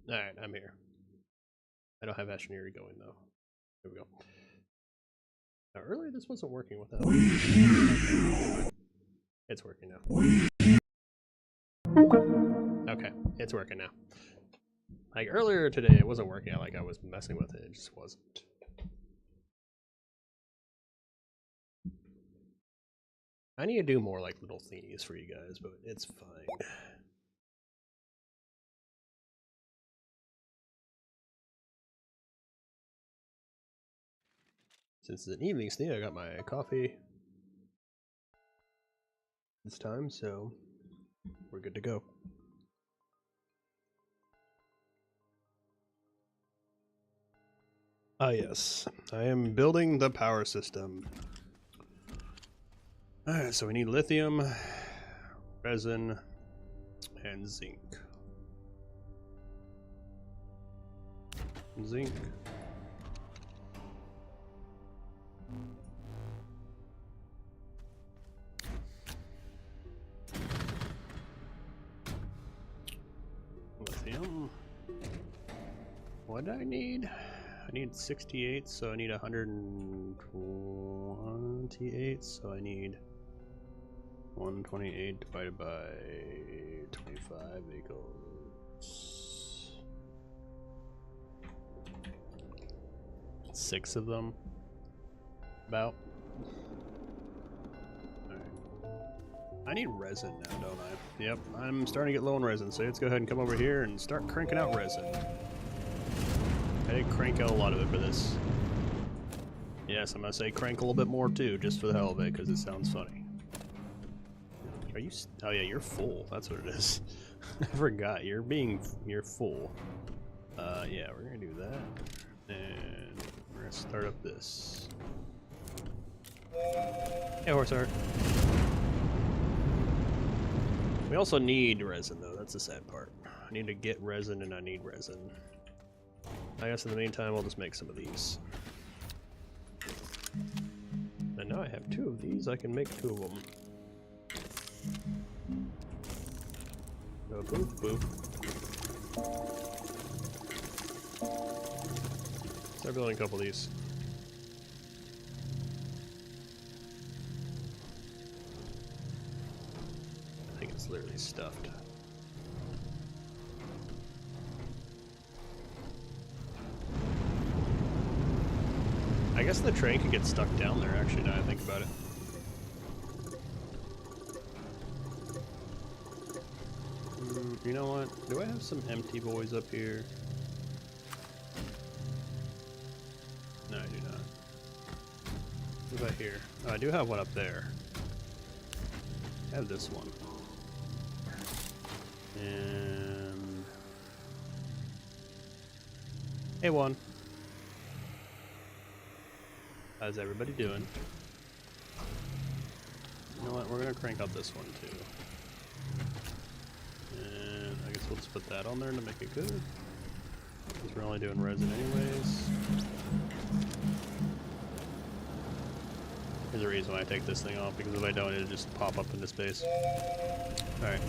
Alright, I'm here. I don't have Astroneer going though. There we go. Now earlier this wasn't working without. It's working now. Okay, it's working now. Like earlier today it wasn't working out, like I was messing with it, it just wasn't. I need to do more like little thingies for you guys, but it's fine. Since it's an evening sneak, I got my coffee this time, so we're good to go. Ah yes, I am building the power system. Alright, so we need lithium, resin, and zinc. Zinc. Lithium. What do I need? I need 68, so I need 128, so I need 128 divided by 25 equals 6 of them. About. Alright. I need resin now, don't I? Yep, I'm starting to get low on resin, so let's go ahead and come over here and start cranking out resin. I did crank out a lot of it for this. Yes, I'm gonna say crank a little bit more too, just for the hell of it, because it sounds funny. Are you? Oh yeah, you're full. That's what it is. I forgot. You're full. Yeah, we're gonna do that, and we're gonna start up this. Hey, horse art. We also need resin though. That's the sad part. I need to get resin, and I need resin. I guess in the meantime, I'll just make some of these. And now I have 2 of these. I can make 2 of them. No, boop, boop. Start building a couple of these. I think it's literally stuffed. I guess the train could get stuck down there, actually, now I think about it. You know what? Do I have some empty boys up here? No, I do not. What about here? Oh, I do have one up there. I have this one. And... Hey, one. How's everybody doing? You know what? We're gonna crank out this one too. And I guess we'll just put that on there to make it good. Because we're only doing resin anyways. There's a reason why I take this thing off, because if I don't, it'll just pop up into space. Alright.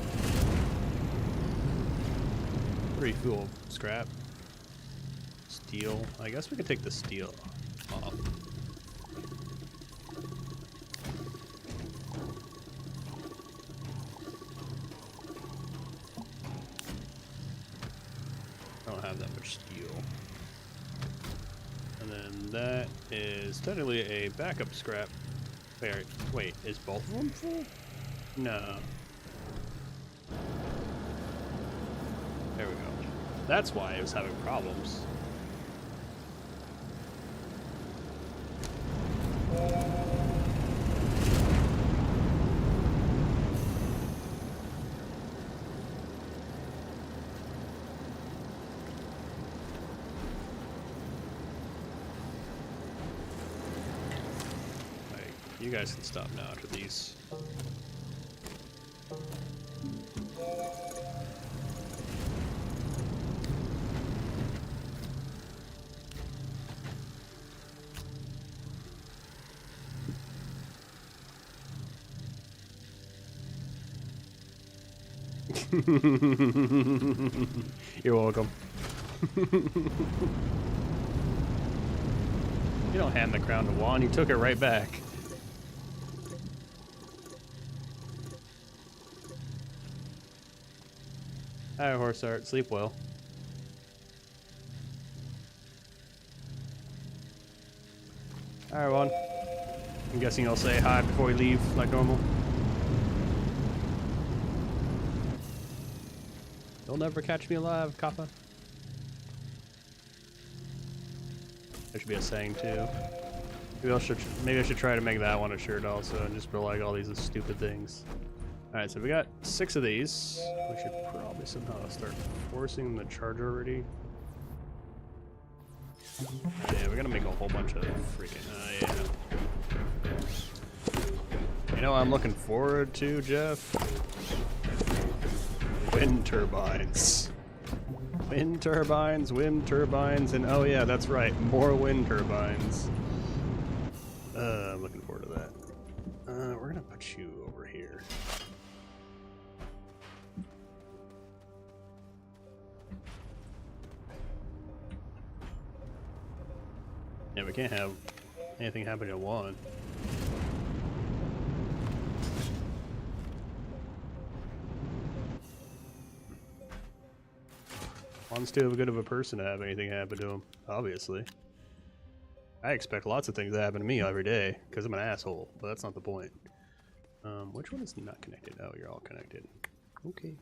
Pretty cool. Scrap. Steel. I guess we can take the steel off. I don't have that much steel. And then that is technically a backup scrap. Wait, is both of them full? No. There we go. That's why I was having problems. You guys can stop now after these. You're welcome. You don't hand the crown to Juan, you took it right back. Hi, horse art. Sleep well. Alright, Juan. I'm guessing you'll say hi before we leave, like normal. You'll never catch me alive, Kappa. There should be a saying too. Maybe I should try to make that one a shirt also, and just be like all these stupid things. Alright, so we got 6 of these. We should probably somehow start forcing them to charge already. Yeah, we gotta make a whole bunch of freaking, yeah. You know what I'm looking forward to, Jeff? Wind turbines. Wind turbines, wind turbines, and oh yeah, that's right, more wind turbines. I'm looking forward to that. We're gonna put you over here. Yeah, we can't have anything happen at one. Juan's too good of a person to have anything happen to him, obviously. I expect lots of things to happen to me every day, because I'm an asshole, but that's not the point. Which one is not connected? Oh, you're all connected. Okay.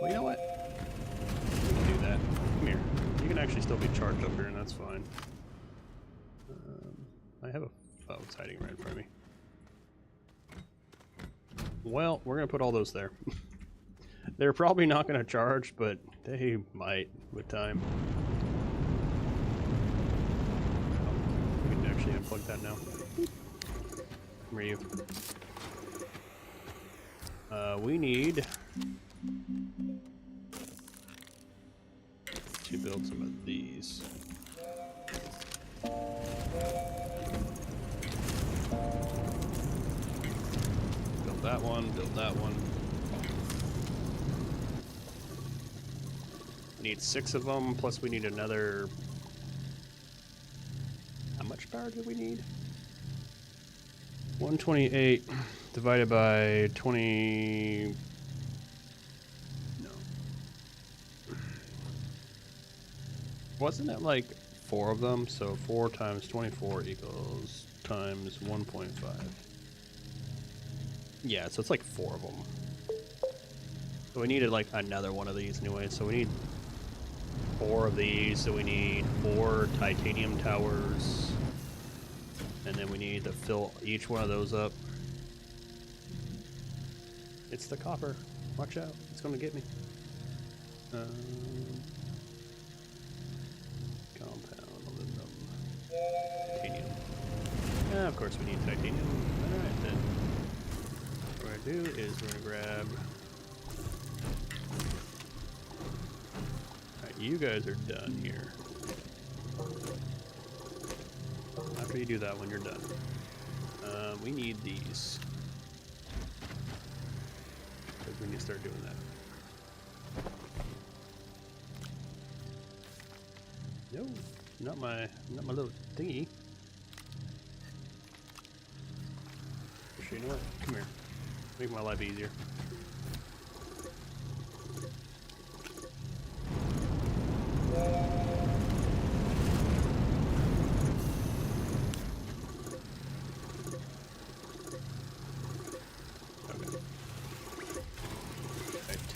Well, you know what? We can do that. Come here. You can actually still be charged up here, and that's fine. I have a... Oh, it's hiding right in front of me. Well, we're going to put all those there. They're probably not going to charge, but they might with time. We can actually unplug that now. Where are you? We need to build some of these. Build that one, build that one. We need 6 of them, plus we need another... How much power do we need? 128 divided by 20... No. Wasn't it like 4 of them? So 4 times 24 equals times 1.5. Yeah, so it's like 4 of them. So we needed like another one of these anyway, so we need 4 of these, so we need 4 titanium towers. And then we need to fill each one of those up. It's the copper. Watch out, it's gonna get me. Compound, aluminum, titanium. Of course we need titanium. Alright then. What we're gonna do is we're gonna grab... Alright, you guys are done here. After you do that one, you're done. We need these. Because we need to start doing that. No, not my little thingy. Actually, you know what? Come here. Make my life easier.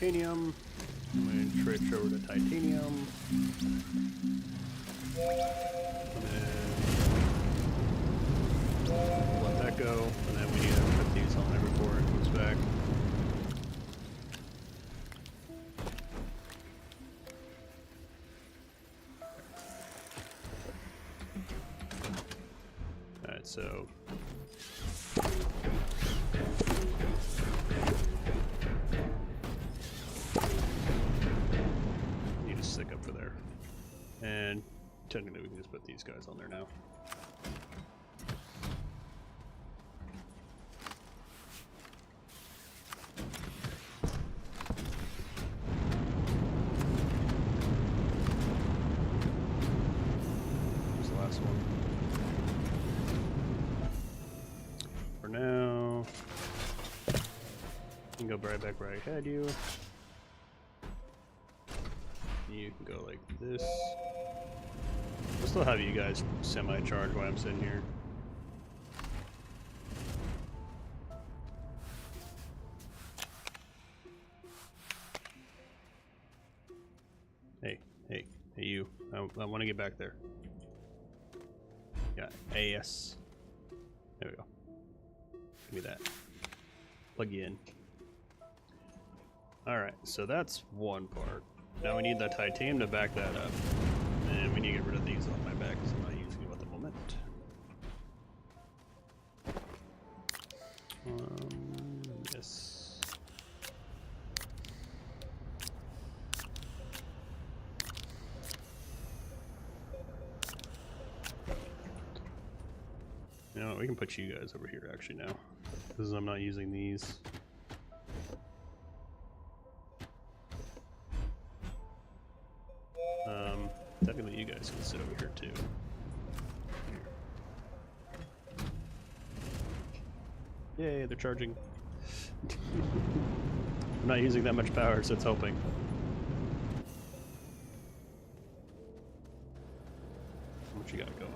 Titanium. I'm going to switch over to titanium. And then let that go. And then we need to put these on there before it comes back. Alright, so... stick up for there. And technically we can just put these guys on there now. this one. For now, you can go right back where I had you. You can go like this. I'll still have you guys semi-charged while I'm sitting here. Hey, you. I want to get back there. Yeah, AS. There we go. Give me that. Plug you in. Alright, so that's one part. Now we need the titanium to back that up. And we need to get rid of these on my back because I'm not using them at the moment. Yes. You know what, we can put you guys over here actually now, because I'm not using these. Definitely you guys can sit over here too. Yay, they're charging. I'm not using that much power, so it's helping. What you got going?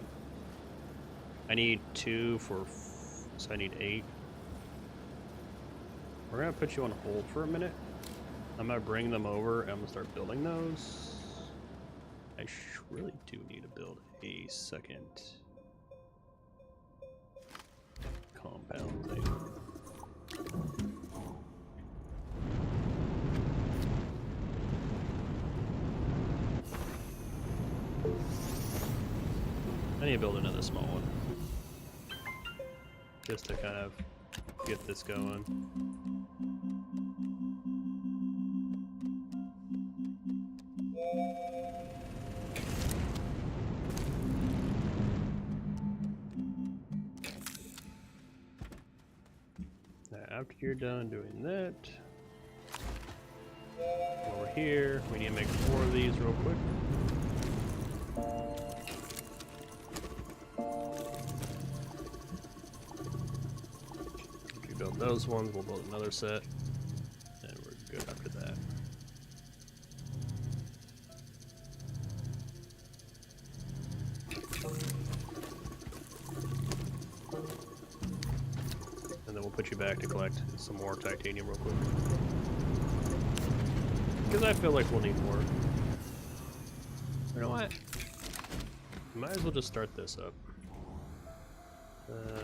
I need 2 for, so I need 8. We're gonna put you on hold for a minute. I'm gonna bring them over and I'm gonna start building those. I really do need to build a second compound thing. I need to build another small one. Just to kind of get this going. Now, after you're done doing that, over here, we need to make 4 of these real quick. Build those ones, we'll build another set, and we're good after that. And then we'll put you back to collect some more titanium real quick. Because I feel like we'll need more. You know what? Might as well just start this up.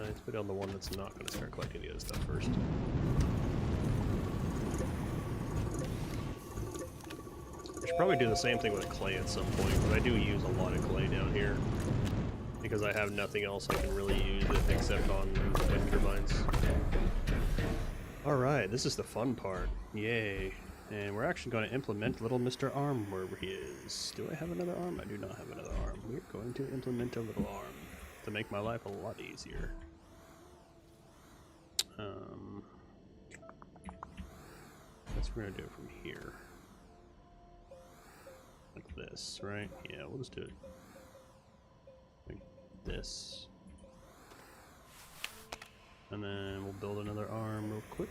Let's put on the one that's not going to start collecting the other stuff first. I should probably do the same thing with clay at some point, but I do use a lot of clay down here because I have nothing else I can really use it except on wind turbines. Alright, this is the fun part. Yay. And we're actually going to implement little Mr. Arm wherever he is. Do I have another arm? I do not have another arm. We're going to implement a little arm to make my life a lot easier. That's what we're gonna do from here. Like this, right? Yeah, we'll just do it like this. And then we'll build another arm real quick.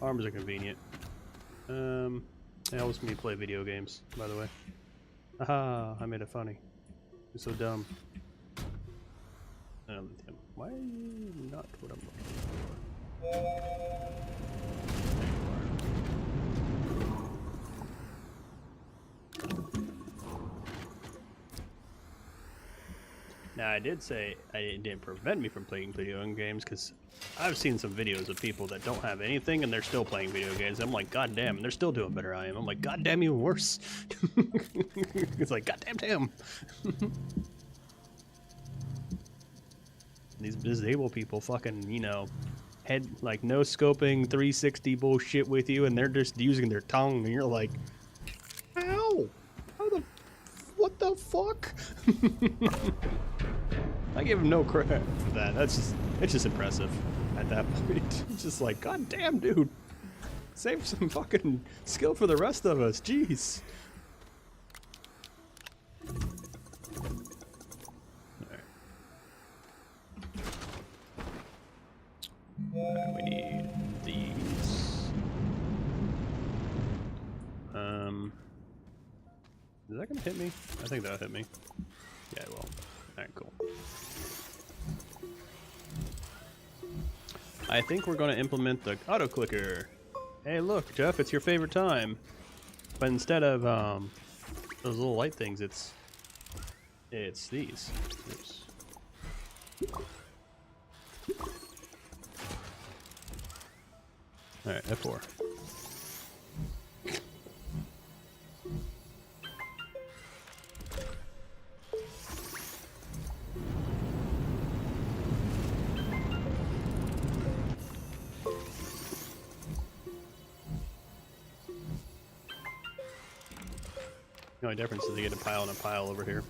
Arms are convenient. It helps me play video games, by the way. Aha, I made it funny. You're so dumb. Why are you not what I'm looking for? Now, I did say it didn't prevent me from playing video games, because I've seen some videos of people that don't have anything and they're still playing video games. I'm like, god damn, and they're still doing better than I am. I'm like, god damn, even worse. It's like, god damn. These disabled people fucking, you know, head like no scoping 360 bullshit with you, and they're just using their tongue, and you're like, ow, what the fuck? I give him no credit for that. It's just impressive at that point. It's just like, god damn, dude. Save some fucking skill for the rest of us. Jeez. Alright, we need these. Is that gonna hit me? I think that'll hit me. Yeah, it will. Alright, cool. I think we're gonna implement the auto clicker. Hey, look, Jeff, it's your favorite time. But instead of those little light things, it's these. Oops. All right, F4. The only difference is they get a pile and a pile over here.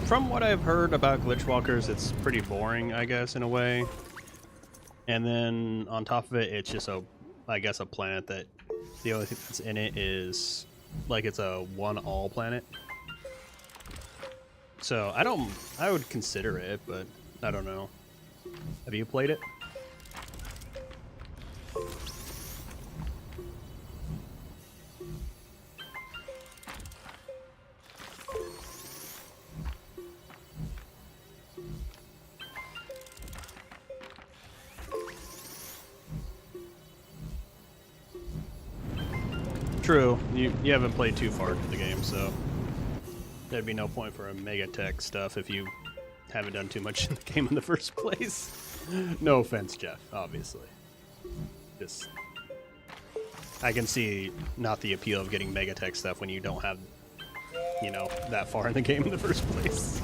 From what I've heard about glitch walkers, it's pretty boring, I guess, in a way. And then on top of it, it's just I guess a planet that the only thing that's in it is like it's a one-all planet. So I would consider it, but I don't know. Have you played it? True, you haven't played too far into the game, so there'd be no point for a mega tech stuff if you haven't done too much in the game in the first place. No offense, Jeff, obviously. Just, I can see not the appeal of getting mega tech stuff when you don't have, you know, that far in the game in the first place.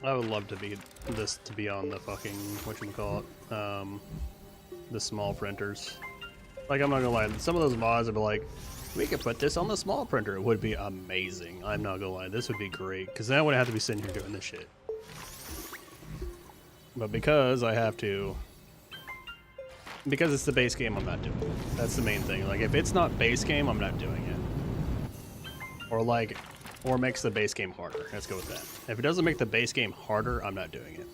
I would love to be on the fucking whatchamacallit, the small printers. Like, I'm not gonna lie, some of those mods would be like, we could put this on the small printer. It would be amazing. I'm not gonna lie, this would be great, because then I wouldn't have to be sitting here doing this shit. But because I have to, because it's the base game, I'm not doing it. That's the main thing. Like, if it's not base game, I'm not doing it. Or makes the base game harder. Let's go with that. If it doesn't make the base game harder, I'm not doing it.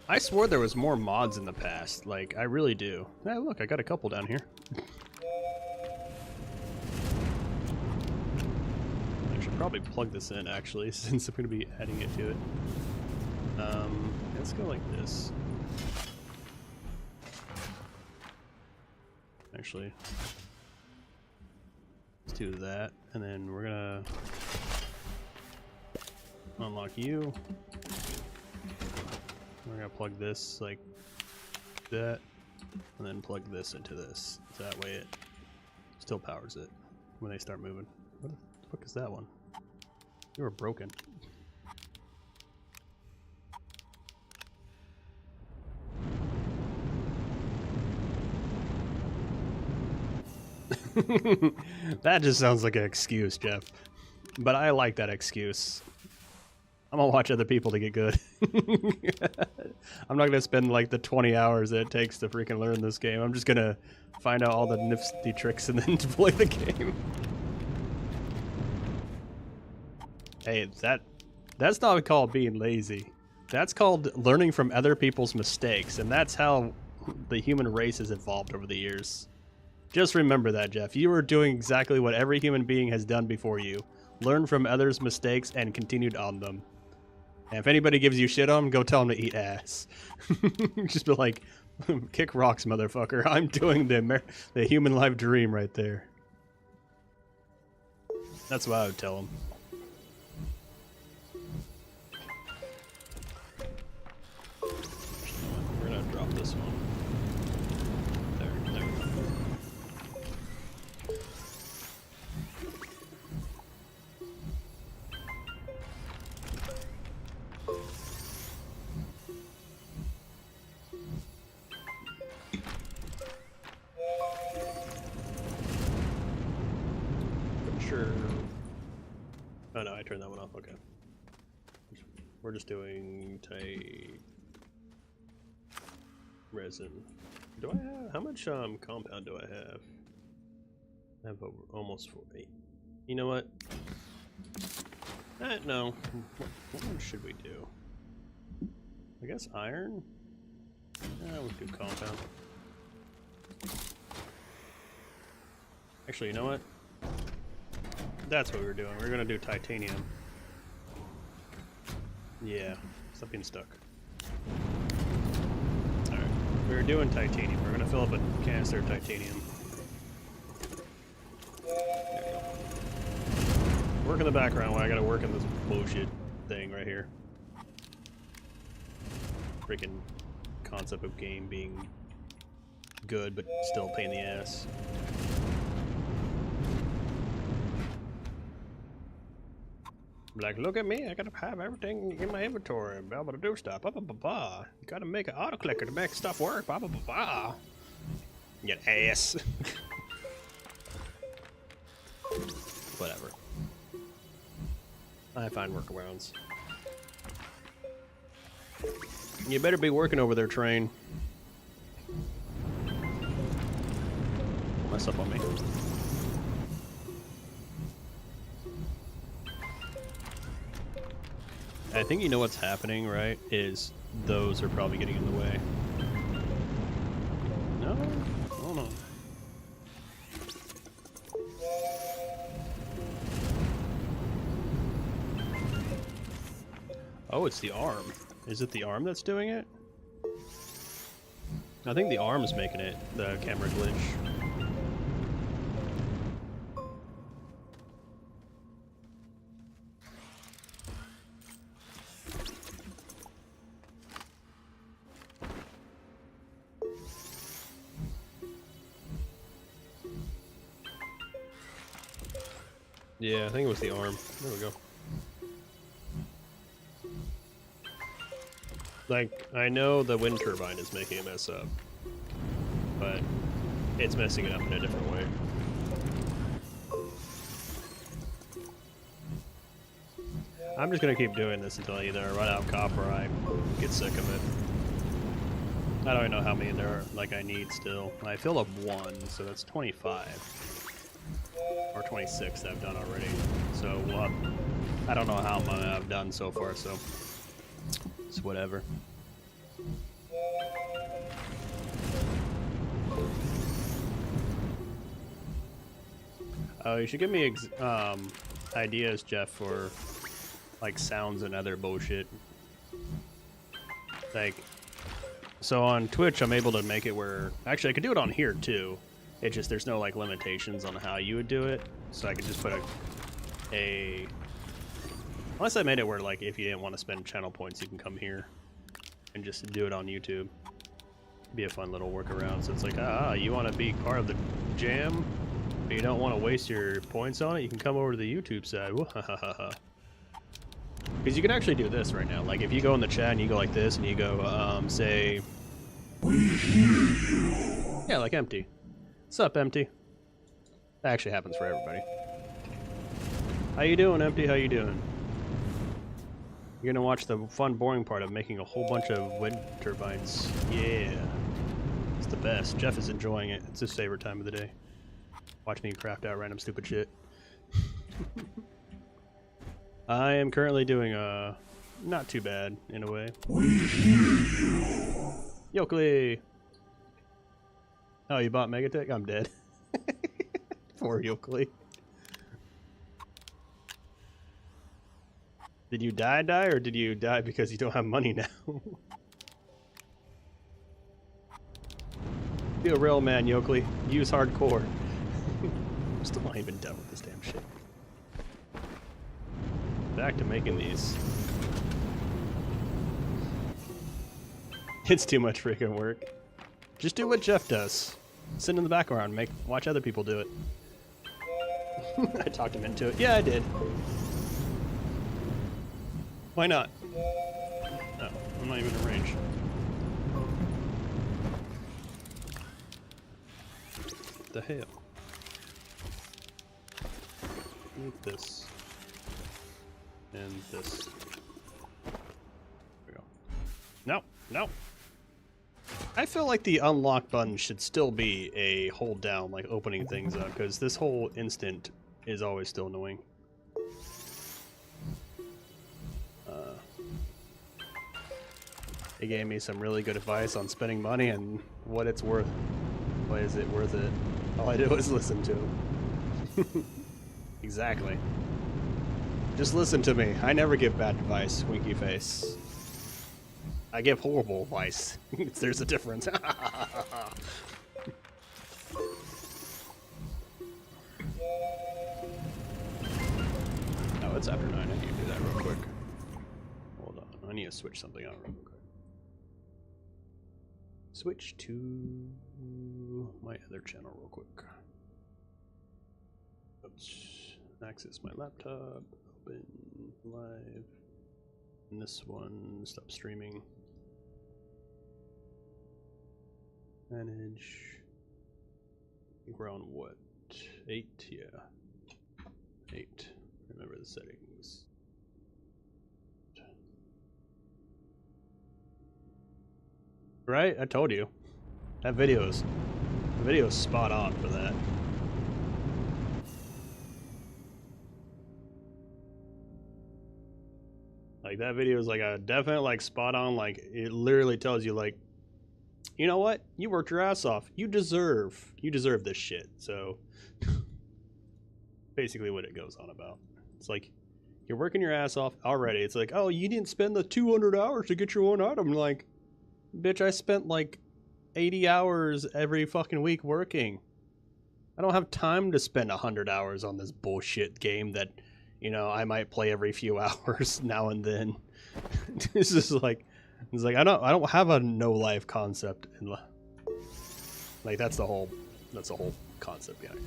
I swore there was more mods in the past. Like, I really do. Hey, look, I got a couple down here. I should probably plug this in, actually, since I'm going to be adding it to it. Let's go like this. Actually... let's do that, and then we're gonna unlock you. We're gonna plug this like that, and then plug this into this. So that way it still powers it when they start moving. What the fuck is that one? You were broken. That just sounds like an excuse, Jeff. But I like that excuse. I'm gonna watch other people to get good. I'm not gonna spend like the 20 hours that it takes to freaking learn this game. I'm just gonna find out all the nifty tricks and then play the game. Hey, that's not called being lazy. That's called learning from other people's mistakes, and that's how the human race has evolved over the years. Just remember that, Jeff. You are doing exactly what every human being has done before you. Learn from others' mistakes and continued on them. And if anybody gives you shit on them, go tell them to eat ass. Just be like, kick rocks, motherfucker. I'm doing the human life dream right there. That's what I would tell them. We're gonna drop this one. There we go. turn that one off. Okay. We're just doing resin. Do I have how much compound do I have? I have over almost 48. You know what? No. What should we do? I guess iron? We'll do compound. Actually, you know what? That's what we were doing. We're gonna do titanium. Yeah, stop being stuck. Alright, we were doing titanium. We're gonna fill up a canister of titanium. There you go. Work in the background while I gotta work in this bullshit thing right here. Freaking concept of game being good, but still a pain in the ass. Like, look at me, I gotta have everything in my inventory and be able to do stuff. Blah, blah, blah, blah. You gotta make an auto clicker to make stuff work. Blah, blah, blah, blah. You get ass. Whatever. I find workarounds. You better be working over there, train. Don't mess up on me. I think you know what's happening, right? Is those are probably getting in the way. No? Oh no. Oh, it's the arm. Is it the arm that's doing it? I think the arm's making it, the camera glitch. Yeah, I think it was the arm. There we go. Like, I know the wind turbine is making it mess up, but it's messing it up in a different way. I'm just gonna keep doing this until either I run out of copper or I get sick of it. I don't even know how many there are, like, I need still. I filled up 1, so that's 25. Or 26 that I've done already. So I don't know how many I've done so far, so it's whatever. Oh, you should give me ideas, Jeff, for like sounds and other bullshit. Like, so on Twitch, I'm able to make it where actually I could do it on here too. It's just there's no like limitations on how you would do it, so I could just put a unless I made it where like if you didn't want to spend channel points, you can come here and just do it on YouTube. Be a fun little workaround. So it's like, you want to be part of the jam, but you don't want to waste your points on it. You can come over to the YouTube side. Because you can actually do this right now. Like if you go in the chat and you go like this and you go say, "We hear you." Yeah, like empty. What's up, Empty? That actually happens for everybody. How you doing, Empty? How you doing? You're gonna watch the fun, boring part of making a whole bunch of wind turbines. Yeah. It's the best. Jeff is enjoying it. It's his favorite time of the day. Watch me craft out random stupid shit. I am currently doing not too bad, in a way. We hear you. Yokley! Oh, you bought Megatech? I'm dead. Poor Yokley. Did you die, or did you die because you don't have money now? Be a real man, Yokley. Use hardcore. I'm still not even done with this damn shit. Back to making these. It's too much freaking work. Just do what Jeff does. Sit in the background, watch other people do it. I talked him into it. Yeah, I did. Why not? No, I'm not even in range. What the hell? Need this. And this. There we go. No, no. I feel like the unlock button should still be a hold down, like opening things up, because this whole instant is always still annoying. He gave me some really good advice on spending money and what it's worth. Why is it worth it? All I do is listen to him. Exactly. Just listen to me. I never give bad advice, winky face. I give horrible advice. There's a difference. Oh, it's after 9. I need to do that real quick. Hold on. I need to switch something out real quick. Switch to my other channel real quick. Let's access my laptop. Open live. And this one, stop streaming. Manage. I think we're on what? 8? Yeah. 8. Remember the settings. Right? I told you. The video's spot on for that. Like that video is like a definite like spot on, like it literally tells you like, you know what? You worked your ass off. You deserve this shit. So basically what it goes on about. It's like you're working your ass off already. It's like, oh, you didn't spend the 200 hours to get your one item. Like, bitch, I spent like 80 hours every fucking week working. I don't have time to spend 100 hours on this bullshit game that, you know, I might play every few hours now and then. This is like, it's like I don't have a no life concept in like that's the whole concept behind it.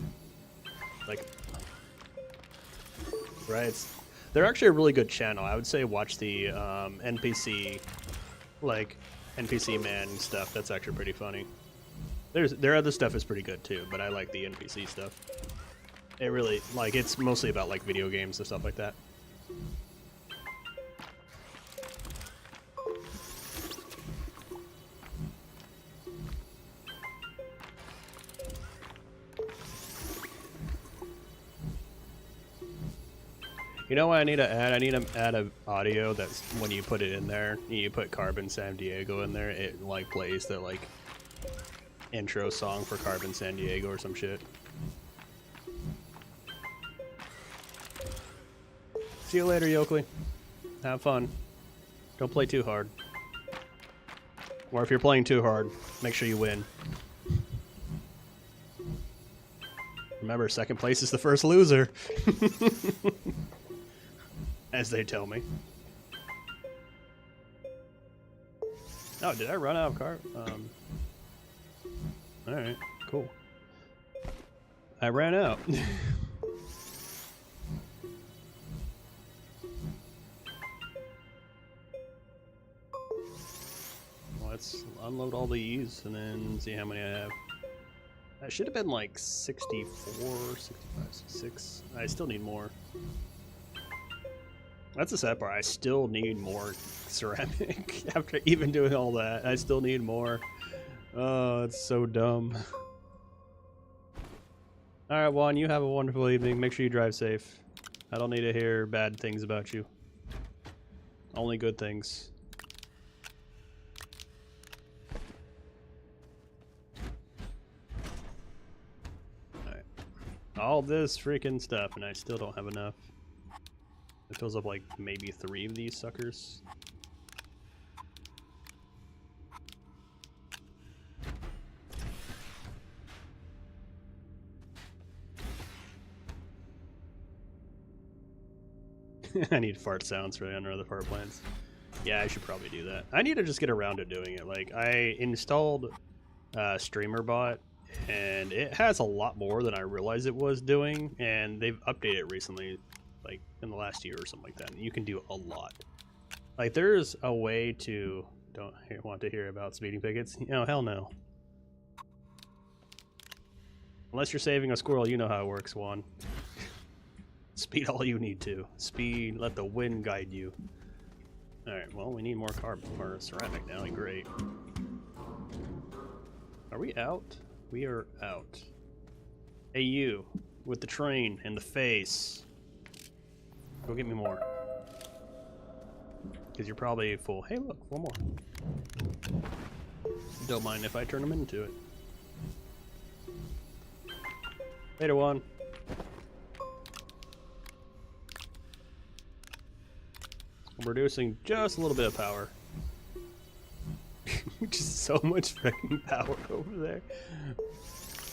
Like, right? They're actually a really good channel. I would say watch the NPC man stuff. That's actually pretty funny. Their other stuff is pretty good too, but I like the NPC stuff. It really, like, it's mostly about like video games and stuff like that. You know what I need to add? I need to add an audio that's when you put it in there, you put Carbon San Diego in there, it like plays the like intro song for Carbon San Diego or some shit. See you later, Yoakley. Have fun. Don't play too hard. Or if you're playing too hard, make sure you win. Remember, second place is the first loser. As they tell me. Oh, did I run out of car? Alright, cool. I ran out. Let's unload all these and then see how many I have. I should have been like 64, 65, 66. I still need more. That's the sad part. I still need more ceramic. After even doing all that, I still need more. Oh, it's so dumb. Alright, Juan, you have a wonderful evening. Make sure you drive safe. I don't need to hear bad things about you. Only good things. Alright. All this freaking stuff, and I still don't have enough. It fills up like maybe 3 of these suckers. I need fart sounds for the other power plants. Yeah, I should probably do that. I need to just get around to doing it. Like, I installed Streamer Bot, and it has a lot more than I realized it was doing, and they've updated it recently, like in the last year or something like that. And you can do a lot. Like, there's a way to... Don't want to hear about speeding pickets? You know, hell no. Unless you're saving a squirrel, you know how it works, Juan. Speed all you need to. Speed, let the wind guide you. Alright, well, we need more carbon or ceramic now. Great. Are we out? We are out. Hey, you, with the train and the face. Go get me more. Because you're probably full. Hey, look, one more. Don't mind if I turn them into it. Later, one. I'm reducing just a little bit of power. Which is so much freaking power over there.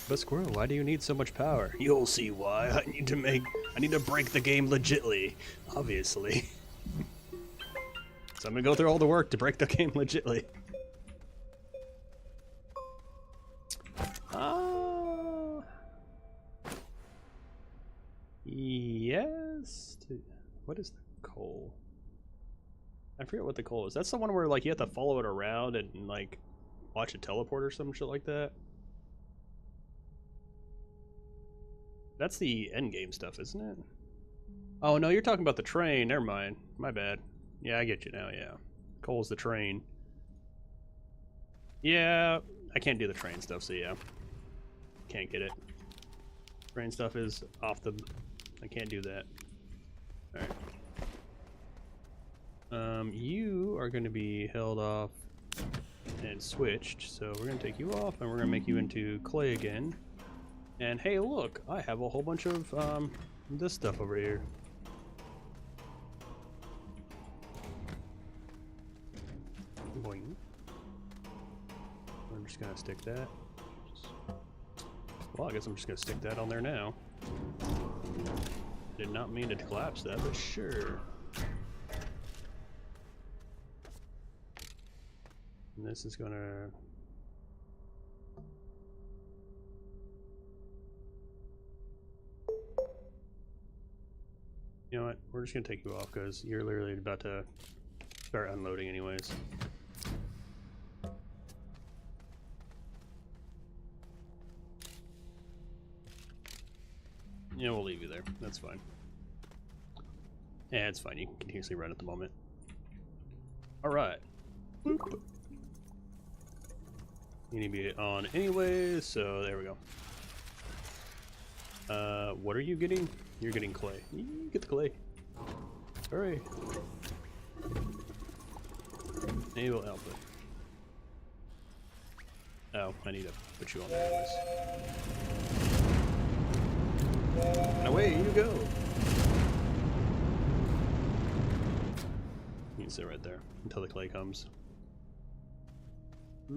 But Squirrel, why do you need so much power? You'll see why. I need to break the game legitly. Obviously. So I'm gonna go through all the work to break the game legitly. Yes. What is the coal? I forget what the coal is. That's the one where like you have to follow it around and like watch it teleport or some shit like that. That's the end game stuff, isn't it? Oh no, you're talking about the train. Never mind. My bad. Yeah, I get you now. Yeah, coal's the train. Yeah, I can't do the train stuff, so yeah, can't get it. Train stuff is off the. I can't do that. All right. You are going to be held off and switched, so we're going to take you off and we're going to make you into clay again. And hey, look, I have a whole bunch of this stuff over here. Boing. I'm just going to stick that. Well, I guess I'm just going to stick that on there now. Did not mean to collapse that, but sure. And this is gonna... You know what? We're just gonna take you off because you're literally about to start unloading anyways. Yeah, we'll leave you there. That's fine. Yeah, it's fine. You can continuously run at the moment. Alright. Boop. You need to be on anyways, so there we go. What are you getting? You're getting clay. You get the clay. Hurry. Enable output. Oh, I need to put you on there anyways. And away you go! You can sit right there until the clay comes. I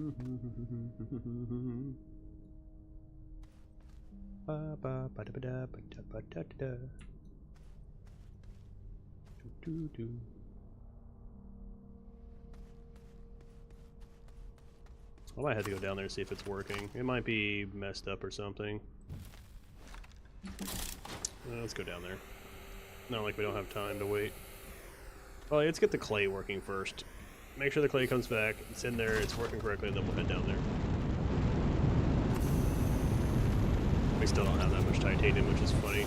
might have to go down there and see if it's working. It might be messed up or something. Let's go down there. Not like we don't have time to wait. Well, let's get the clay working first. Make sure the clay comes back, it's in there, it's working correctly, and then we'll head down there. We still don't have that much titanium, which is funny.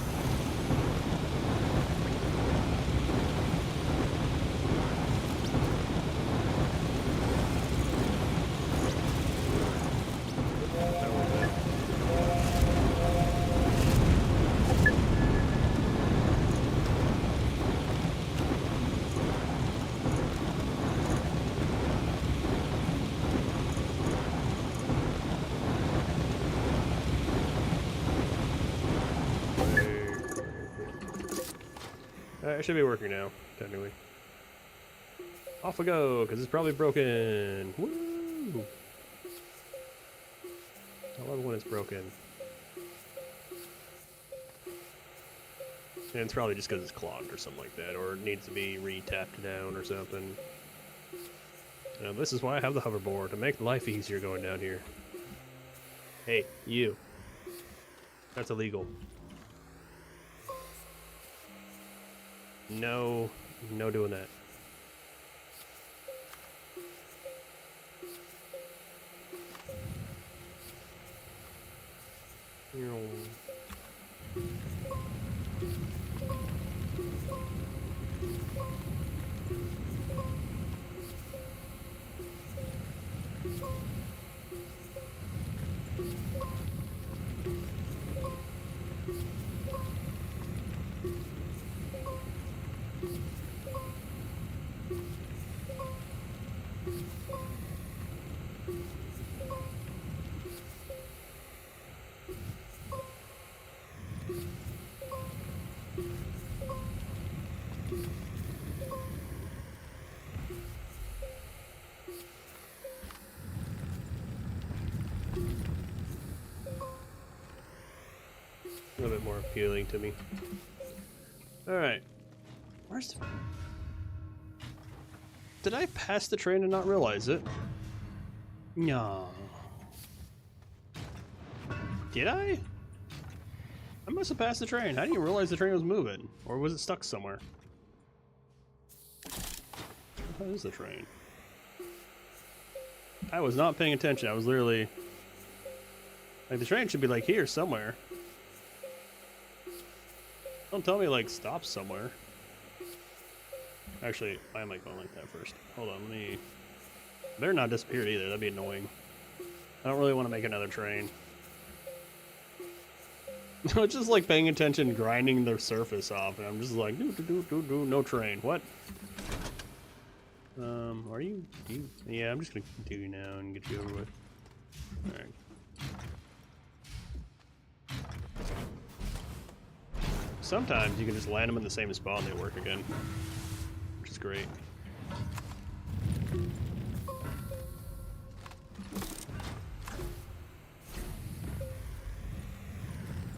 It should be working now, technically. Off we go, because it's probably broken. Woo! I love when it's broken. And it's probably just because it's clogged or something like that, or it needs to be re-tapped down or something. This is why I have the hoverboard, to make life easier going down here. Hey, you. That's illegal. No, no doing that. A little bit more appealing to me. Alright. Where's the... Did I pass the train and not realize it? No. Did I? I must have passed the train. I didn't even realize the train was moving. Or was it stuck somewhere? How is the train? I was not paying attention. I was literally... Like, the train should be, like, here somewhere. Don't tell me, like, stop somewhere. Actually, why am I going like that first? Hold on, let me... Better not disappear either, that'd be annoying. I don't really want to make another train. It's just like paying attention, grinding the surface off, and I'm just like, no train. What? Are you... Yeah, I'm just gonna continue now and get you over with. Alright. Sometimes you can just land them in the same spot and they work again, which is great.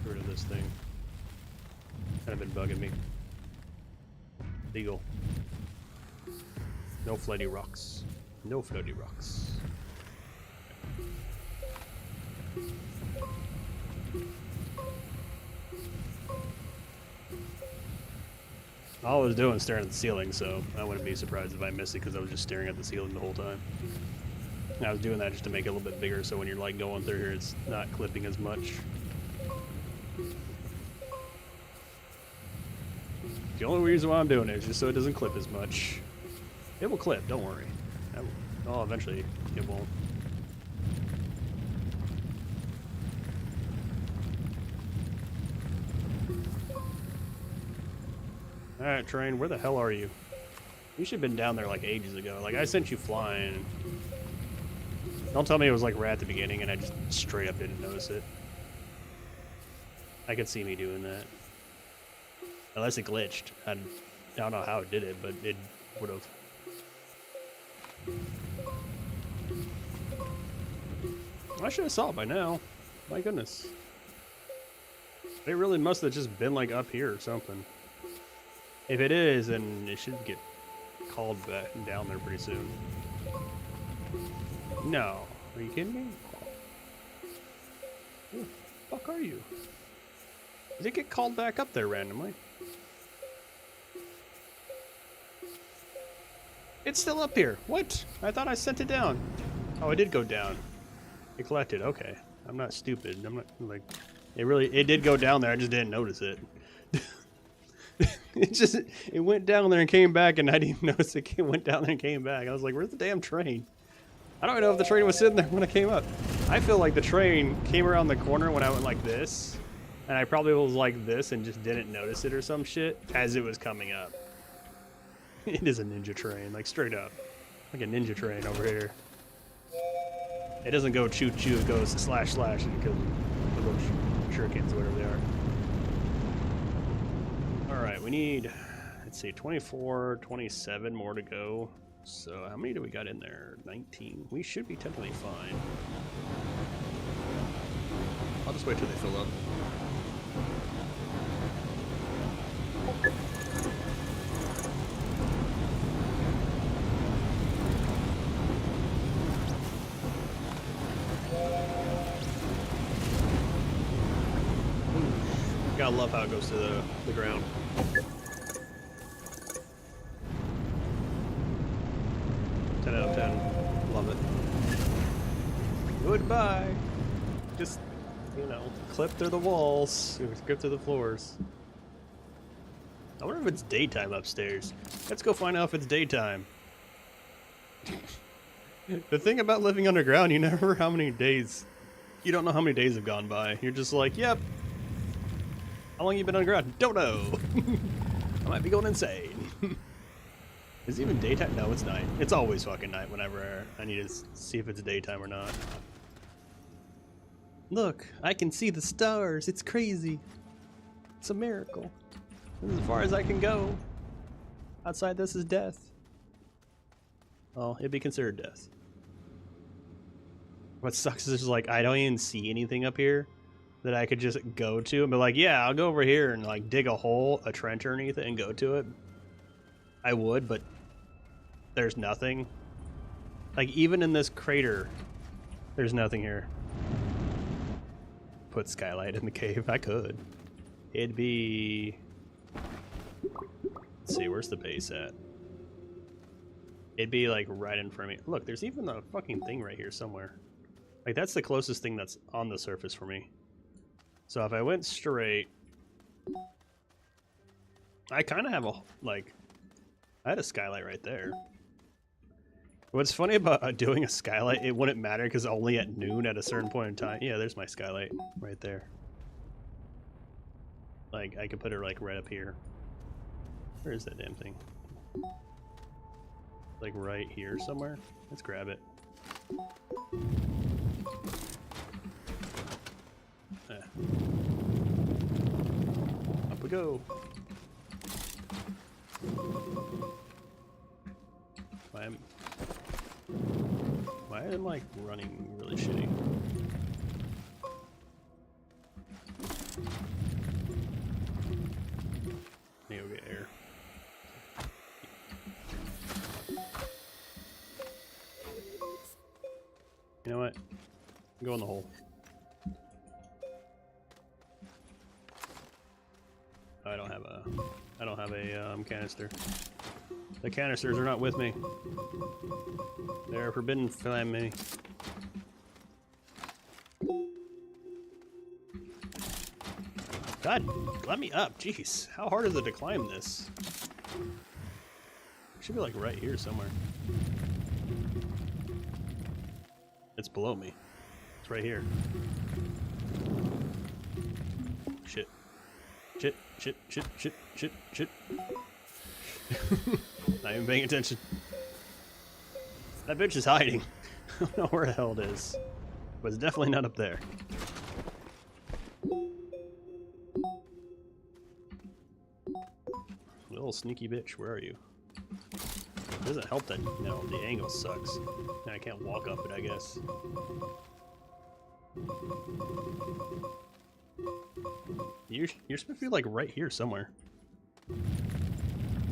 Get rid of this thing. Kind of been bugging me. Legal. No floaty rocks. No floaty rocks. All I was doing was staring at the ceiling, so I wouldn't be surprised if I missed it because I was just staring at the ceiling the whole time. And I was doing that just to make it a little bit bigger so when you're like going through here it's not clipping as much. The only reason why I'm doing it is just so it doesn't clip as much. It will clip, don't worry. Oh, eventually it won't. Alright, train, where the hell are you? You should have been down there like ages ago. Like, I sent you flying. Don't tell me it was like right at the beginning and I just straight up didn't notice it. I could see me doing that. Unless it glitched. I don't know how it did it, but it would have. I should have saw it by now. My goodness. It really must have just been like up here or something. If it is, then it should get called back down there pretty soon. No. Are you kidding me? Who the fuck are you? Did it get called back up there randomly? It's still up here. What? I thought I sent it down. Oh, it did go down. It collected. Okay. I'm not stupid. I'm not like... It did go down there. I just didn't notice it. It went down there and came back, and I didn't even notice it went down there and came back. I was like, where's the damn train? I don't even know if the train was sitting there when I came up. I feel like the train came around the corner when I went like this, and I probably was like this and just didn't notice it or some shit as it was coming up. It is a ninja train, like straight up. Like a ninja train over here. It doesn't go choo-choo, it goes slash slash and it goes the little shurikens or whatever they are. Alright, we need, let's see, 24, 27 more to go. So how many do we got in there? 19. We should be technically fine. I'll just wait till they fill up. Gotta love how it goes to the ground. Ten out of 10. Love it. Goodbye. Just, you know, clip through the walls, clip through the floors. I wonder if it's daytime upstairs. Let's go find out if it's daytime. The thing about living underground, you never know how many days. You don't know how many days have gone by. You're just like, yep. How long you been underground? Don't know. I might be going insane. Is it even daytime? No, it's night. It's always fucking night whenever I need to see if it's daytime or not. Look, I can see the stars. It's crazy. It's a miracle. This is as far as I can go. Outside this is death. Well, it'd be considered death. What sucks is like I don't even see anything up here that I could just go to and be like, yeah, I'll go over here and like dig a hole, a trench underneath it and go to it. I would, but there's nothing. Like even in this crater, there's nothing here. Put skylight in the cave. I could. It'd be... Let's see, where's the base at? It'd be like right in front of me. Look, there's even a fucking thing right here somewhere. Like that's the closest thing that's on the surface for me. So if I went straight, I kind of have a, like, I had a skylight right there. What's funny about doing a skylight, it wouldn't matter because only at noon at a certain point in time. Yeah, there's my skylight right there. Like, I could put it like right up here. Where is that damn thing? Like right here somewhere? Let's grab it. Up we go. Why am I like running really shitty? Need to get air. You know what? Go in the hole. I don't have a canister. The canisters are not with me. They're forbidden from me. God, let me up. Jeez, how hard is it to climb this? It should be like right here somewhere. It's below me. It's right here. Shit. Shit, shit, shit, shit, shit, shit. Not even paying attention. That bitch is hiding. I don't know where the hell it is. But it's definitely not up there. Little sneaky bitch, where are you? It doesn't help that, you know, the angle sucks. I can't walk up it, I guess. You're supposed to be like right here somewhere.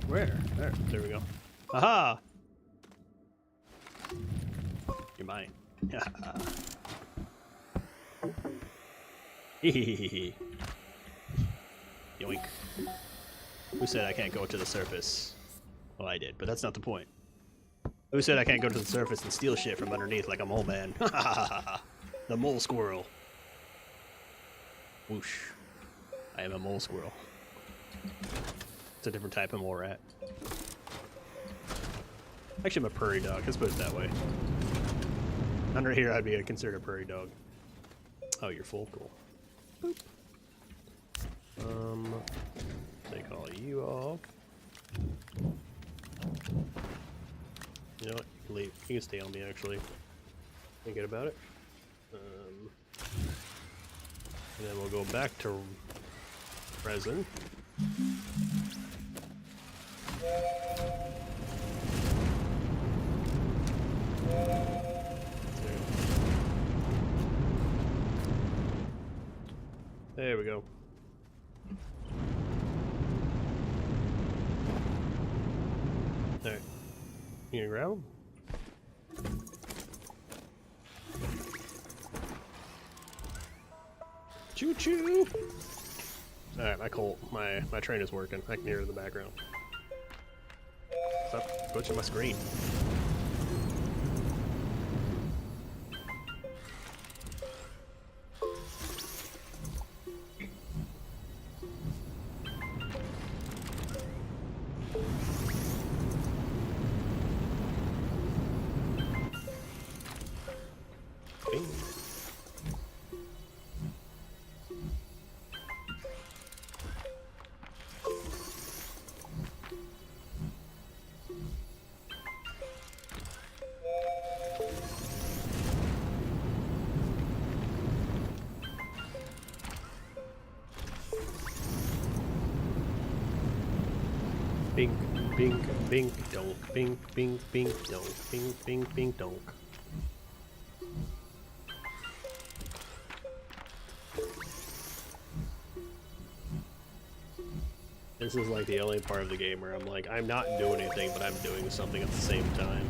Where? There we go. Aha! You're mine. Hehehehe. Yoink. Who said I can't go to the surface? Well, I did, but that's not the point. Who said I can't go to the surface and steal shit from underneath like a mole man? The mole squirrel. Whoosh. I am a mole squirrel. It's a different type of mole rat. Actually, I'm a prairie dog. Let's put it that way. Under here, I'd be considered a prairie dog. Oh, you're full. Cool. Boop. Take all you off. You know what? You can leave. You can stay on me, actually. Thinking about it. And then we'll go back to resin. There we go. Alright. You gonna grab them? Choo choo! Alright, my train is working. I can hear it in the background. Stop glitching my screen. Bink, bink, bink, donk, bink, bink, bink, donk, bink, bink, bink, donk. This is like the only part of the game where I'm like, I'm not doing anything, but I'm doing something at the same time.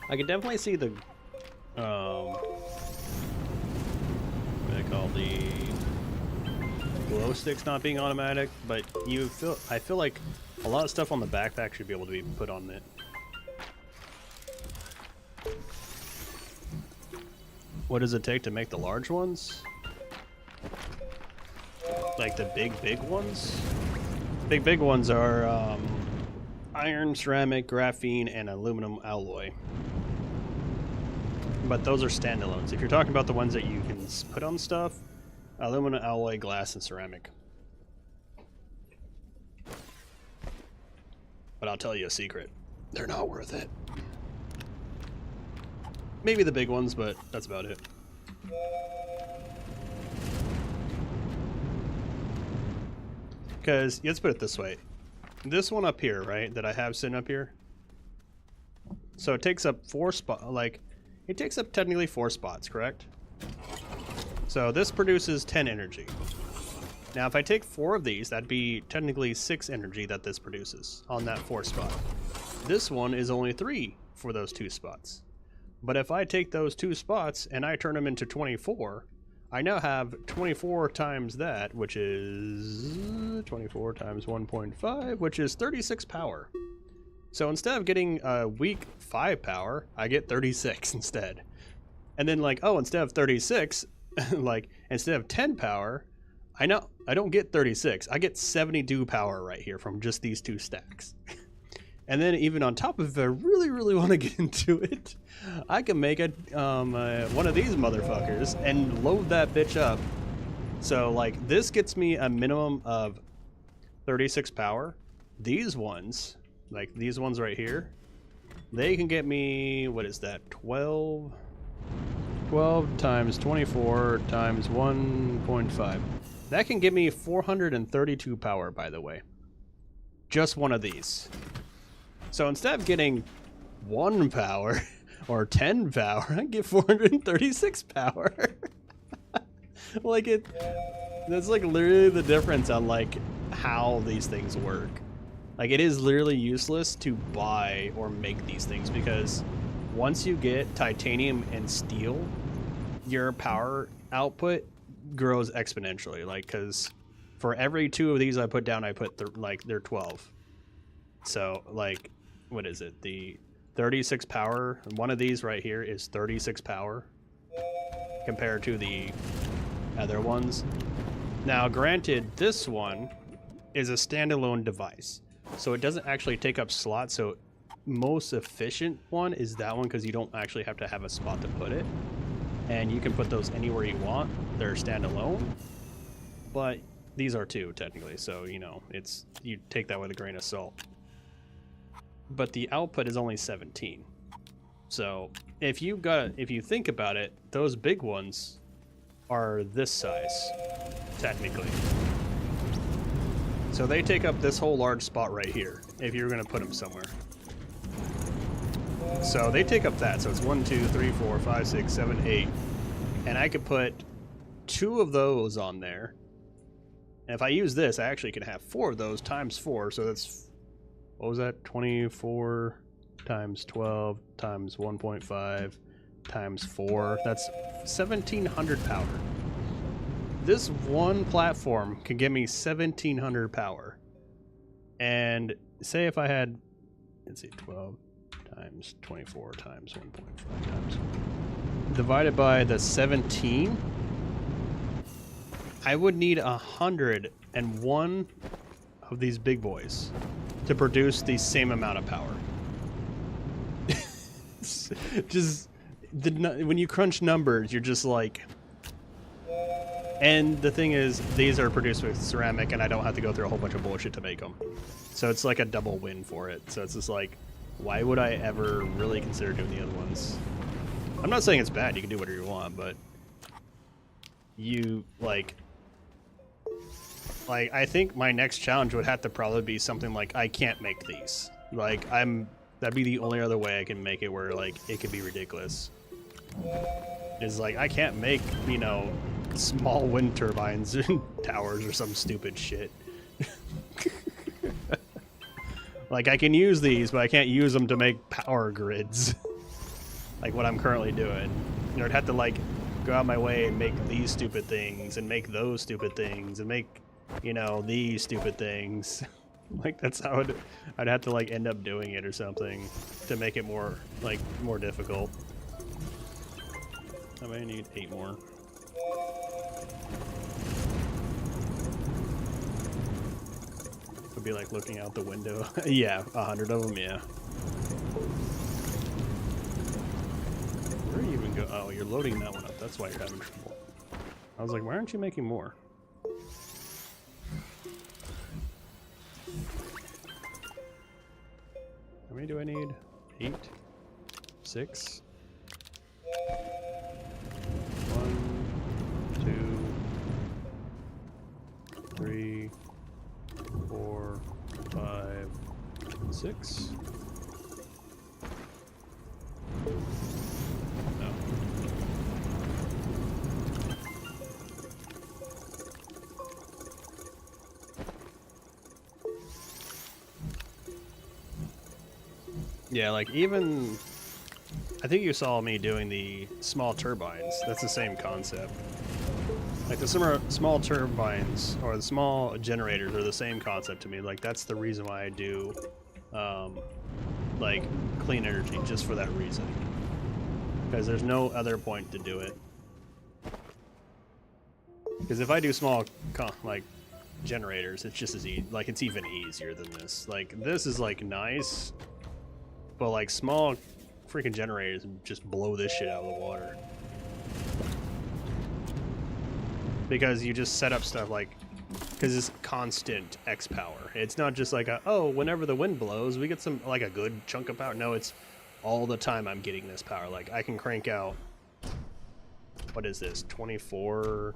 I can definitely see the, what do I call the glow sticks not being automatic, but I feel like a lot of stuff on the backpack should be able to be put on it. What does it take to make the large ones? Like the big ones? Big ones are iron, ceramic, graphene, and aluminum alloy. But those are standalones. If you're talking about the ones that you can put on stuff, aluminum alloy, glass, and ceramic. But I'll tell you a secret. They're not worth it. Maybe the big ones, but that's about it. Because, let's put it this way. This one up here, right, that I have sitting up here. So it takes up 4 spots, like, it takes up technically 4 spots, correct? So this produces 10 energy. Now if I take 4 of these, that'd be technically 6 energy that this produces on that 4 spot. This one is only 3 for those 2 spots. But if I take those 2 spots and I turn them into 24, I now have 24 times that, which is 24 times 1.5, which is 36 power. So instead of getting a weak 5 power, I get 36 instead. And then like, oh, instead of 36, like instead of 10 power, I don't get 36. I get 72 power right here from just these 2 stacks. And then even on top of it, if I really want to get into it, I can make a one of these motherfuckers and load that bitch up. So like this gets me a minimum of 36 power. These ones, like these ones right here, they can get me, what is that, 12 times 24 times 1.5. That can give me 432 power, by the way. Just one of these. So instead of getting 1 power or 10 power, I get 436 power. Like that's like literally the difference on like how these things work. Like it is literally useless to buy or make these things because once you get titanium and steel, your power output grows exponentially. Like, cause for every 2 of these I put down, I put they're 12. So like, what is it? The 36 power, one of these right here is 36 power compared to the other ones. Now granted, this one is a standalone device, so it doesn't actually take up slots. So most efficient one is that one because you don't actually have to have a spot to put it, and you can put those anywhere you want. They're standalone, but these are 2 technically, so you know, it's, you take that with a grain of salt. But the output is only 17. So if you think about it, those big ones are this size, technically. So they take up this whole large spot right here, if you're gonna put them somewhere. So they take up that, so it's 1, 2, 3, 4, 5, 6, 7, 8. And I could put 2 of those on there. And if I use this, I actually can have 4 of those times 4, so that's, what was that? 24 times 12 times 1.5 times 4. That's 1,700 power. This one platform can give me 1,700 power. And say if I had, let's see, 12 times 24 times 1.5 times divided by the 17, I would need 101 of these big boys to produce the same amount of power. Just when you crunch numbers, you're just like, and the thing is, these are produced with ceramic and I don't have to go through a whole bunch of bullshit to make them. So it's like a double win for it. So it's just like, why would I ever really consider doing the other ones? I'm not saying it's bad, you can do whatever you want, but you like I think my next challenge would have to probably be something like I can't make these. Like that'd be the only other way I can make it where like it could be ridiculous. Is like I can't make, you know, small wind turbines and towers or some stupid shit. Like I can use these, but I can't use them to make power grids. Like what I'm currently doing. You know, I'd have to like go out my way and make these stupid things and make those stupid things and make, you know, these stupid things. Like that's how I'd have to like end up doing it or something to make it more like more difficult. I may need 8 more. Would be like looking out the window. Yeah, 100 of them. Yeah. Where do you even go? Oh, you're loading that one up. That's why you're having trouble. I was like, why aren't you making more? How many do I need? 8? 6? 1, 2, 3, 4, 5, 6. No. Yeah, like even I think you saw me doing the small turbines. That's the same concept. Like the small turbines or the small generators are the same concept to me. Like that's the reason why I do like clean energy, just for that reason. Because there's no other point to do it. Because if I do small like generators, it's just as easy. Like it's even easier than this. Like this is like nice, but like small freaking generators just blow this shit out of the water. Because you just set up stuff like, because it's constant X power. It's not just like oh, whenever the wind blows, we get some like a good chunk of power. No, it's all the time I'm getting this power. Like I can crank out, what is this, 24?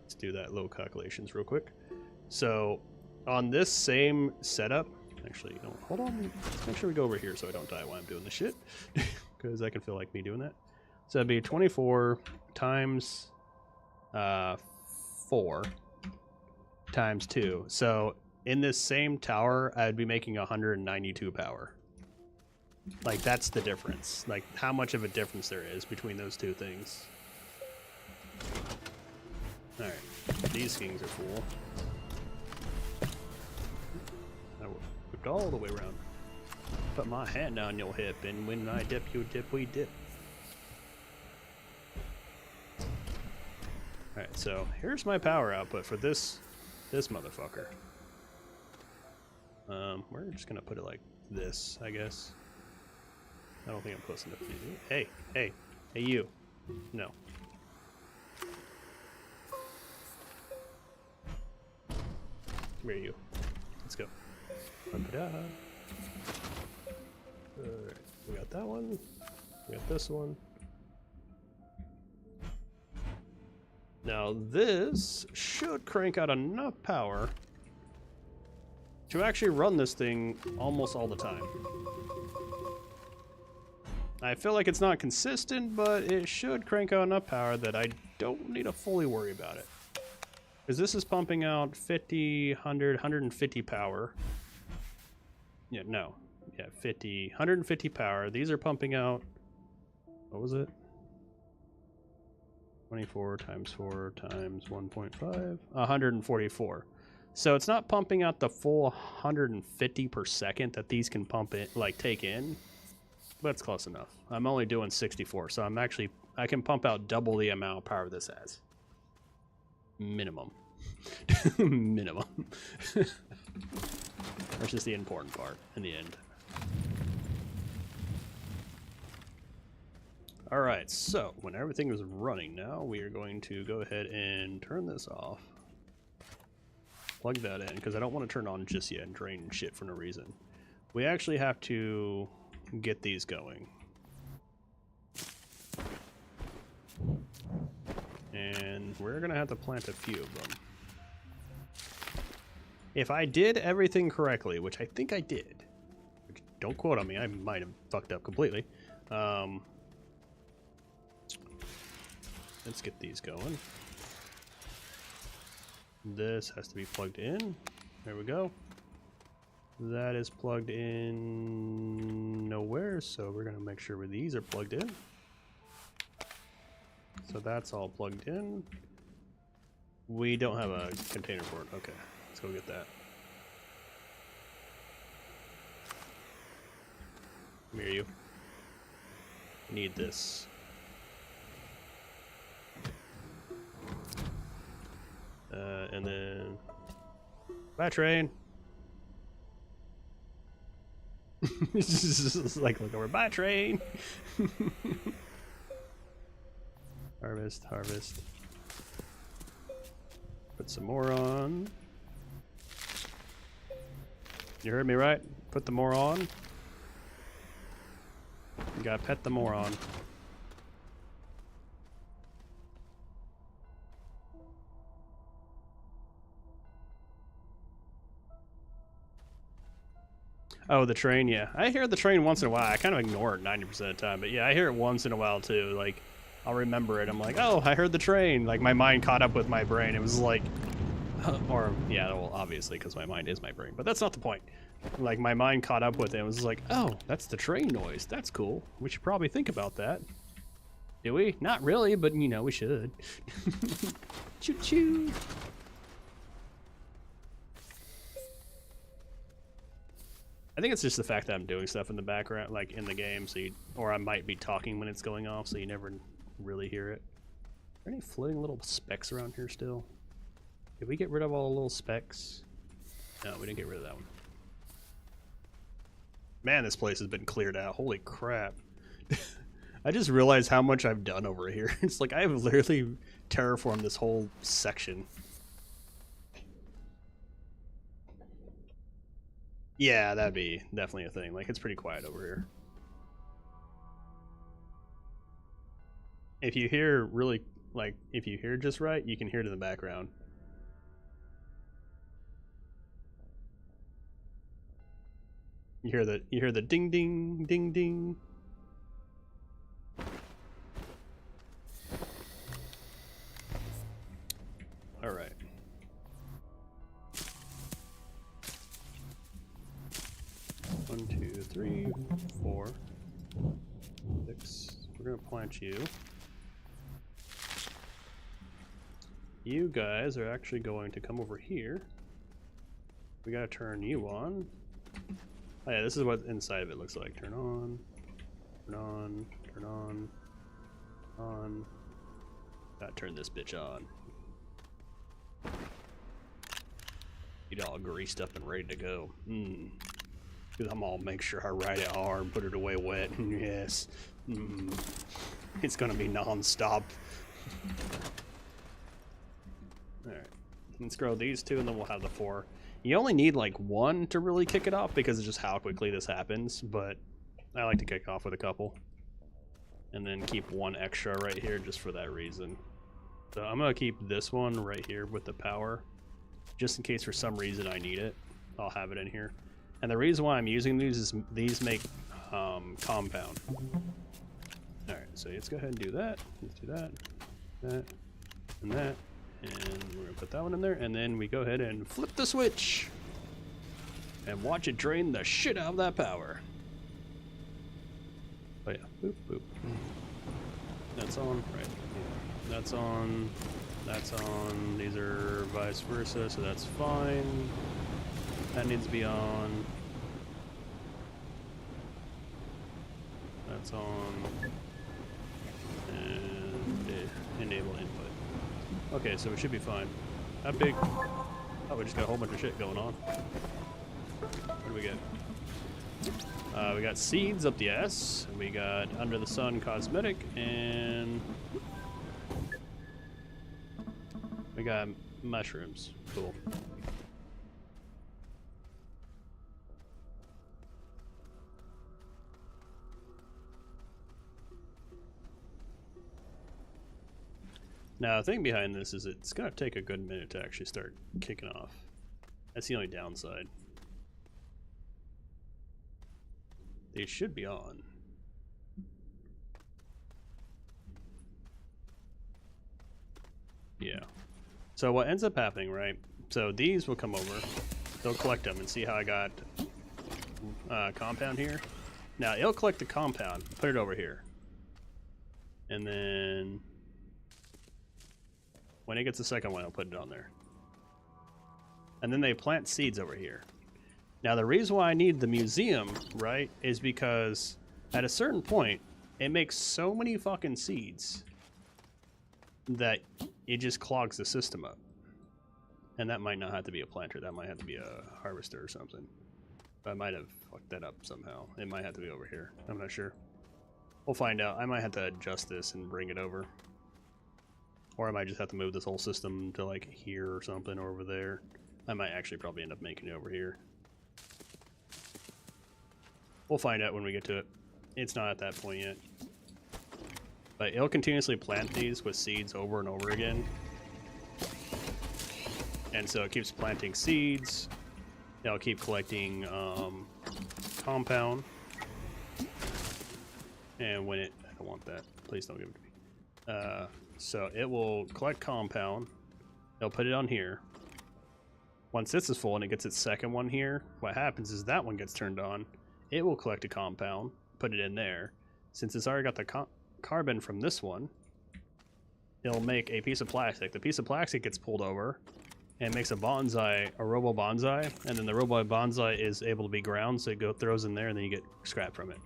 Let's do that little calculations real quick. So on this same setup, actually, no, hold on. Let's make sure we go over here so I don't die while I'm doing this shit. Because I can feel like me doing that. So that'd be 24 times 4 times 2. So in this same tower, I'd be making 192 power. Like that's the difference. Like how much of a difference there is between those two things. All right, these things are full. I whipped all the way around. Put my hand on your hip, and when I dip, you dip, we dip. Alright, so here's my power output for this motherfucker. We're just gonna put it like this, I guess. I don't think I'm close enough to you. Hey, hey, hey you. No. Come here, you. Let's go. Alright, we got that one. We got this one. Now this should crank out enough power to actually run this thing almost all the time. I feel like it's not consistent, but it should crank out enough power that I don't need to fully worry about it. Because this is pumping out 50, 100, 150 power. Yeah, no. Yeah, 50, 150 power. These are pumping out, what was it? 24 times 4 times 1.5, 144. So it's not pumping out the full 150 per second that these can pump it, like take in, but it's close enough. I'm only doing 64, so I can pump out double the amount of power this has. Minimum. Minimum. That's just the important part in the end. Alright, so when everything is running now, we are going to go ahead and turn this off. Plug that in, because I don't want to turn on just yet and drain shit for no reason. We actually have to get these going. And and we're gonna have to plant a few of them. If I did everything correctly, which I think I did, which don't quote on me, I might have fucked up completely. Let's get these going. This has to be plugged in. There we go. That is plugged in nowhere, so we're gonna make sure these are plugged in. So that's all plugged in. We don't have a container for it. Okay, let's go get that. Come here, you. Need this. And then... Bye, train! Just like, look over. Bye, train! Harvest, harvest. Put some more on. You heard me right? Put the more on. You gotta pet the more on. Oh, the train, yeah. I hear the train once in a while. I kind of ignore it 90% of the time, but yeah, I hear it once in a while too. Like, I'll remember it. I'm like, oh, I heard the train. Like, my mind caught up with my brain. It was like, or, yeah, well, obviously, because my mind is my brain, but that's not the point. Like, my mind caught up with it. It was like, oh, that's the train noise. That's cool. We should probably think about that. Do we? Not really, but, you know, we should. Choo-choo. I think it's just the fact that I'm doing stuff in the background, like in the game, so you, or I might be talking when it's going off, so you never really hear it. Are there any floating little specks around here still? Did we get rid of all the little specks? No, we didn't get rid of that one. Man, this place has been cleared out. Holy crap. I just realized how much I've done over here. It's like I've literally terraformed this whole section. Yeah, that'd be definitely a thing. Like, it's pretty quiet over here. If you hear really, like, if you hear just right, you can hear it in the background. You hear the ding ding ding ding. All right. One, 2, 3, 4, 6. We're gonna plant you. You guys are actually going to come over here. We gotta turn you on. Oh yeah, this is what inside of it looks like. Turn on, turn on, turn on, on. Gotta turn this bitch on. Get all greased up and ready to go. I'm all make sure I ride it hard and put it away wet. Yes. It's gonna be non-stop. Alright. Let's grow these two and then we'll have the 4. You only need like 1 to really kick it off because of just how quickly this happens, but I like to kick off with a couple. And then keep 1 extra right here just for that reason. So I'm gonna keep this one right here with the power. Just in case for some reason I need it. I'll have it in here. And the reason why I'm using these is these make compound. Alright, so let's go ahead and do that. Let's do that, that, and that. And we're gonna put that one in there, and then we go ahead and flip the switch. And watch it drain the shit out of that power. Oh yeah, boop, boop. That's on, right. Yeah. That's on, that's on. These are vice versa, so that's fine. That needs to be on. That's on. And enable input. Okay, so we should be fine. How big? Oh, we just got a whole bunch of shit going on. What do we get? We got seeds up the ass. We got under the sun cosmetic, and we got mushrooms. Cool. Now, the thing behind this is it's going to take a good minute to actually start kicking off. That's the only downside. They should be on. Yeah. So what ends up happening, right? So these will come over. They'll collect them and see how I got compound here. Now, it'll collect the compound, put it over here. And then when it gets the second one, it'll put it on there. And then they plant seeds over here. Now, the reason why I need the museum, right, is because at a certain point, it makes so many fucking seeds that it just clogs the system up. And that might not have to be a planter. That might have to be a harvester or something. I might have fucked that up somehow. It might have to be over here. I'm not sure. We'll find out. I might have to adjust this and bring it over. Or I might just have to move this whole system to like here or something, or over there. I might actually probably end up making it over here. We'll find out when we get to it. It's not at that point yet. But it'll continuously plant these with seeds over and over again. And so it keeps planting seeds. It'll keep collecting compound. And when it... I don't want that. Please don't give it to me. So it will collect compound. It'll put it on here. Once this is full and it gets its second one here, what happens is that one gets turned on. It will collect a compound, put it in there. Since it's already got the carbon from this one, it'll make a piece of plastic. The piece of plastic gets pulled over and makes a bonsai, a robo bonsai, and then the robo bonsai is able to be ground, so it throws in there, and then you get scrap from it.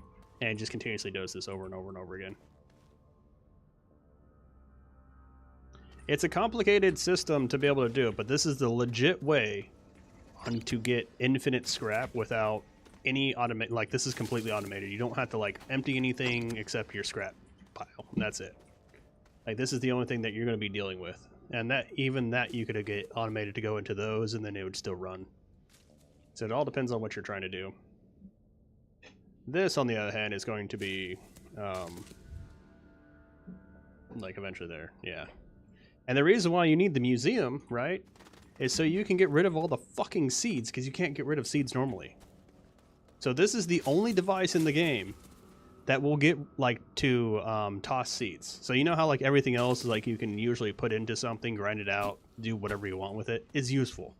And it just continuously does this over and over and over again. It's a complicated system to be able to do it, but this is the legit way to get infinite scrap without any automate. Like, this is completely automated. You don't have to like empty anything except your scrap pile, and that's it. Like, this is the only thing that you're going to be dealing with, and that even that you could get automated to go into those, and then it would still run. So it all depends on what you're trying to do. This, on the other hand, is going to be like eventually there, yeah. And the reason why you need the museum, right, is so you can get rid of all the fucking seeds, because you can't get rid of seeds normally. So this is the only device in the game that will get, like, to toss seeds. So you know how, like, everything else is, like, you can usually put into something, grind it out, do whatever you want with it, is useful.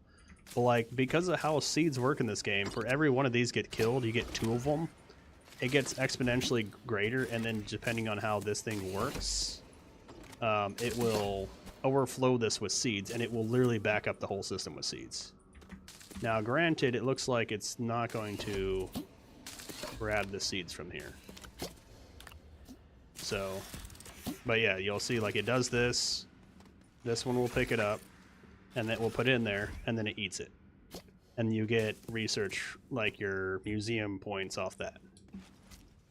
But, like, because of how seeds work in this game, for every one of these get killed, you get 2 of them. It gets exponentially greater, and then depending on how this thing works, it will overflow this with seeds, and it will literally back up the whole system with seeds. Now, granted, it looks like it's not going to grab the seeds from here. So, but yeah, you'll see, like, it does this. This one will pick it up, and then we'll put it in there, and then it eats it. And you get research, like, your museum points off that.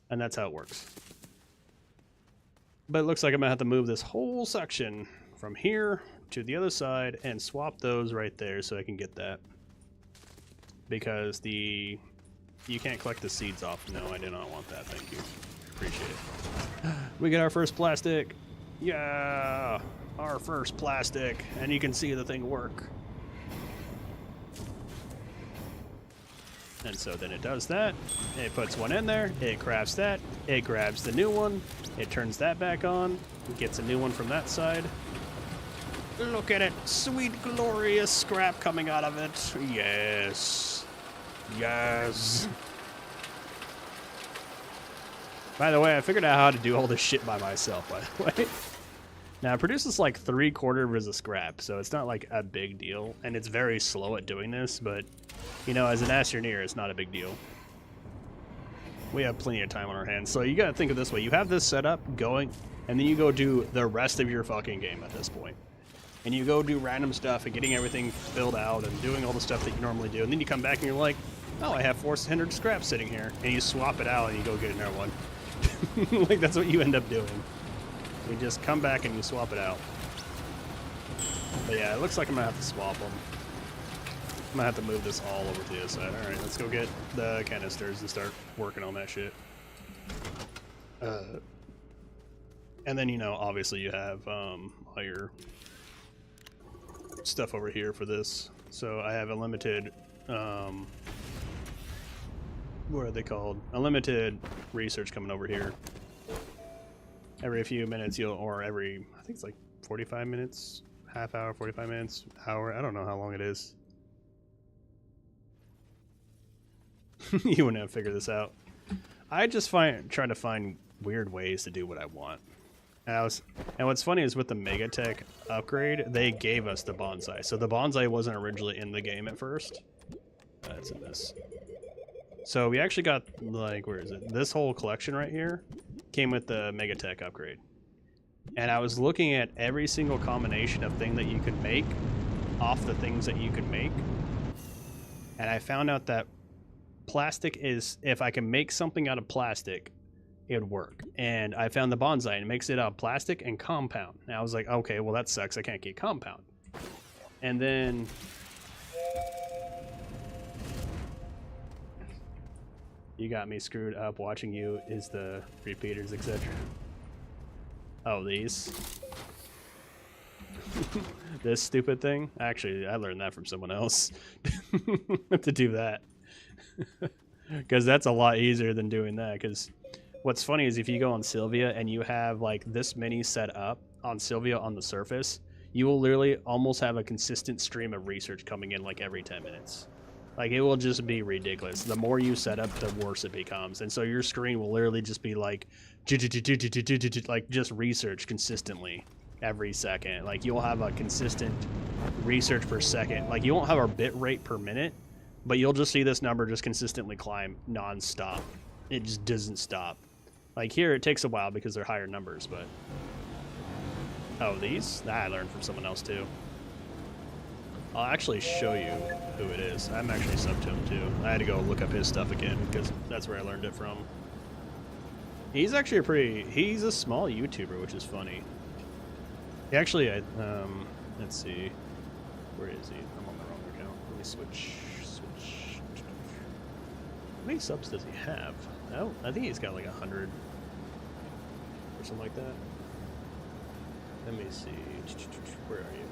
And that's how it works. But it looks like I'm going to have to move this whole section from here to the other side and swap those right there so I can get that. Because you can't collect the seeds off. No, I do not want that. Thank you. Appreciate it. We get our first plastic. Yeah, our first plastic. And you can see the thing work. And so then it does that. It puts one in there. It crafts that. It grabs the new one. It turns that back on. It gets a new one from that side. Look at it. Sweet, glorious scrap coming out of it. Yes. Yes. By the way, I figured out how to do all this shit by myself, by the way. Now, it produces like 3/4 of scrap, so it's not like a big deal. And it's very slow at doing this, but, you know, as an Astroneer, it's not a big deal. We have plenty of time on our hands. So you gotta think of this way. You have this setup going, and then you go do the rest of your fucking game at this point. And you go do random stuff and getting everything filled out and doing all the stuff that you normally do. And then you come back and you're like, oh, I have 400 scrap sitting here. And you swap it out and you go get another one. Like, that's what you end up doing. You just come back and you swap it out. But yeah, it looks like I'm gonna have to swap them. I'm gonna have to move this all over to the other side. Alright, let's go get the canisters and start working on that shit. And then, you know, obviously you have all your stuff over here for this. So I have a limited, what are they called? A limited research coming over here. Every few minutes or every, I think it's like 45 minutes, half hour, 45 minutes, hour. I don't know how long it is. You wouldn't have figured this out. I just try to find weird ways to do what I want. And what's funny is with the Megatech upgrade, they gave us the bonsai. So the bonsai wasn't originally in the game at first. It's in this. So we actually got, like, where is it? This whole collection right here came with the Megatech upgrade. And I was looking at every single combination of thing that you could make off the things that you could make. And I found out that plastic is, if I can make something out of plastic, it would work. And I found the bonsai and it makes it out of plastic and compound. And I was like, okay, well that sucks. I can't get compound. And then you got me screwed up watching you is the repeaters, etc. Oh, these. This stupid thing. Actually, I learned that from someone else to do that. Because that's a lot easier than doing that. Because what's funny is if you go on Sylvia and you have like this many set up on Sylvia on the surface, you will literally almost have a consistent stream of research coming in like every 10 minutes. Like it will just be ridiculous. The more you set up, the worse it becomes. And so your screen will literally just be like just research consistently every second. Like you'll have a consistent research per second. Like you won't have a bit rate per minute, but you'll just see this number just consistently climb non-stop. It just doesn't stop. Like here, it takes a while because they're higher numbers, but... Oh, these? That I learned from someone else too. I'll actually show you who it is. I'm actually subbed to him too. I had to go look up his stuff again because that's where I learned it from. He's actually he's a small YouTuber, which is funny. He actually, let's see. Where is he? I'm on the wrong account. Let me switch. How many subs does he have? Oh, I think he's got like 100 or something like that. Let me see. Where are you?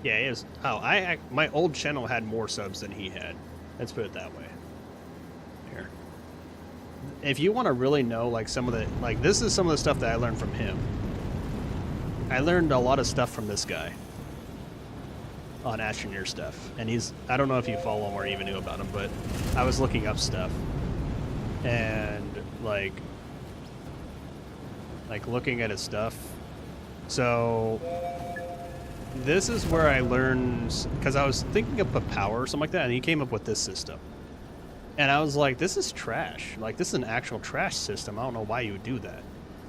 Yeah, he is. Oh, my old channel had more subs than he had. Let's put it that way. Here. If you want to really know, like, some of the... Like, this is some of the stuff that I learned from him. I learned a lot of stuff from this guy. On Astroneer stuff. And he's... I don't know if you follow him or even knew about him, but I was looking up stuff. And, like, looking at his stuff. So... This is where I learned, because I was thinking up a power or something like that, and he came up with this system. And I was like, this is trash. Like, this is an actual trash system. I don't know why you would do that.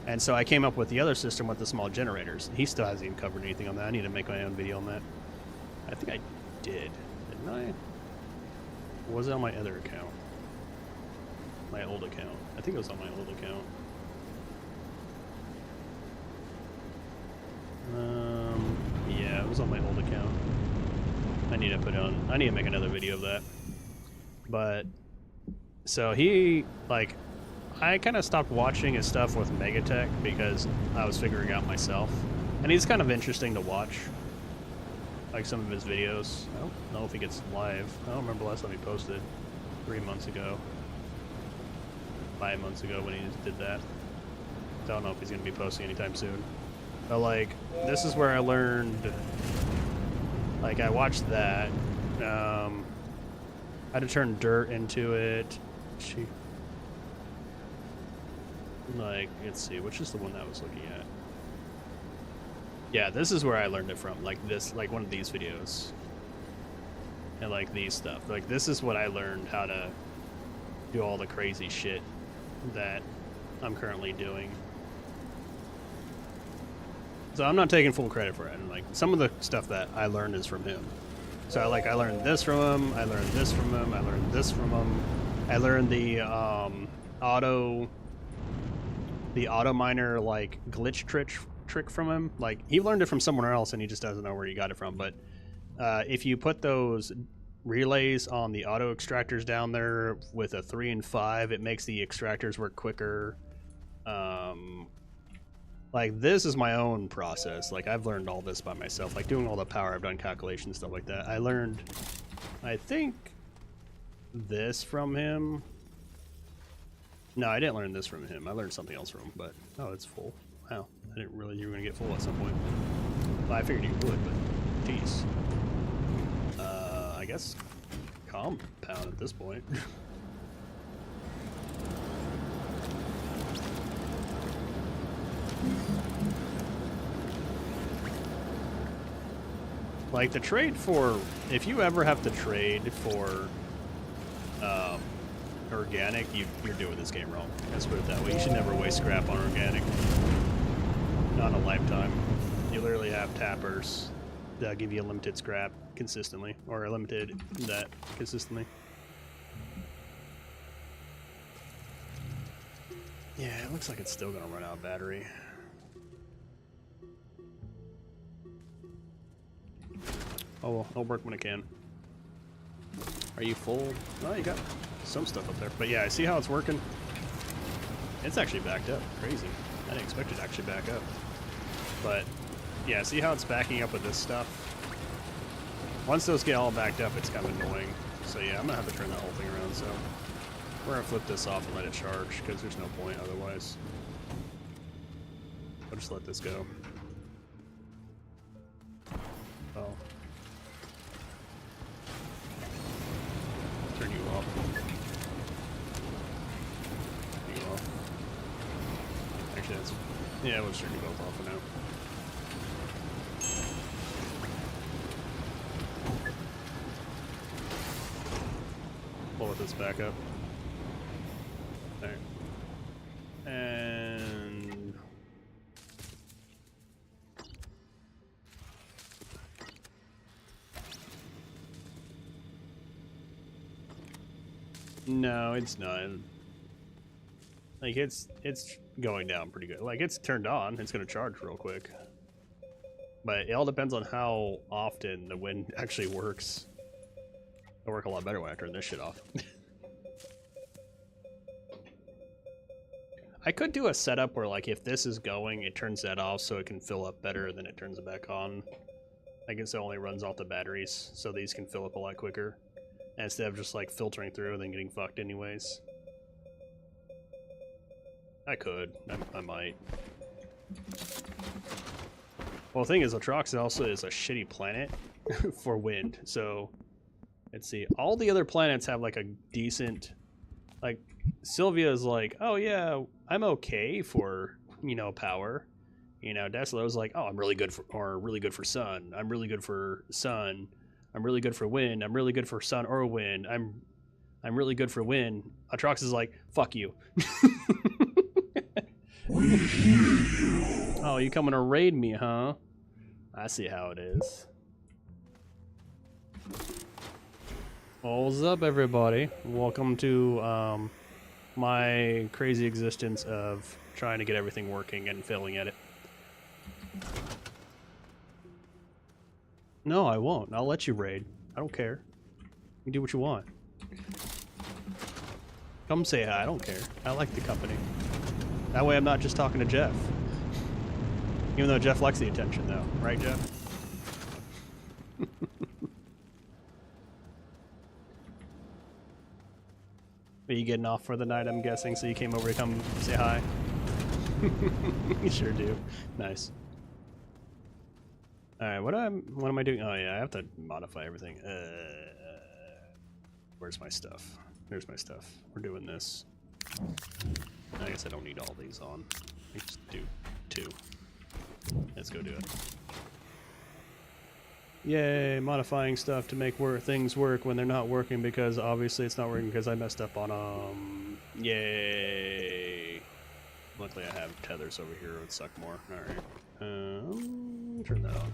And so I came up with the other system with the small generators. He still hasn't even covered anything on that. I need to make my own video on that. I think I did. Didn't I? Or was it on my other account? My old account. I think it was on my old account. Yeah, it was on my old account. I need to put on... I need to make another video of that. But... So he, like... I kind of stopped watching his stuff with Megatech because I was figuring out myself. And he's kind of interesting to watch. Like some of his videos. I don't know if he gets live. I don't remember the last time he posted. 3 months ago. 5 months ago when he just did that. I don't know if he's going to be posting anytime soon. But, like, this is where I learned, like, I watched that. I had to turn dirt into it. Like, let's see, which is the one that I was looking at? Yeah, this is where I learned it from. Like, this, like, one of these videos. And, like, these stuff. Like, this is what I learned how to do all the crazy shit that I'm currently doing. So I'm not taking full credit for it. And like some of the stuff that I learned is from him. So I learned this from him. I learned this from him. I learned this from him. I learned the auto miner like glitch trick from him. Like he learned it from somewhere else and he just doesn't know where he got it from. But if you put those relays on the auto extractors down there with a 3 and 5. It makes the extractors work quicker. Like, this is my own process. Like, I've learned all this by myself. Like, doing all the power, I've done calculations, stuff like that. I learned, I think, this from him. No, I didn't learn this from him. I learned something else from him, but... Oh, it's full. Wow. I didn't realize you were going to get full at some point. Well, I figured you would, but... Jeez. I guess... compound at this point. Like, the trade for... If you ever have to trade for... organic, you're doing this game wrong. Let's put it that way. You should never waste scrap on organic. Not a lifetime. You literally have tappers that give you a limited scrap consistently, or a limited that consistently. Yeah, it looks like it's still gonna run out of battery. Oh well, I'll work when I can. Are you full? Oh, you got some stuff up there. But yeah, I see how it's working. It's actually backed up. Crazy. I didn't expect it to actually back up. But yeah, see how it's backing up with this stuff? Once those get all backed up, it's kind of annoying. So yeah, I'm gonna have to turn that whole thing around. So we're gonna flip this off and let it charge because there's no point otherwise. I'll just let this go. Oh. Turn you off. Turn you off. Actually, that's... Yeah, we'll just turn you both off for now. Pull this back up. There. And... No, it's not. Like, it's going down pretty good. Like, it's turned on. It's going to charge real quick. But it all depends on how often the wind actually works. It'll work a lot better when I turn this shit off. I could do a setup where, like, if this is going, it turns that off so it can fill up better, then it turns it back on. I guess it only runs off the batteries, so these can fill up a lot quicker. Instead of just, like, filtering through and then getting fucked anyways. I could. I might. Well, the thing is, Atrox also is a shitty planet for wind, so... Let's see. All the other planets have, like, a decent... Like, Sylvia is like, oh, yeah, I'm okay for, you know, power. You know, Desla's like, oh, I'm really good for... Or really good for sun. I'm really good for sun. I'm really good for wind. I'm really good for sun or wind. I'm really good for wind. Atrox is like, fuck you. Oh, you coming to raid me, huh? I see how it is. What's up, everybody? Welcome to my crazy existence of trying to get everything working and failing at it. No, I won't. I'll let you raid. I don't care. You can do what you want. Come say hi. I don't care. I like the company. That way I'm not just talking to Jeff. Even though Jeff likes the attention, though. Right, Jeff? Are you getting off for the night, I'm guessing, so you came over to come say hi? You sure do. Nice. Alright, what am I doing? Oh yeah, I have to modify everything. Where's my stuff? There's my stuff. We're doing this. I guess I don't need all these on. Let's just do 2. Let's go do it. Yay, modifying stuff to make things work when they're not working because obviously it's not working because I messed up on them. Yay. Luckily I have tethers over here, it would suck more. Alright. Turn that on.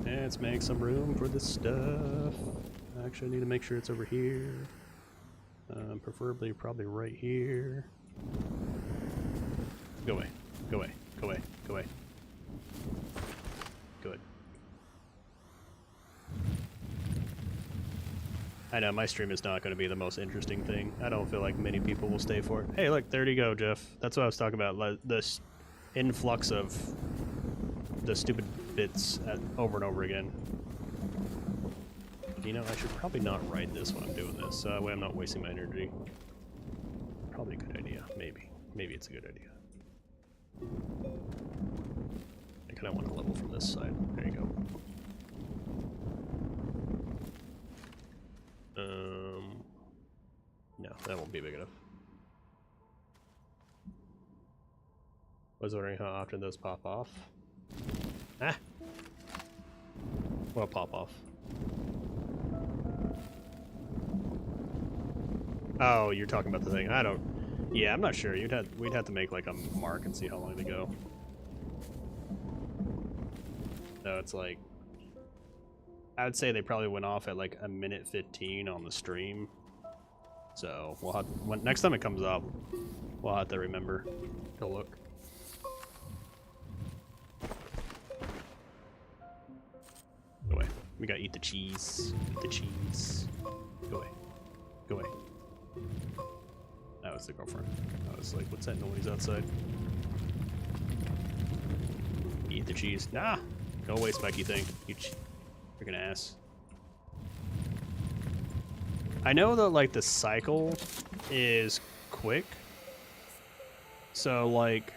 Let's make some room for this stuff. Actually, I need to make sure it's over here. Preferably probably right here. Go away. Go away. Go away. Go away. Good. I know, my stream is not going to be the most interesting thing. I don't feel like many people will stay for it. Hey, look, there you go, Jeff. That's what I was talking about. This influx of the stupid bits over and over again. You know, I should probably not write this when I'm doing this, so that way I'm not wasting my energy. Probably a good idea. Maybe. Maybe it's a good idea. I kind of want to level from this side. There you go. No, that won't be big enough. I was wondering how often those pop off. Ah! Well, pop off. Oh, you're talking about the thing. I don't... Yeah, I'm not sure. We'd have to make like a mark and see how long they go. No, it's like... I would say they probably went off at like 1:15 on the stream. So we'll have next time it comes up, we'll have to remember to look. Go away. We gotta eat the cheese. Eat the cheese. Go away. Go away. That was the girlfriend. I was like, what's that noise outside? Eat the cheese. Nah! Go away, spiky thing. You freaking ass. I know that, like, the cycle is quick. So, like...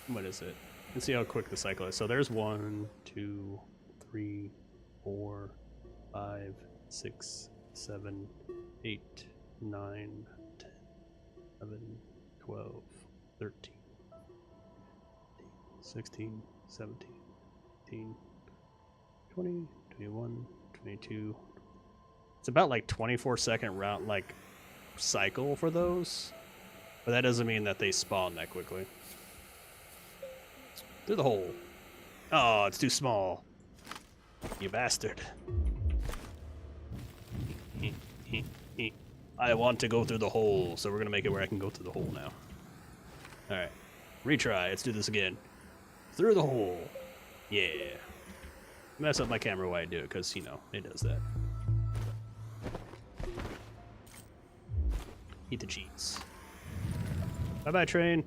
What is it? Let's see how quick the cycle is. So there's 1, 2, 3, 4, 5, 6, 7, 8, 9, 10, 11, 12, 13, 16, 17, 18, 20, 21, 22. It's about like 24-second round like cycle for those, but that doesn't mean that they spawn that quickly. Through the hole. Oh, it's too small. You bastard. I want to go through the hole, so we're gonna make it where I can go through the hole now. Alright. Retry, let's do this again. Through the hole. Yeah. Mess up my camera while I do it, because, you know, it does that. Eat the cheese. Bye-bye, train.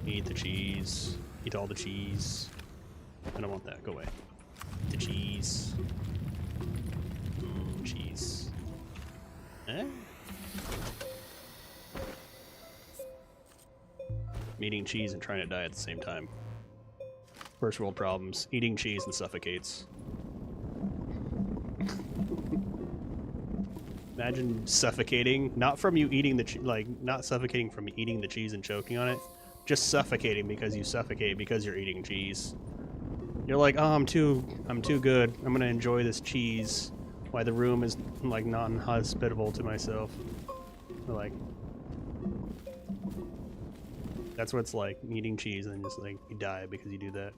Eat the cheese. Eat all the cheese. I don't want that. Go away. Eat the cheese. Cheese. Eh? I'm eating cheese and trying to die at the same time. First world problems. Eating cheese and suffocates. Imagine suffocating, not from you eating the not suffocating from eating the cheese and choking on it, just suffocating because you suffocate because you're eating cheese. You're like, oh, I'm too good. I'm gonna enjoy this cheese. Why the room is like not hospitable to myself. Or, like, that's what it's like, eating cheese and then just like you die because you do that.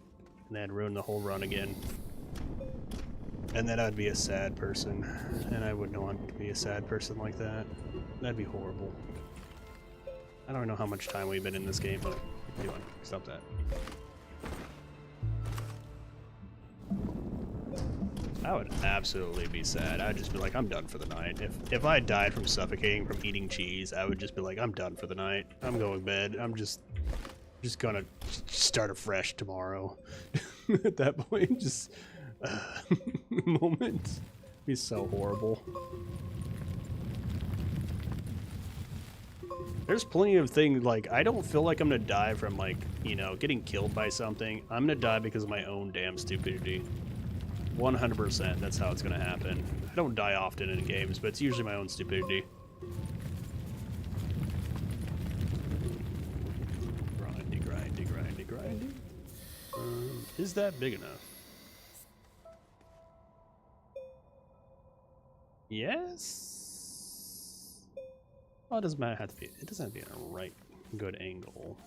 And then ruin the whole run again. And then I'd be a sad person. And I wouldn't want to be a sad person like that. That'd be horrible. I don't know how much time we've been in this game, but what are you doing? Stop that. I would absolutely be sad. I'd just be like, I'm done for the night. If I died from suffocating from eating cheese, I would just be like, I'm done for the night. I'm going to bed. I'm just gonna start afresh tomorrow. At that point, just moment. It'd be so horrible. There's plenty of things, like, I don't feel like I'm gonna die from, like, you know, getting killed by something. I'm gonna die because of my own damn stupidity. 100%, that's how it's gonna happen. I don't die often in games, but it's usually my own stupidity. Grindy, grindy, grindy, grindy. Is that big enough? Yes? Well, it doesn't matter have to be. It doesn't have to be in a right good angle.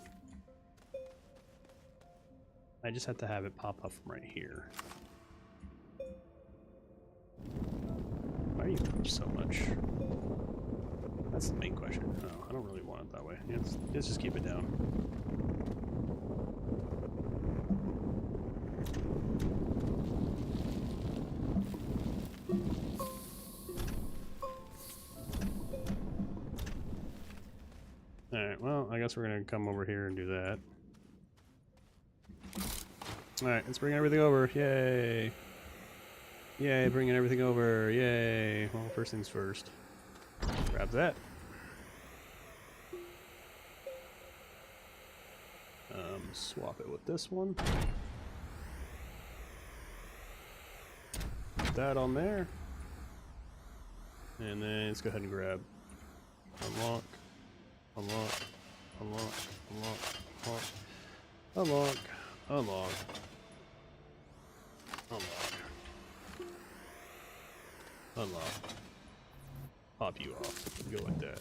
I just have to have it pop up from right here. Why are you touch so much? That's the main question. Oh, I don't really want it that way. Let's just keep it down. Alright, well, I guess we're gonna come over here and do that. Alright, let's bring everything over. Yay! Yay, bringing everything over. Yay! Well, first things first. Grab that. Swap it with this one. Put that on there. And then let's go ahead and grab unlock, unlock, unlock, unlock, unlock, unlock, unlock, unlock. Pop you off. Go like that.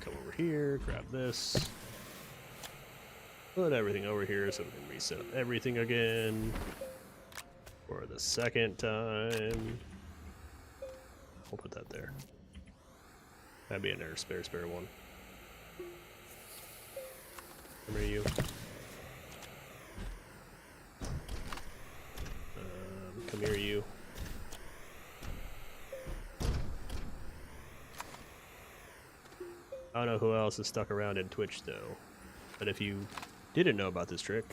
Come over here, grab this. Put everything over here so we can reset up everything again for the second time. We'll put that there. That'd be in there, spare one. Come here, you. Come here, you. I don't know who else is stuck around in Twitch though, but if you didn't know about this trick,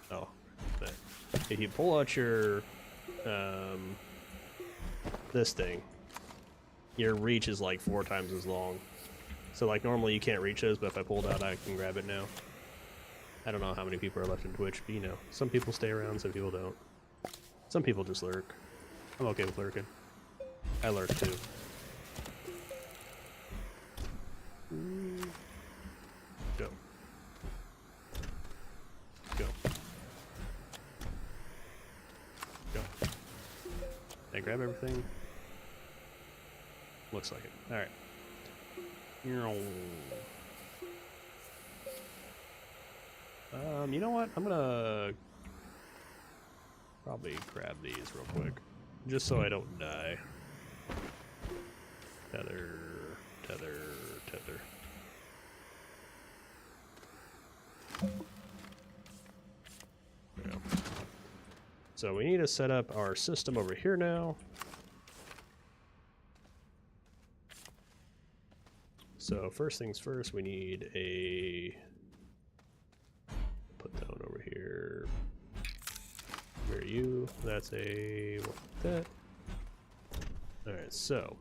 but if you pull out your this thing, your reach is like 4 times as long. So like normally you can't reach those, but if I pulled out, I can grab it now. I don't know how many people are left in Twitch, but you know, some people stay around, some people don't. Some people just lurk. I'm okay with lurking. I lurk too. Go. Go. Go. Did I grab everything? Looks like it. Alright. You know what? I'm gonna probably grab these real quick. Just so I don't die. Tether, tether, tether. There we go. So we need to set up our system over here now. So first things first, we need a put down over here. Where are you? That's a what that. All right, so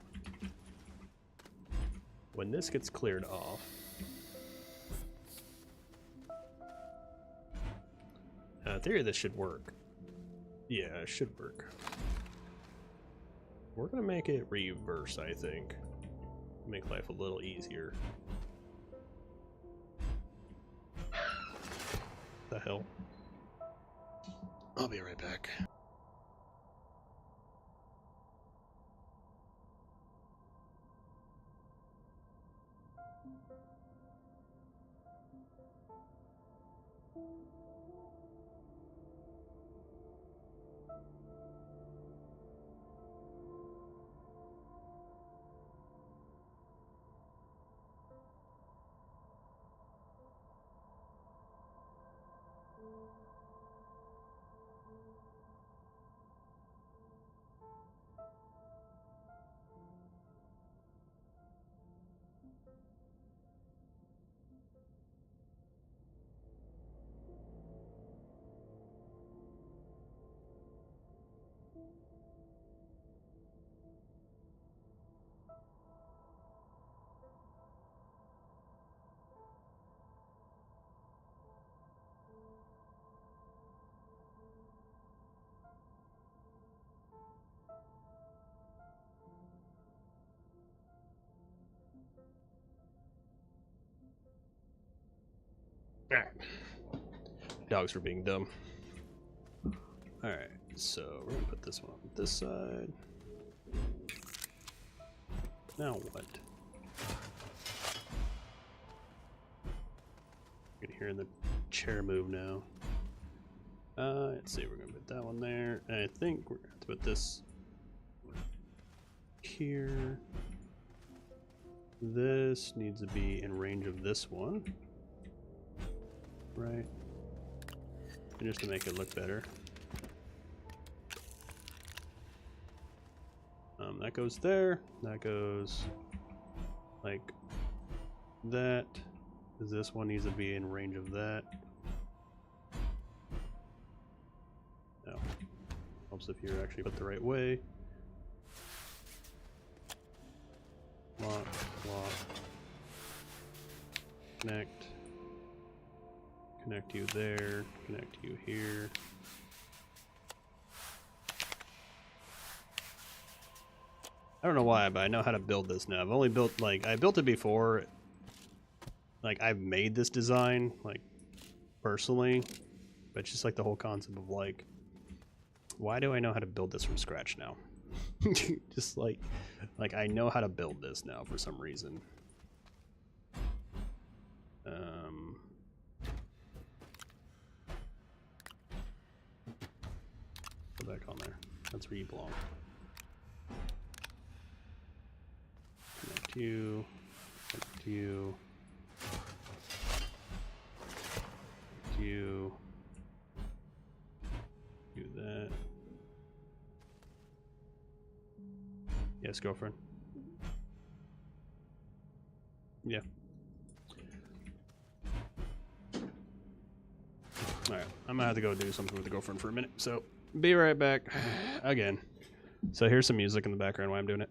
when this gets cleared off, in theory this should work. Yeah, it should work. We're gonna make it reverse, I think. Make life a little easier. The hell? I'll be right back. Alright. Dogs for being dumb. Alright, so we're gonna put this one on this side. Now what? You can hear the chair move now. Let's see, we're gonna put that one there. And I think we're gonna have to put this here. This needs to be in range of this one. Right. And just to make it look better. That goes there. That goes like that, because this one needs to be in range of that. No. Helps if you're actually put the right way. Lock, lock. Connect. Connect you there. Connect you here. I don't know why, but I know how to build this now. I've only built, like, I built it before. Like, I've made this design, like, personally. But it's just, like, the whole concept of, like, why do I know how to build this from scratch now? Just, like, I know how to build this now for some reason. Go back on there. That's where you belong. Connect you. Connect you. Connect you. Do that. Yes, girlfriend. Yeah. Alright, I'm gonna have to go do something with the girlfriend for a minute, so be right back. Again. So here's some music in the background while I'm doing it.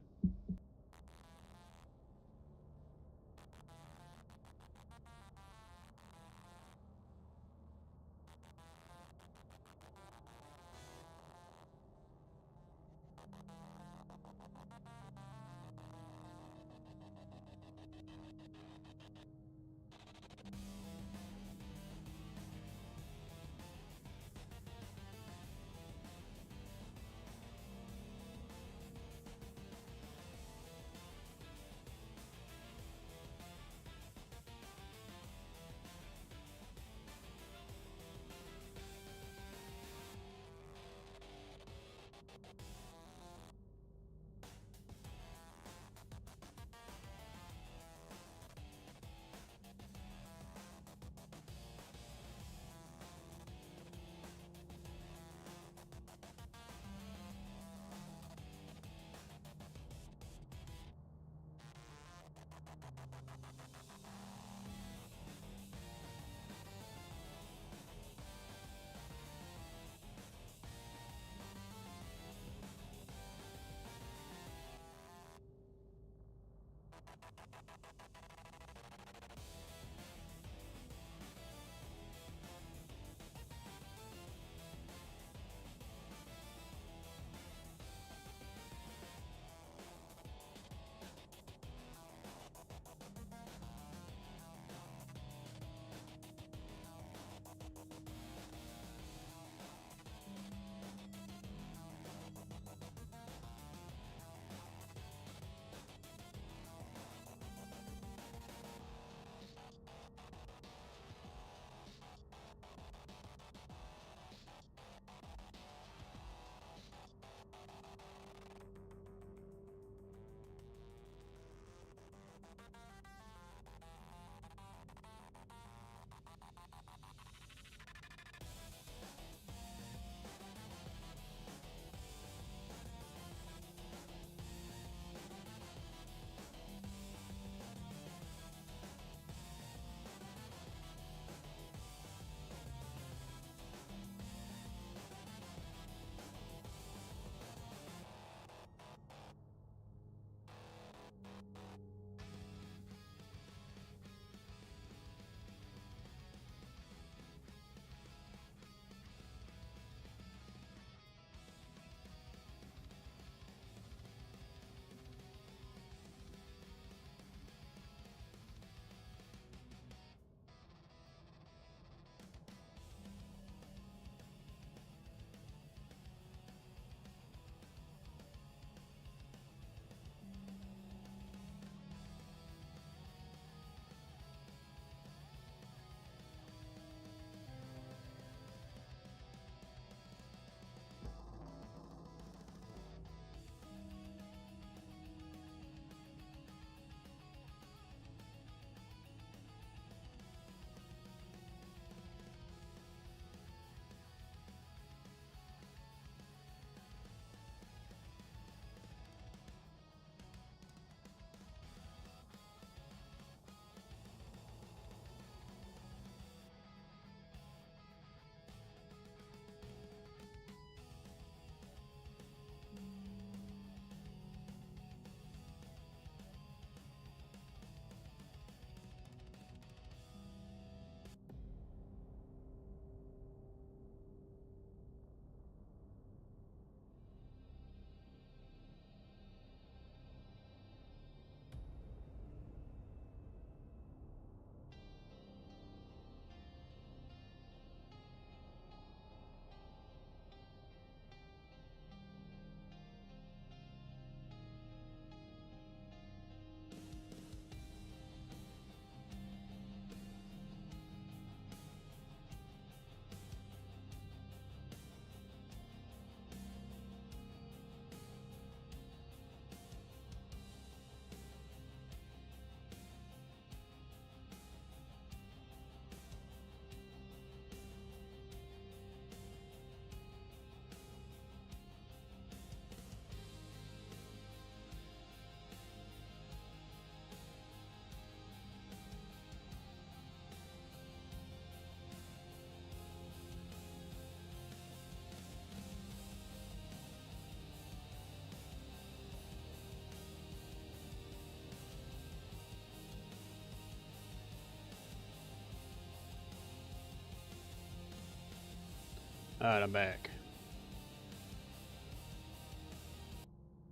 Alright, I'm back.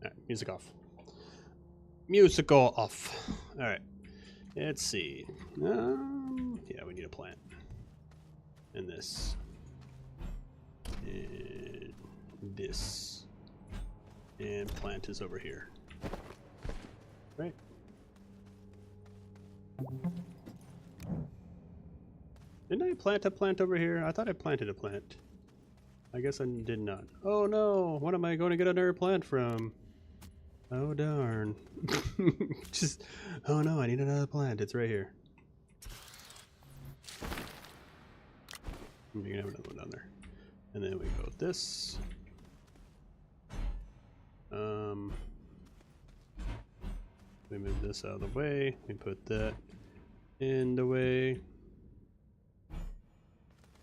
Alright, music off. Musical off. Alright. Let's see. Yeah, we need a plant. And this. And this. And plant is over here. Right? Didn't I plant a plant over here? I thought I planted a plant. I guess I did not. Oh no! What am I going to get another plant from? Oh darn. Just, oh no, I need another plant. It's right here. You can have another one down there. And then we go with this. We move this out of the way. We put that in the way.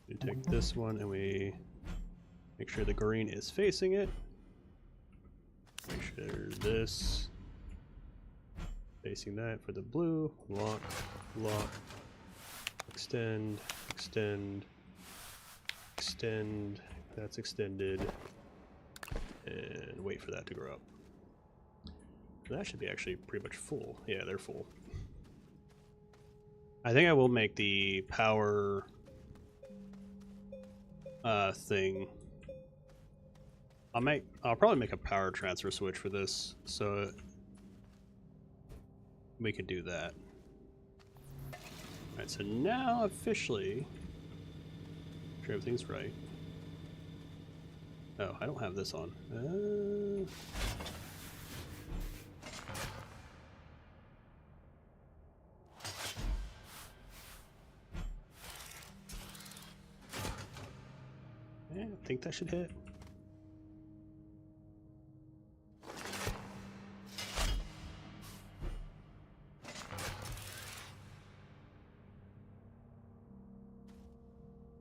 We take this one and we make sure the green is facing it. Make sure this facing that for the blue. Lock, lock, extend, extend, extend. That's extended. And wait for that to grow up. That should be actually pretty much full. Yeah, they're full. I think I will make the power thing. I'll probably make a power transfer switch for this, so we could do that. Alright, so now officially, make sure everything's right. Oh, I don't have this on. Yeah, I think that should hit.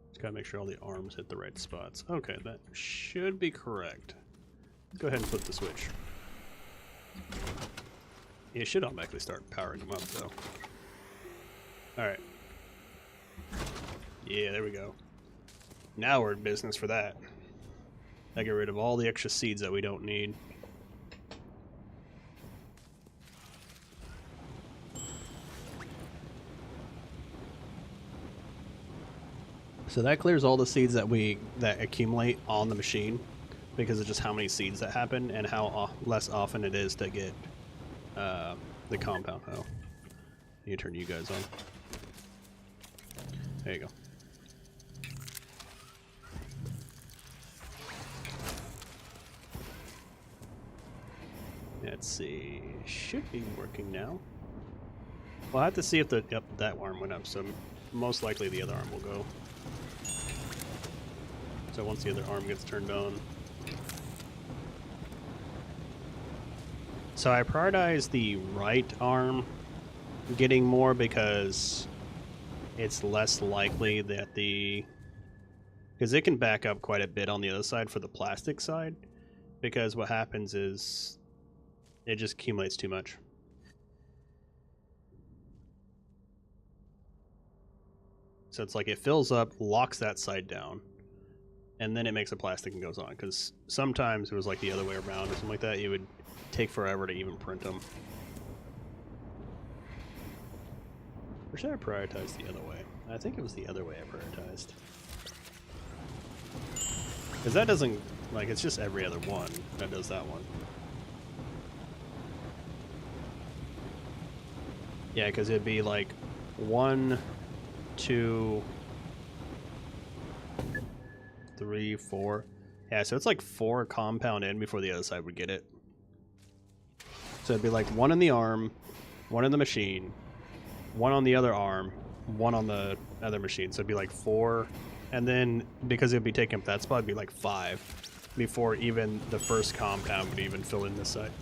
Just gotta make sure all the arms hit the right spots. Okay, that should be correct. Let's go ahead and flip the switch. It should automatically start powering them up though. Alright. Yeah, there we go. Now we're in business for that. I get rid of all the extra seeds that we don't need. So that clears all the seeds that accumulate on the machine because of just how many seeds that happen and how less often it is to get the compound. Oh, you turn you guys on. There you go. Let's see. Should be working now. We'll have to see if yep, that arm went up, so most likely the other arm will go. So once the other arm gets turned on. So I prioritize the right arm getting more because it's less likely that because it can back up quite a bit on the other side for the plastic side, because what happens is it just accumulates too much. So it's like it fills up, locks that side down, and then it makes a plastic and goes on. Because sometimes it was like the other way around or something like that. It would take forever to even print them. Or should I prioritize the other way? I think it was the other way I prioritized. Because that doesn't, like, it's just every other one that does that one. Yeah, because it'd be like 1, 2, 3, 4. Yeah, so it's like 4 compound in before the other side would get it. So it'd be like 1 in the arm, 1 in the machine, 1 on the other arm, 1 on the other machine. So it'd be like 4, and then because it'd be taking up that spot, it'd be like 5 before even the first compound would even fill in this side.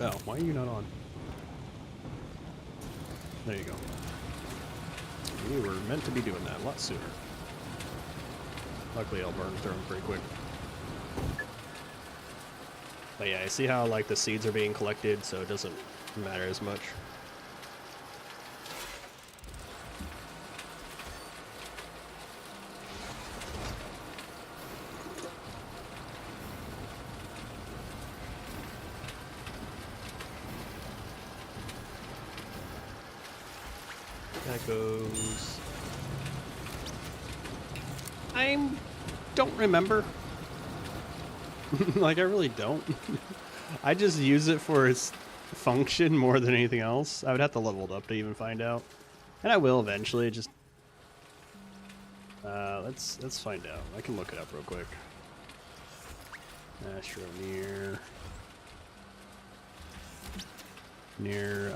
Oh, why are you not on? There you go. We were meant to be doing that a lot sooner. Luckily, I'll burn through them pretty quick. But yeah, I see how like the seeds are being collected, so it doesn't matter as much. That goes... I don't remember. Like, I really don't. I just use it for its function more than anything else. I would have to level it up to even find out. And I will eventually, just... let's find out. I can look it up real quick. Astroneer. Near,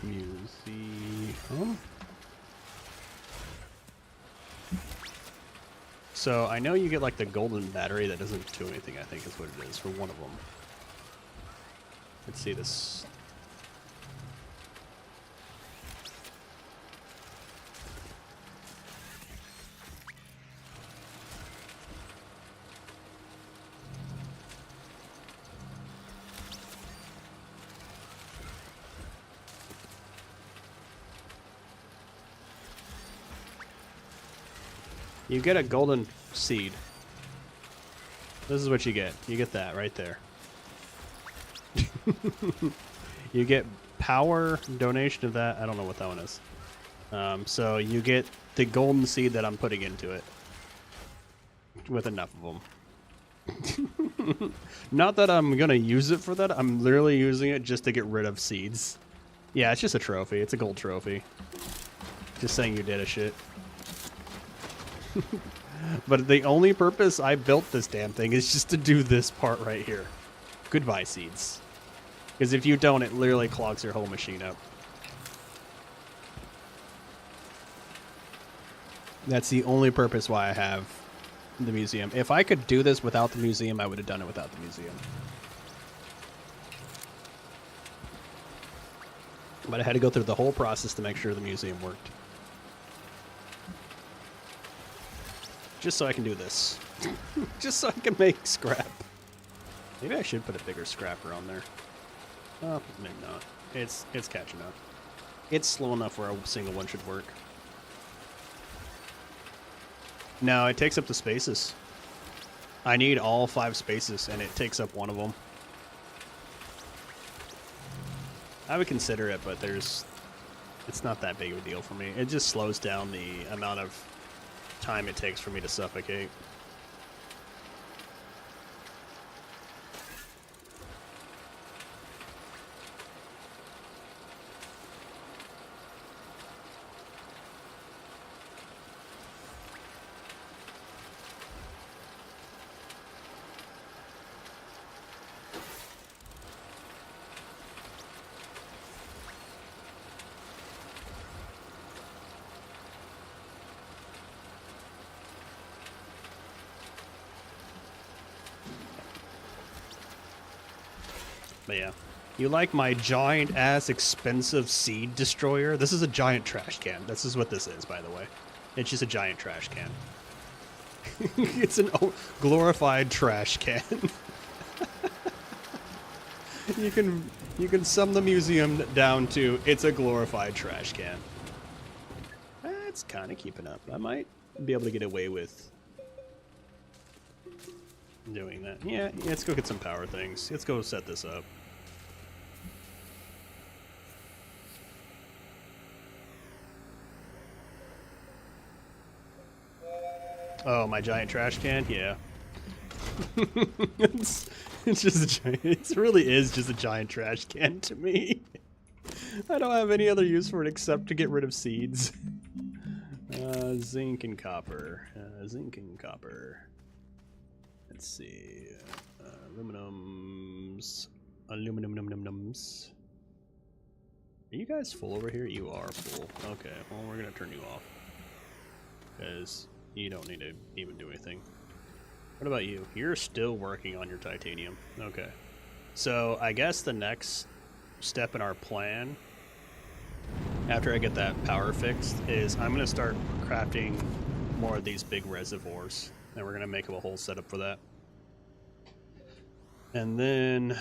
museum. So I know you get like the golden battery that doesn't do anything, I think is what it is for one of them. Let's see this. You get a golden seed. This is what you get. You get that right there. You get power donation of that. I don't know what that one is. So you get the golden seed that I'm putting into it. With enough of them. Not that I'm going to use it for that. I'm literally using it just to get rid of seeds. Yeah, it's just a trophy. It's a gold trophy. Just saying you did a shit. But the only purpose I built this damn thing is just to do this part right here. Goodbye, seeds. Because if you don't, it literally clogs your whole machine up. That's the only purpose why I have the museum. If I could do this without the museum, I would have done it without the museum. But I had to go through the whole process to make sure the museum worked. Just so I can do this. Just so I can make scrap. Maybe I should put a bigger scrapper on there. Oh, maybe not. It's catching up. It's slow enough where a single one should work. No, it takes up the spaces. I need all 5 spaces, and it takes up one of them. I would consider it, but it's not that big of a deal for me. It just slows down the amount of time it takes for me to suffocate. But yeah, you like my giant ass expensive seed destroyer? This is a giant trash can. This is what this is, by the way. It's just a giant trash can. It's a glorified trash can. You can sum the museum down to it's a glorified trash can. It's kind of keeping up. I might be able to get away with doing that. Yeah, let's go get some power things. Let's go set this up. Oh, my giant trash can? Yeah. It's just a giant, it really is just a giant trash can to me. I don't have any other use for it except to get rid of seeds. Zinc and copper. Zinc and copper. Let's see. Aluminums. Aluminums. Are you guys full over here? You are full. Okay, well, we're going to turn you off. Because you don't need to even do anything. What about you? You're still working on your titanium. Okay. So I guess the next step in our plan, after I get that power fixed, is I'm going to start crafting more of these big reservoirs. And we're going to make a whole setup for that. And then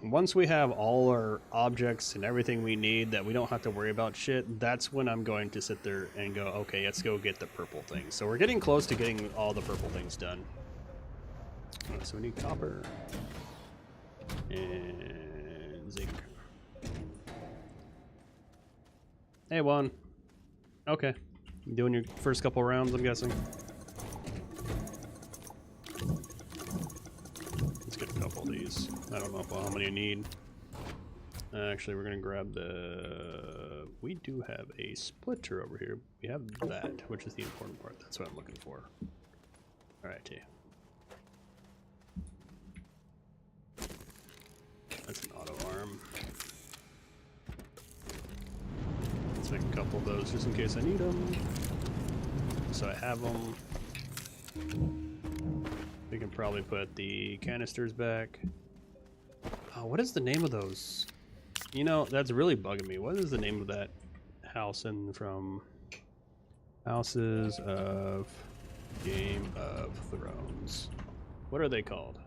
once we have all our objects and everything we need that we don't have to worry about shit, that's when I'm going to sit there and go, okay, let's go get the purple things. So we're getting close to getting all the purple things done. So we need copper and zinc. Hey, Juan. Okay. Doing your first couple rounds, I'm guessing. Let's get a couple of these. I don't know how many you need. Actually, we're gonna grab the... We do have a splitter over here. We have that, which is the important part. That's what I'm looking for. Alrighty. That's an auto arm. Let's make a couple of those just in case I need them. So I have them. We can probably put the canisters back. Oh, what is the name of those? You know, that's really bugging me. What is the name of that house in from Houses of Game of Thrones? What are they called?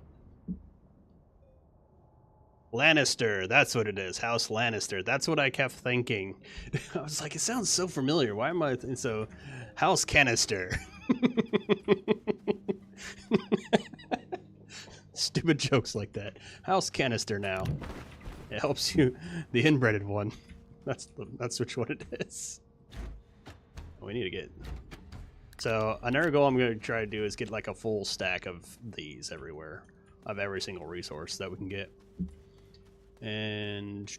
Lannister, that's what it is. House Lannister. That's what I kept thinking. I was like, it sounds so familiar. Why am I... So, House Canister. Stupid jokes like that. House Canister now. It helps you, the inbreaded one. That's which one it is. We need to get... So, another goal I'm going to try to do is get like a full stack of these everywhere. Of every single resource that we can get. And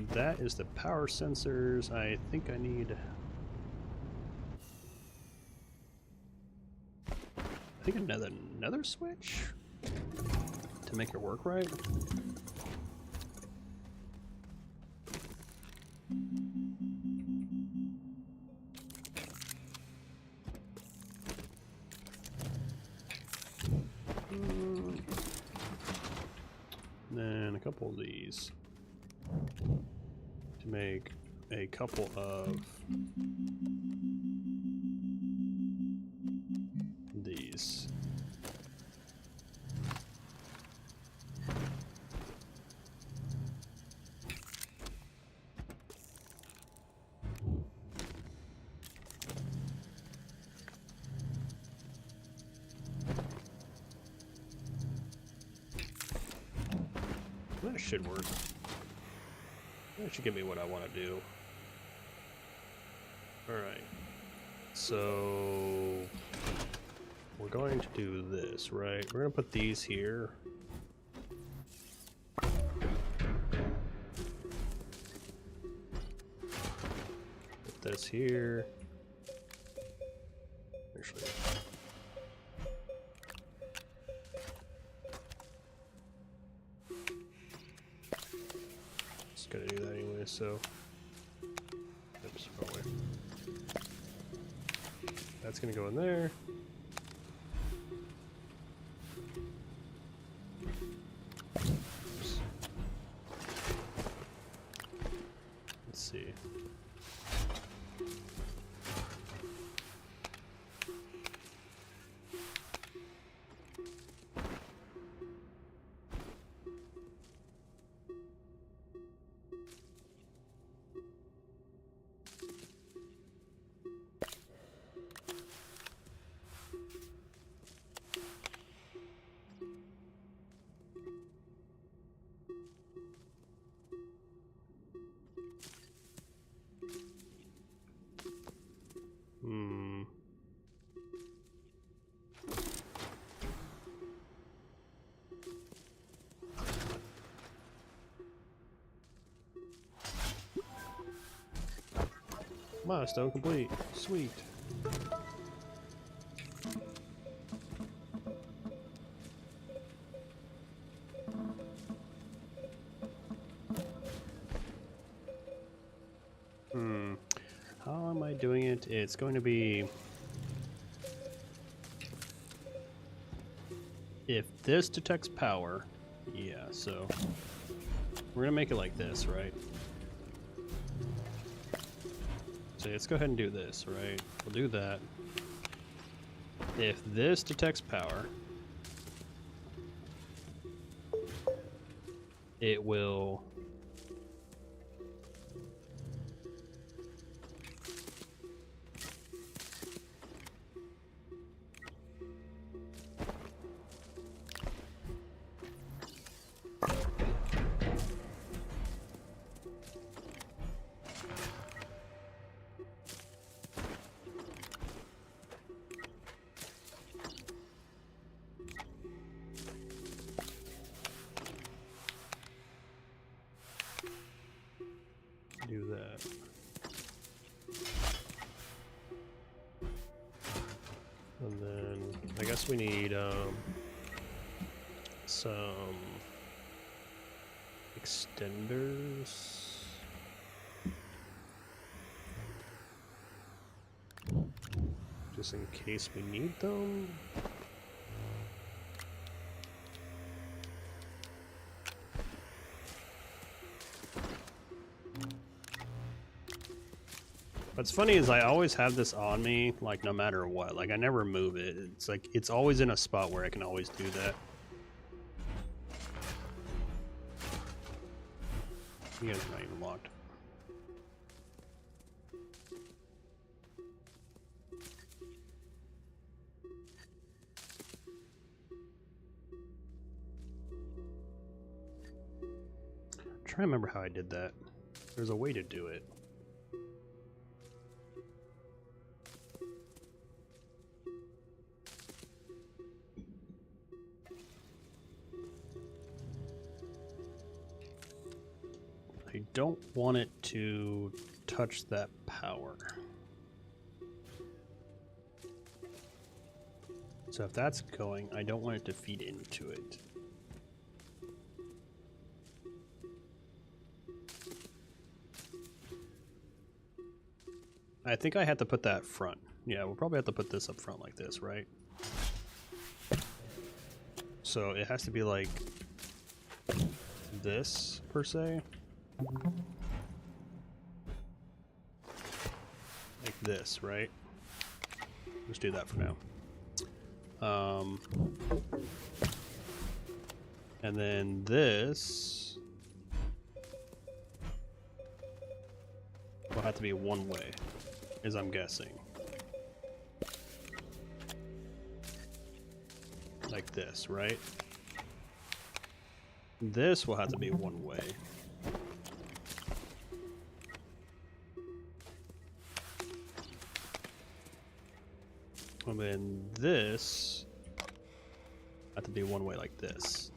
that is the power sensors. I think I need... I think another switch to make it work right. Then a couple of these to make a couple of these. That should work. That should give me what I want to do. Alright. So... we're going to do this, right? We're going to put these here. Put this here. Actually... gotta do that anyway, so oops, wrong way. That's gonna go in there. Oops. Let's see. Milestone complete. Sweet. How am I doing it? It's going to be... if this detects power... yeah, so... we're going to make it like this, right? So let's go ahead and do this, right? We'll do that. If this detects power... it will... Do that. And then I guess we need some extenders. Just in case we need them. What's funny is I always have this on me, like no matter what. Like I never move it. It's like it's always in a spot where I can always do that. You guys are not even locked. I'm trying to remember how I did that. There's a way to do it. I don't want it to touch that power. So if that's going, I don't want it to feed into it. I think I have to put that front. Yeah, we'll probably have to put this up front like this, right? So it has to be like this, per se. Like this, right? Let's do that for now. And then this will have to be one way, as I'm guessing. Like this, right? This will have to be one way. And then this have to be one way like this.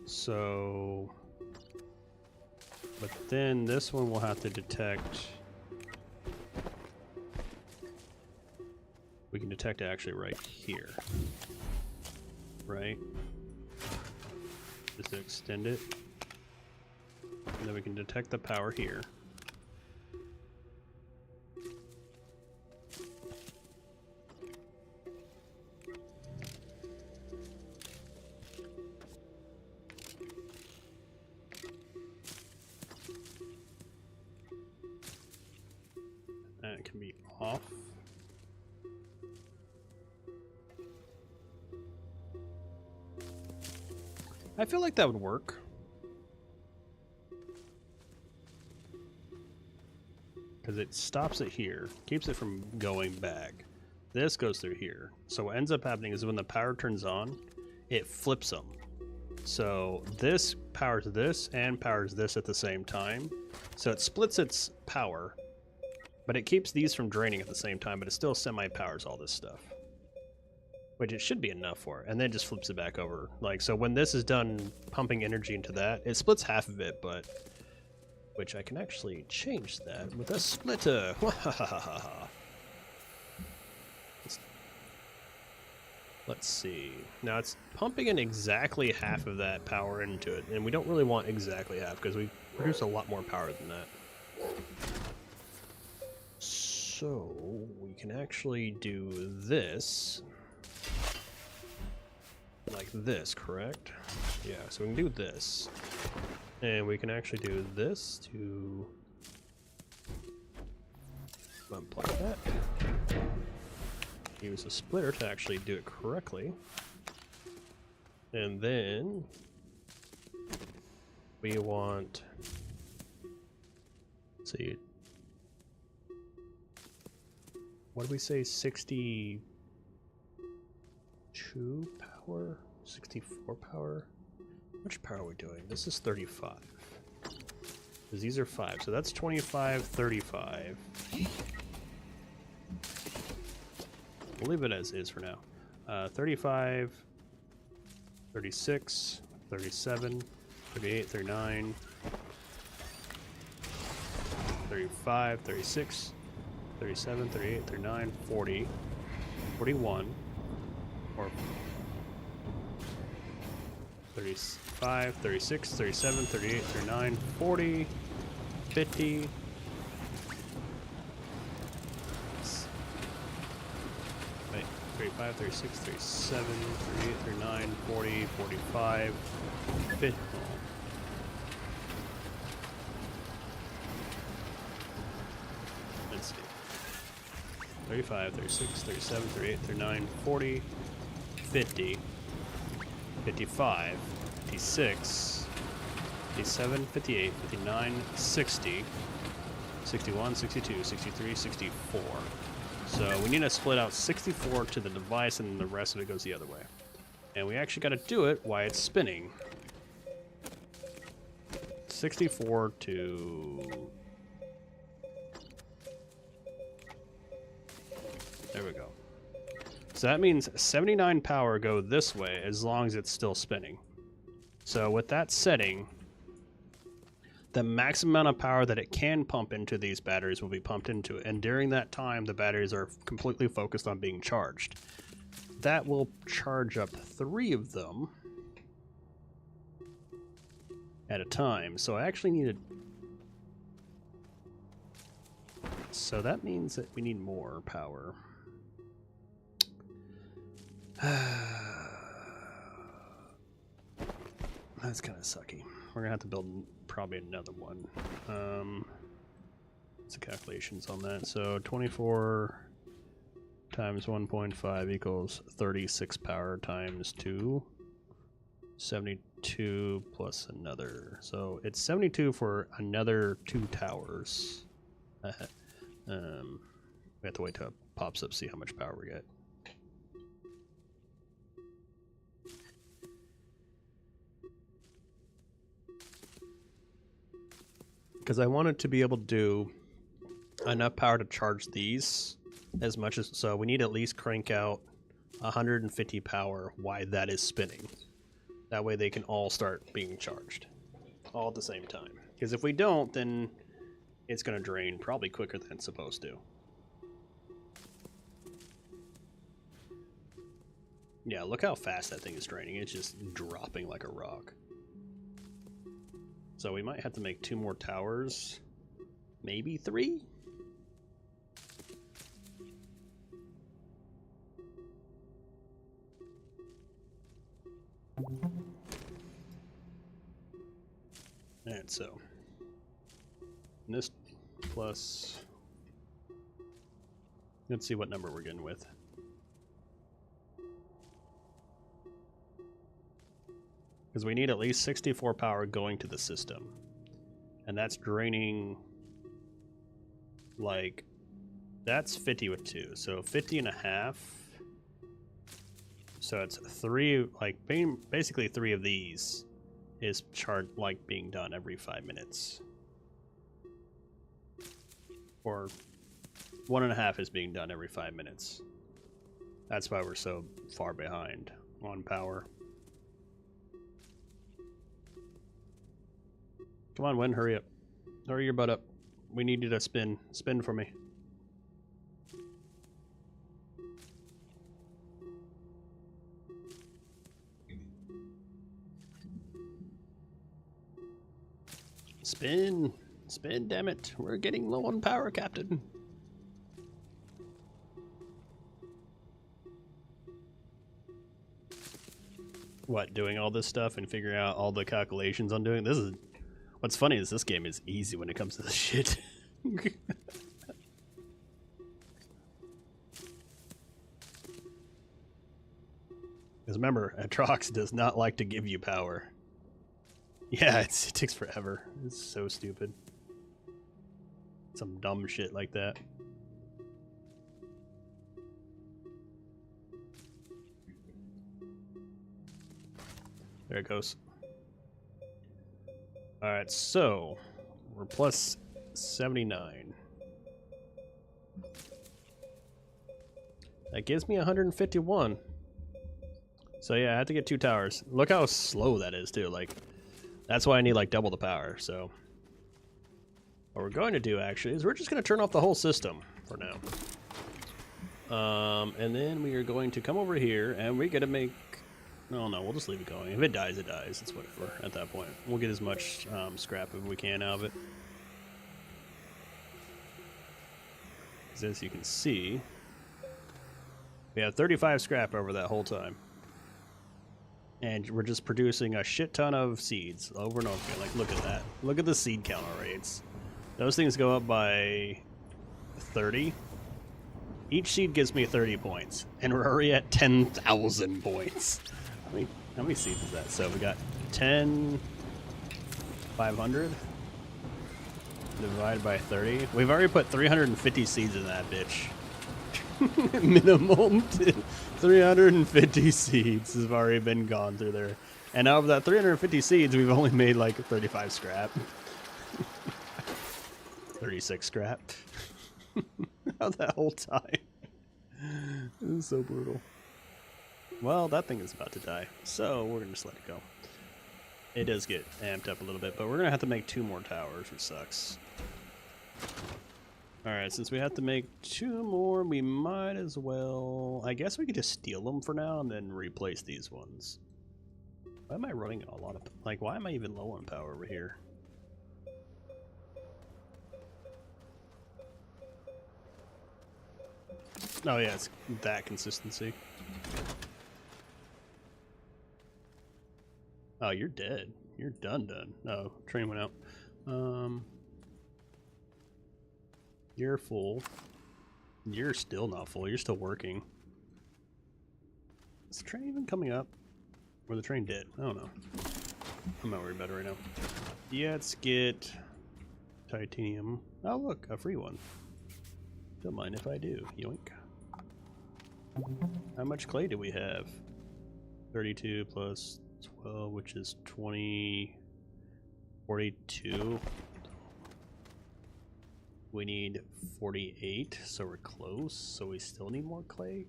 So, but then this one will have to detect. We can detect it actually right here, right? Just to extend it. And then we can detect the power here. And it can be off. I feel like that would work. Because it stops it here, keeps it from going back. This goes through here. So what ends up happening is when the power turns on, it flips them. So this powers this and powers this at the same time. So it splits its power, but it keeps these from draining at the same time, but it still semi-powers all this stuff. Which it should be enough for, and then it just flips it back over. Like, so when this is done pumping energy into that, it splits half of it, but... Which I can actually change that with a splitter. Let's see. Now it's pumping in exactly half of that power into it, and we don't really want exactly half because we produce a lot more power than that. So we can actually do this. Like this, correct? Yeah, so we can do this. And we can actually do this to unplug that. Use a splitter to actually do it correctly. And then we want, let's see, what did we say, 62 power? 64 power? How much power are we doing? This is 35. Because these are 5, so that's 25, 35. We'll leave it as is for now. 35, 36, 37, 38, 39, 35, 36, 37, 38, 39, 40, 41, or 35, 36, 37, 38, 39, 40, 50, wait, 35, 36, 37, 38, 39, 40, 45, 50. Let's see. 35, 36, 37, 38, 39, 40, 50, 55, 56, 57, 58, 59, 60, 61, 62, 63, 64. So we need to split out 64 to the device and the rest of it goes the other way. And we actually got to do it while it's spinning. 64 to... There we go. So that means 79 power go this way as long as it's still spinning. So with that setting, the maximum amount of power that it can pump into these batteries will be pumped into it. And during that time, the batteries are completely focused on being charged. That will charge up 3 of them at a time. So I actually needed... So that means that we need more power. That's kind of sucky. We're gonna have to build probably another one. What's the calculations on that? So 24 times 1.5 equals 36 power times 2. 72 plus another. So it's 72 for another 2 towers. We have to wait till it pops up, see how much power we get. Because I wanted to be able to do enough power to charge these as much as... So we need to at least crank out 150 power while that is spinning. That way they can all start being charged. All at the same time. Because if we don't, then it's going to drain probably quicker than it's supposed to. Yeah, look how fast that thing is draining. It's just dropping like a rock. So we might have to make 2 more towers. Maybe 3? And so this plus, let's see what number we're getting with. Because we need at least 64 power going to the system. And that's draining, like, that's 50 with 2. So 50 and a half. So it's 3, like, basically 3 of these is charged, like, being done every 5 minutes. Or 1.5 is being done every 5 minutes. That's why we're so far behind on power. Come on, Win, hurry up. Hurry your butt up. We need you to spin. Spin for me. Spin. Spin, damn it. We're getting low on power, Captain. What, doing all this stuff and figuring out all the calculations on doing this is... What's funny is this game is easy when it comes to this shit. Because remember, Atrox does not like to give you power. Yeah, it takes forever. It's so stupid. Some dumb shit like that. There it goes. Alright, so we're plus 79. That gives me 151. So yeah, I have to get 2 towers. Look how slow that is too. Like, that's why I need like double the power. So what we're going to do actually is we're just going to turn off the whole system for now. And then we are going to come over here and we're going to make... No, we'll just leave it going. If it dies, it dies. It's whatever at that point. We'll get as much scrap as we can out of it. As you can see, we have 35 scrap over that whole time. And we're just producing a shit ton of seeds over and over again. Like, look at that. Look at the seed count rates. Those things go up by 30. Each seed gives me 30 points. And we're already at 10,000 points. How many seeds is that? So we got 10, 500 divided by 30. We've already put 350 seeds in that bitch. Minimum 350 seeds have already been gone through there. And out of that 350 seeds, we've only made like 35 scrap. 36 scrap. That whole time. This is so brutal. Well, that thing is about to die, so we're going to just let it go. It does get amped up a little bit, but we're going to have to make 2 more towers, which sucks. Alright, since we have to make 2 more, we might as well... I guess we could just steal them for now and then replace these ones. Why am I running a lot of... Like, why am I even low on power over here? Oh yeah, it's that consistency. Oh, you're dead. You're done. Oh, train went out. You're full. You're still not full. You're still working. Is the train even coming up? Or the train dead? I don't know. I'm not worried about it right now. Yeah, let's get titanium. Oh look, a free one. Don't mind if I do. Yoink. How much clay do we have? 32 plus 12, which is 20... 42. We need 48, so we're close. So we still need more clay?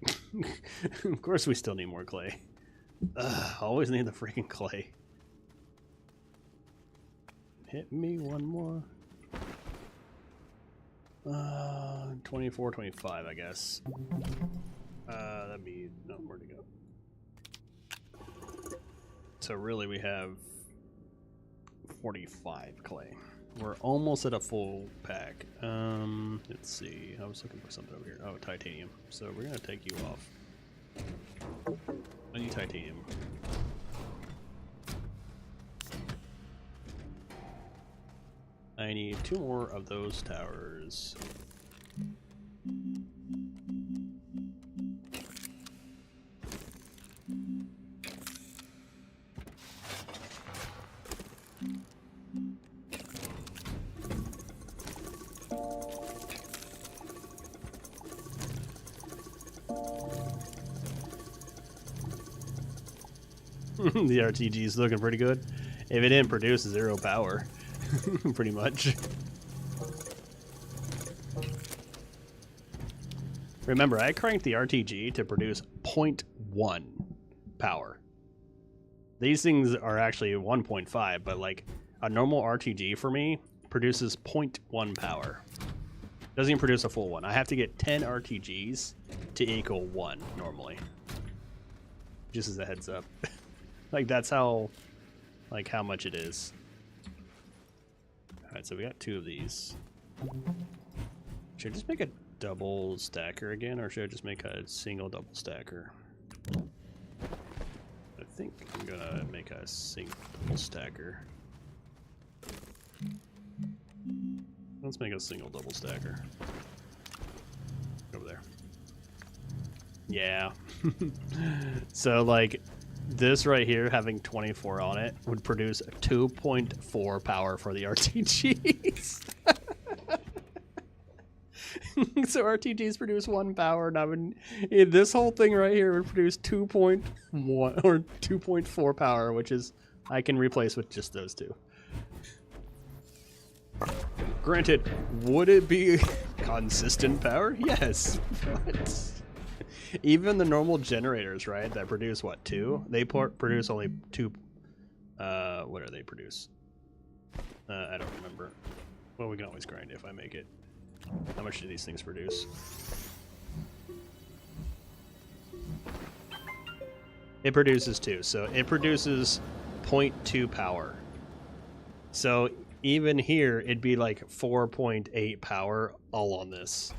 Of course we still need more clay. Always need the freaking clay. Hit me one more. 24, 25, I guess. That'd be nowhere to go. So really we have 45 clay. We're almost at a full pack. Let's see. I was looking for something over here. Oh, titanium. So we're gonna take you off. I need titanium. I need 2 more of those towers. The RTG is looking pretty good. If it didn't produce 0 power, pretty much. Remember, I cranked the RTG to produce 0.1 power. These things are actually 1.5, but like a normal RTG for me produces 0.1 power. Doesn't even produce a full one. I have to get 10 RTGs to equal 1 normally. Just as a heads up. Like that's how, like how much it is. Alright, so we got 2 of these. Should I just make a double stacker again, or should I just make a single double stacker? I think I'm gonna make a single double stacker. Let's make a single double stacker. Over there. Yeah. So like this right here having 24 on it would produce 2.4 power for the RTGs. So RTGs produce 1 power, and I would, this whole thing right here would produce 2.1 or 2.4 power, which is I can replace with just those 2. Granted, would it be consistent power? Yes. But Even the normal generators, right, that produce what, 2? They produce only 2. What do they produce? I don't remember. Well, we can always grind if I make it. How much do these things produce? It produces 2, so it produces 0.2 power. So even here, it'd be like 4.8 power all on this.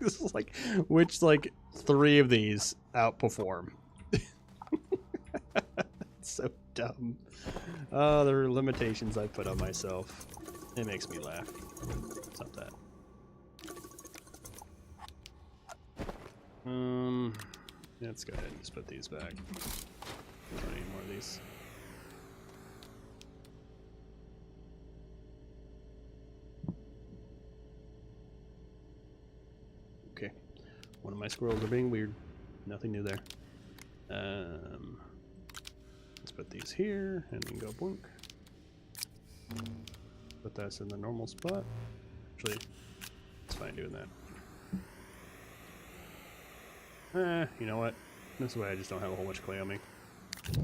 This is like, which like 3 of these outperform. So dumb. Oh, there are limitations I put on myself. It makes me laugh. Stop that. Let's go ahead and just put these back. We don't need more of these. Okay. One of my squirrels are being weird. Nothing new there. Let's put these here and then go boink. Put this in the normal spot. Actually, it's fine doing that. You know what? This way I just don't have a whole bunch of clay on me. There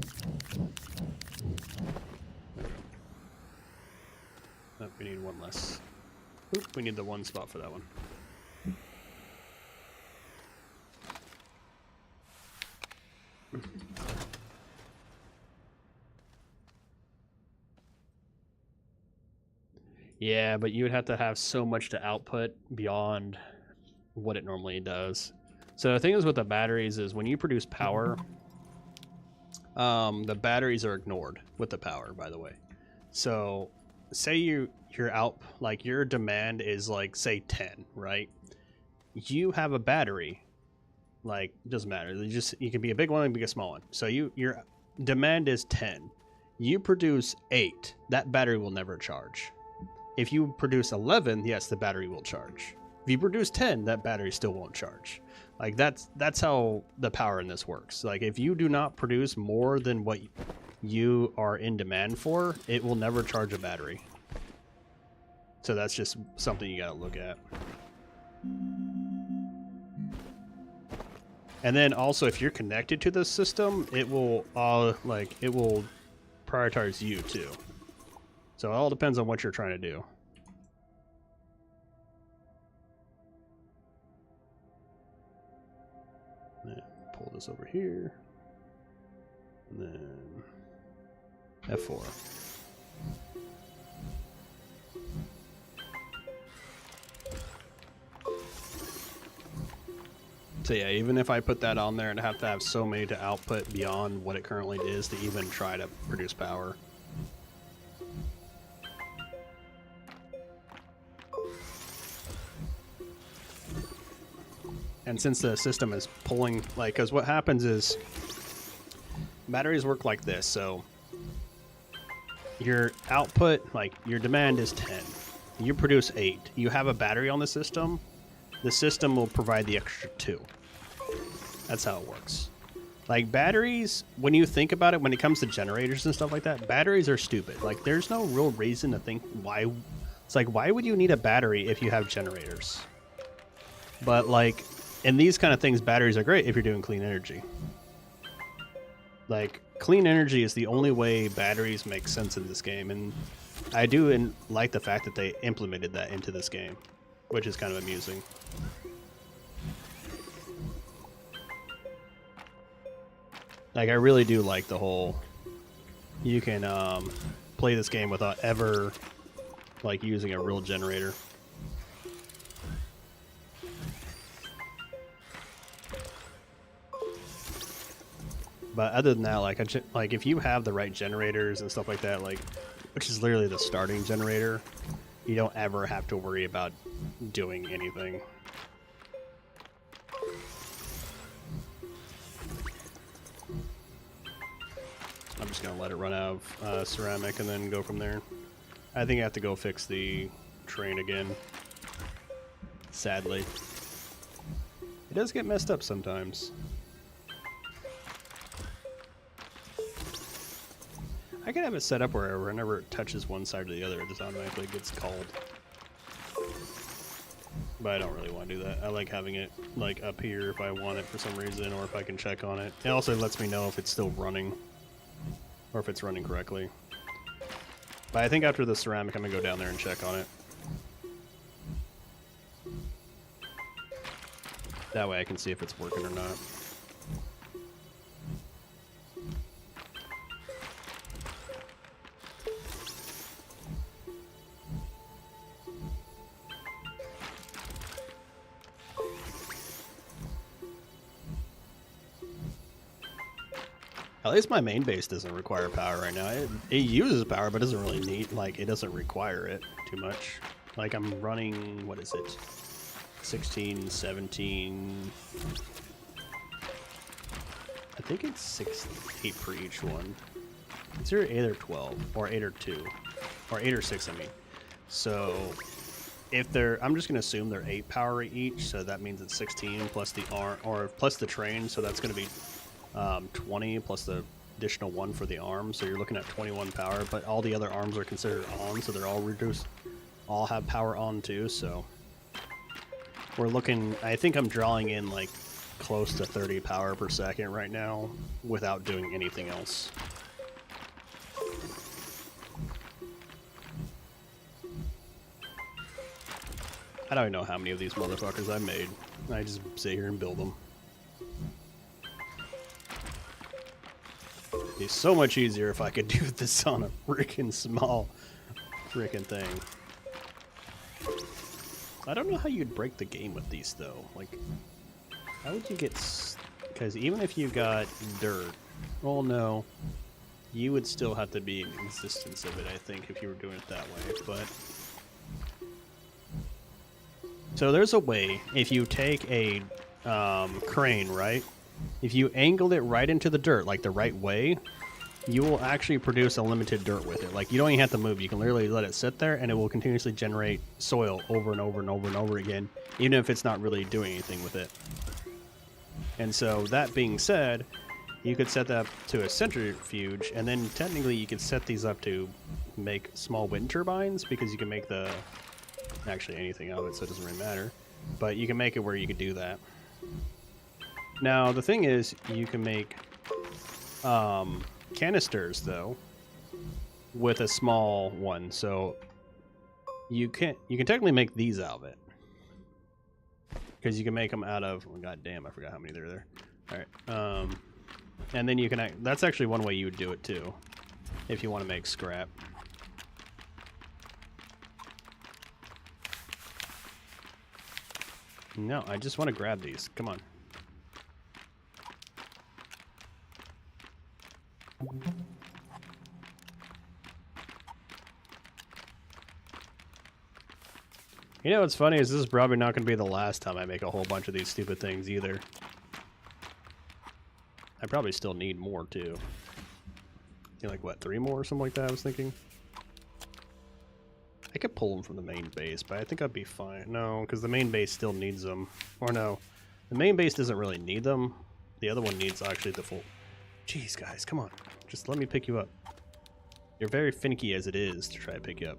we go. Oh, we need one less. Oop, we need the one spot for that one. Yeah, but you would have to have so much to output beyond what it normally does. So the thing is with the batteries is when you produce power, the batteries are ignored with the power, by the way. So say your your demand is like say 10, right? You have a battery, like it doesn't matter. You can be a big one, you can be a small one. So your demand is 10. You produce 8, that battery will never charge. If you produce 11, yes, the battery will charge. If you produce 10, that battery still won't charge. Like that's how the power in this works. Like if you do not produce more than what you are in demand for, it will never charge a battery. So that's just something you gotta look at. And then also if you're connected to the system, it will prioritize you too. So it all depends on what you're trying to do. Pull this over here. And then F4. So yeah, even if I put that on there, I'd have to have so many to output beyond what it currently is to even try to produce power. And since the system is pulling, like, because what happens is batteries work like this. So your output, like your demand is 10. You produce 8. You have a battery on the system will provide the extra 2. That's how it works. Like batteries, when you think about it, when it comes to generators and stuff like that, batteries are stupid. Like there's no real reason to think why. It's like, why would you need a battery if you have generators? But like in these kind of things, batteries are great if you're doing clean energy. Like clean energy is the only way batteries make sense in this game. And I do like the fact that they implemented that into this game, which is kind of amusing. Like I really do like the whole, you can play this game without ever like using a real generator. But other than that, like if you have the right generators and stuff like that, like which is literally the starting generator, you don't ever have to worry about doing anything. I'm just gonna let it run out of ceramic and then go from there. I think I have to go fix the train again. Sadly, it does get messed up sometimes. I could have it set up where whenever it touches one side or the other, it just automatically gets called. But I don't really want to do that. I like having it like up here if I want it for some reason, or if I can check on it. It also lets me know if it's still running, or if it's running correctly. But I think after the ceramic, I'm gonna go down there and check on it. That way I can see if it's working or not. At least my main base doesn't require power right now. It uses power, but doesn't really need, like, it doesn't require it too much. Like, I'm running, what is it? 16, 17... I think it's 8 for each one. It's either 8 or 12, or 8 or 2. Or 8 or 6, I mean. So, if they're, I'm just going to assume they're 8 power each, so that means it's 16 plus the arm, or plus the train, so that's going to be 20 plus the additional 1 for the arm, so you're looking at 21 power, but all the other arms are considered on, so they're all reduced, all have power on too, so we're looking, I think I'm drawing in like close to 30 power per second right now without doing anything else. I don't know how many of these motherfuckers I made. I just sit here and build them. It'd be so much easier if I could do this on a freaking small freaking thing. I don't know how you'd break the game with these though. Like, how would you get? Because even if you got dirt, well, no, you would still have to be in existence of it. I think if you were doing it that way, but so there's a way if you take a crane, right? If you angled it right into the dirt, like the right way, you will actually produce unlimited dirt with it. Like, you don't even have to move. You can literally let it sit there, and it will continuously generate soil over and over and over and over again, even if it's not really doing anything with it. And so, that being said, you could set that up to a centrifuge, and then technically you could set these up to make small wind turbines, because you can make the... actually anything of it, so it doesn't really matter. But you can make it where you could do that. Now, the thing is, you can make canisters, though, with a small one. So you can technically make these out of it. Because you can make them out of... oh, god damn, I forgot how many there are there. Alright. And then you can... that's actually one way you would do it, too. If you want to make scrap. No, I just want to grab these. Come on. You know what's funny is this is probably not going to be the last time I make a whole bunch of these stupid things either. I probably still need more too. Like what, 3 more or something like that I was thinking? I could pull them from the main base, but I think I'd be fine. No, because the main base still needs them. Or no, the main base doesn't really need them. The other one needs actually the full... jeez, guys, come on. Just let me pick you up. You're very finicky as it is to try to pick you up.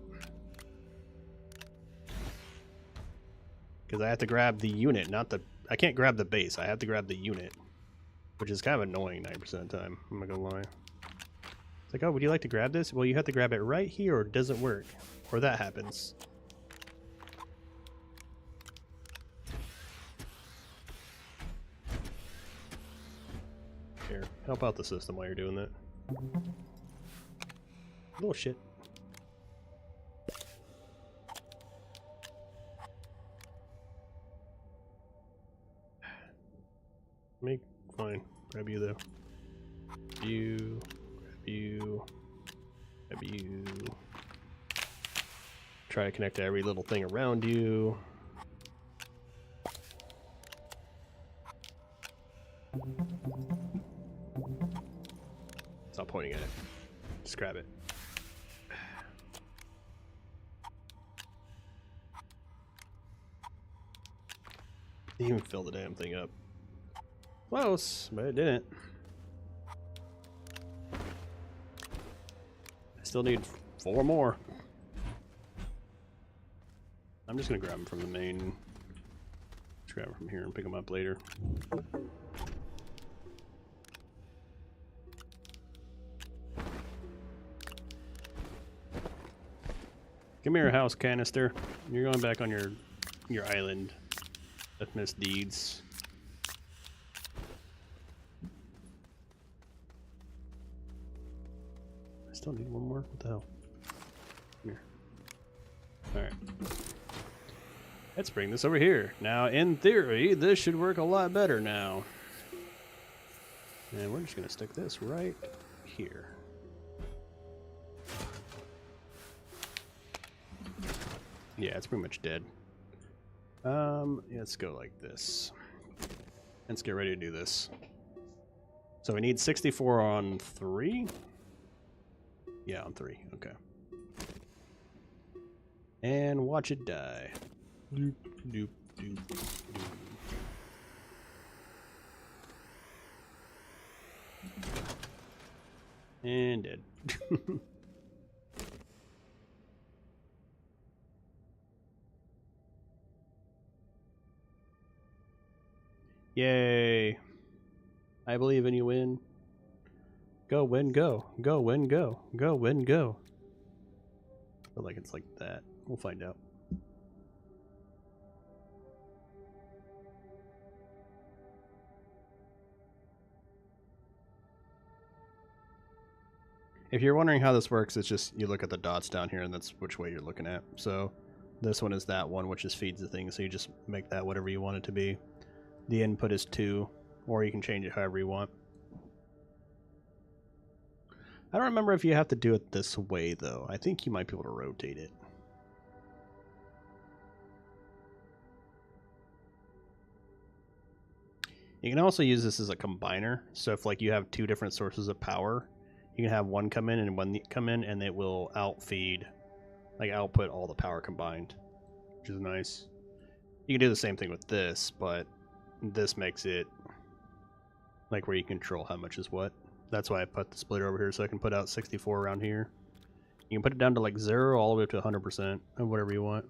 Because I have to grab the unit, not the... I can't grab the base. I have to grab the unit. Which is kind of annoying 90% of the time. I'm not gonna lie. It's like, oh, would you like to grab this? Well, you have to grab it right here or it doesn't work. Or that happens. Here, help out the system while you're doing that. Oh shit. Make fine. Grab you though. You, grab you, grab you. Try to connect to every little thing around you. Stop pointing at it. Just grab it. Didn't even fill the damn thing up. Close, but it didn't. I still need 4 more. I'm just gonna grab them from the main grab them from here and pick them up later. Give me your house canister. You're going back on your island of misdeeds. I still need one more. What the hell? Come here. Alright. Let's bring this over here. Now, in theory, this should work a lot better now. And we're just going to stick this right here. Yeah, it's pretty much dead. Let's go like this. Let's get ready to do this. So we need 64 on 3? Yeah, on 3. Okay. And watch it die. Doop, doop, doop, doop. And dead. Yay. I believe in you, win. Go, win, go. Go, win, go. Go, win, go. I feel like it's like that. We'll find out. If you're wondering how this works, it's just you look at the dots down here and that's which way you're looking at. So this one is that one, which just feeds the thing. So you just make that whatever you want it to be. The input is 2, or you can change it however you want. I don't remember if you have to do it this way, though. I think you might be able to rotate it. You can also use this as a combiner. So if like you have 2 different sources of power, you can have one come in and one come in, and it will outfeed, like output all the power combined, which is nice. You can do the same thing with this, but this makes it like where you control how much is what. That's why I put the splitter over here, so I can put out 64 around here. You can put it down to like 0 all the way up to 100% of whatever you want.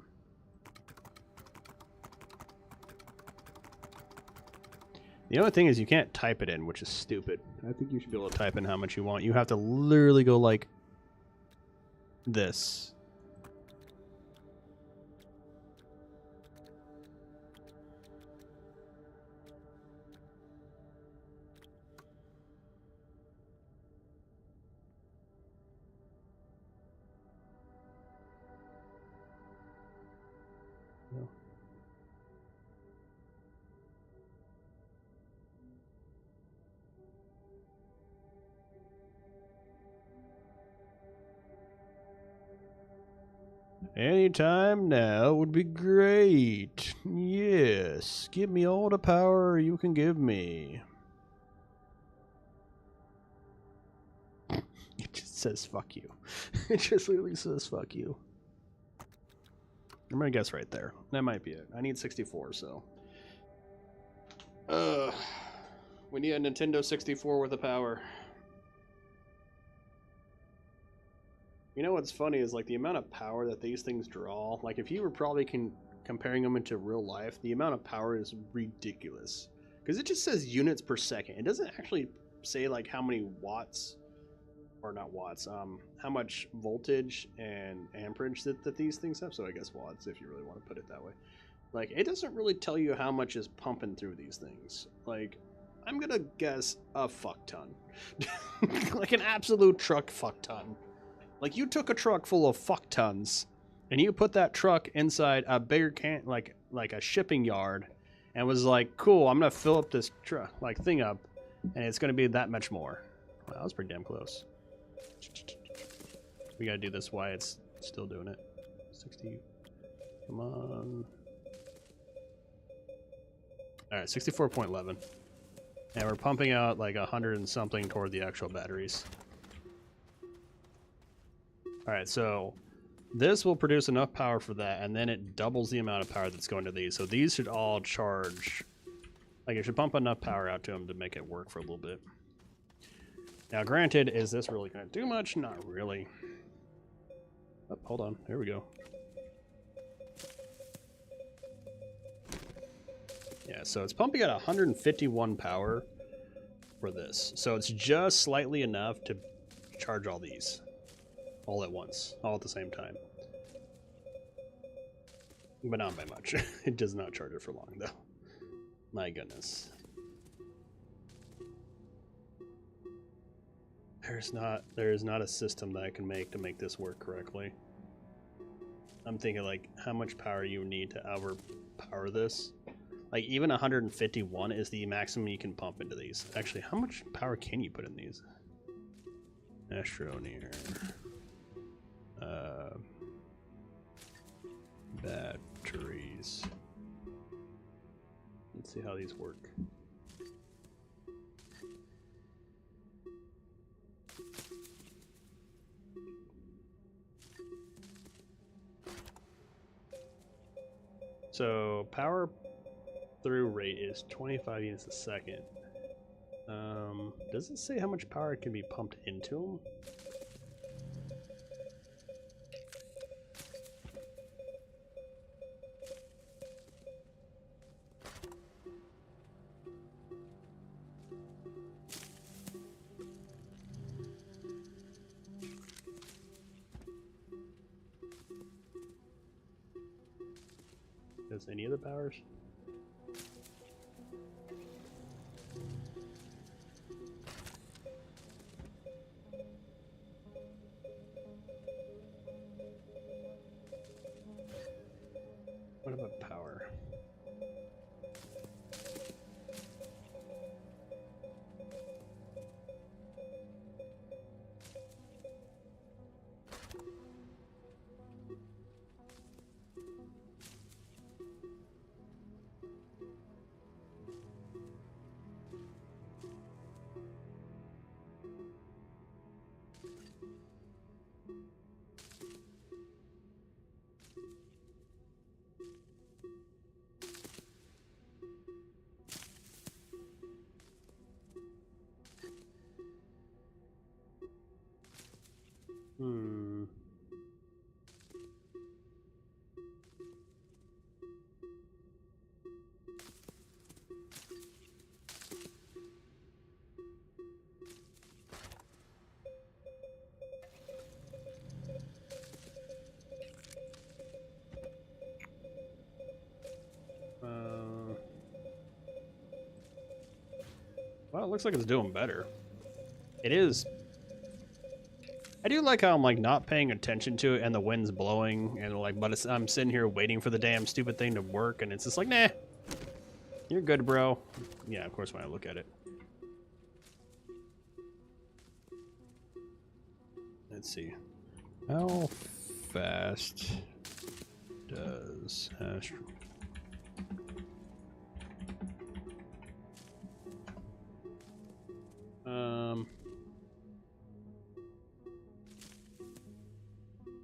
The only thing is you can't type it in, which is stupid. I think you should be able to type in how much you want. You have to literally go like this. No. Anytime now would be great. Yes, give me all the power you can give me. It just says fuck you. It just literally says fuck you. I'm gonna guess right there. That might be it. I need 64, so. We need a Nintendo 64 with the power. You know what's funny is like the amount of power that these things draw. Like if you were probably comparing them into real life, the amount of power is ridiculous. Because it just says units per second. It doesn't actually say like how many watts, or not watts, how much voltage and amperage that these things have. So I guess watts, if you really want to put it that way. Like it doesn't really tell you how much is pumping through these things. Like I'm gonna guess a fuck ton. Like an absolute truck fuck ton. Like you took a truck full of fuck tons and you put that truck inside a bigger like a shipping yard and was like, cool, I'm gonna fill up this truck like thing up and it's gonna be that much more. Wow, that was pretty damn close. We gotta do this while it's still doing it. 60. Come on. Alright, 64.11. And we're pumping out like 100 and something toward the actual batteries. Alright, so this will produce enough power for that, and then it doubles the amount of power that's going to these. So these should all charge. Like, it should pump enough power out to them to make it work for a little bit. Now, granted, is this really going to do much? Not really. Oh, hold on. There we go. Yeah, so it's pumping at 151 power for this. So it's just slightly enough to charge all these all at once, all at the same time. But not by much. It does not charge it for long, though. My goodness. There is not a system that I can make to make this work correctly. I'm thinking like how much power you need to overpower this. Like even 151 is the maximum you can pump into these. Actually, how much power can you put in these? Astroneer. Batteries. Let's see how these work. So power through rate is 25 units a second. Does it say how much power can be pumped into them? Does any of the powers? What about power? Well, it looks like it's doing better. It is. I do like how I'm like not paying attention to it and the wind's blowing and like, but I'm sitting here waiting for the damn stupid thing to work and it's just like, nah, you're good, bro. Yeah, of course when I look at it. Let's see. How fast does Astro...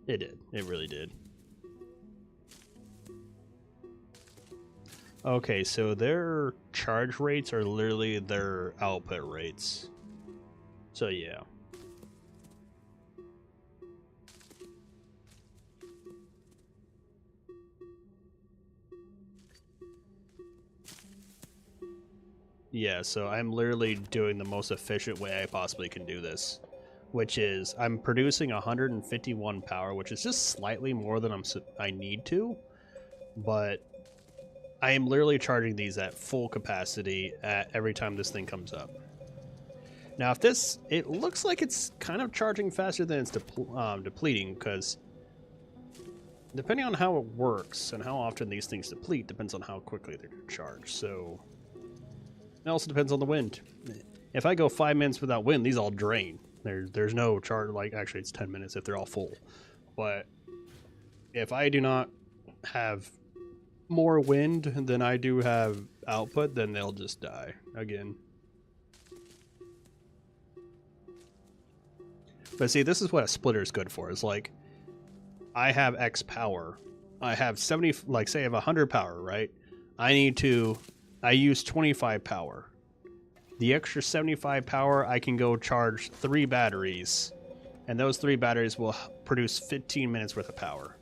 It did. It really did. Okay, so their charge rates are literally their output rates. So yeah. Yeah, so I'm literally doing the most efficient way I possibly can do this, which is I'm producing 151 power, which is just slightly more than I need to, but I am literally charging these at full capacity at every time this thing comes up. Now, if this, it looks like it's kind of charging faster than it's depleting, because depending on how it works and how often these things deplete depends on how quickly they're charged. So it also depends on the wind. If I go 5 minutes without wind, these all drain. There's no charge, like actually it's 10 minutes if they're all full. But if I do not have more wind than I do have output, then they'll just die again. But see, this is what a splitter is good for. It's like, I have X power. I have 70, like say I have 100 power, right? I use 25 power. The extra 75 power, I can go charge 3 batteries. And those 3 batteries will produce 15 minutes worth of power.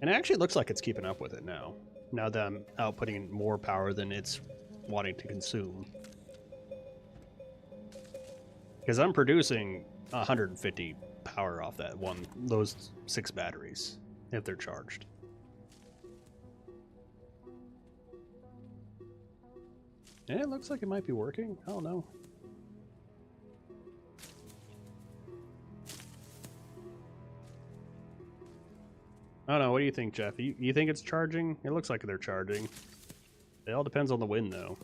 And it actually looks like it's keeping up with it now. now that I'm outputting more power than it's wanting to consume. Because I'm producing 150 power off those 6 batteries, if they're charged. Yeah, it looks like it might be working. I don't know. I don't know. What do you think, Jeff? You think it's charging? It looks like they're charging. It all depends on the wind, though.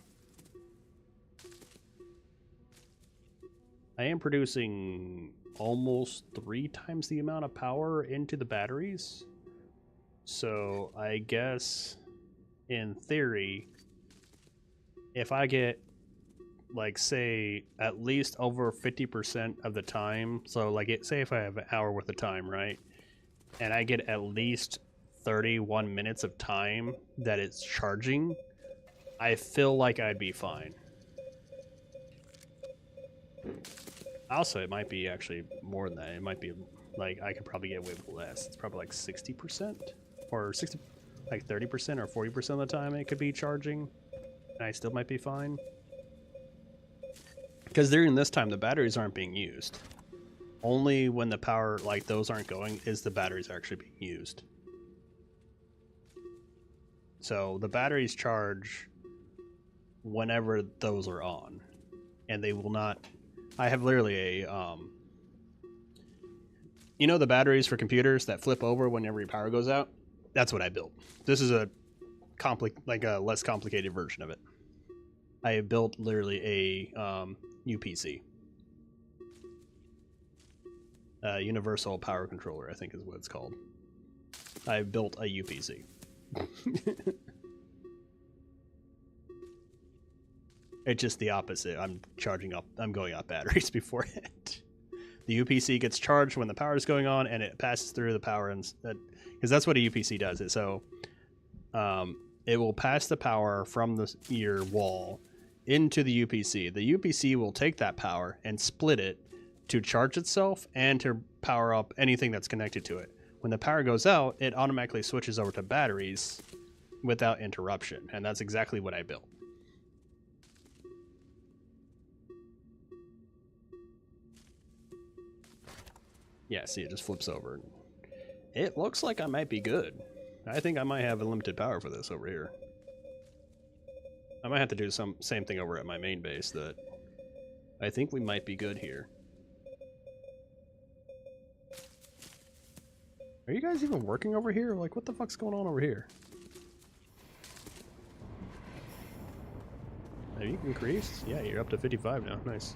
I am producing almost 3 times the amount of power into the batteries. So I guess, in theory, if I get, like, say, at least over 50% of the time, so, like, say if I have an hour worth of time, right? And I get at least 31 minutes of time that it's charging, I feel like I'd be fine. Also, it might be actually more than that. It might be, like, I could probably get way less. It's probably like 60%, or 60, like 30% or 40% of the time it could be charging, and I still might be fine. Because during this time, the batteries aren't being used. Only when the power, like, those aren't going is the batteries actually being used. So the batteries charge whenever those are on, and they will not. I have literally a you know the batteries for computers that flip over whenever your power goes out? That's what I built. This is a less complicated version of it. I built literally a UPC. Universal Power Controller, I think is what it's called. I built a UPC. It's just the opposite. I'm going up batteries beforehand. The UPC gets charged when the power is going on, and it passes through the power, and because that's what a UPC does. It will pass the power from your wall into the UPC. The UPC will take that power and split it to charge itself and to power up anything that's connected to it. When the power goes out, it automatically switches over to batteries without interruption, and that's exactly what I built. Yeah, see, it just flips over. It looks like I might be good. I think I might have unlimited power for this over here. I might have to do some same thing over at my main base. That I think we might be good here. Are you guys even working over here? Like, what the fuck's going on over here? Have you increased? Yeah, you're up to 55 now. Nice.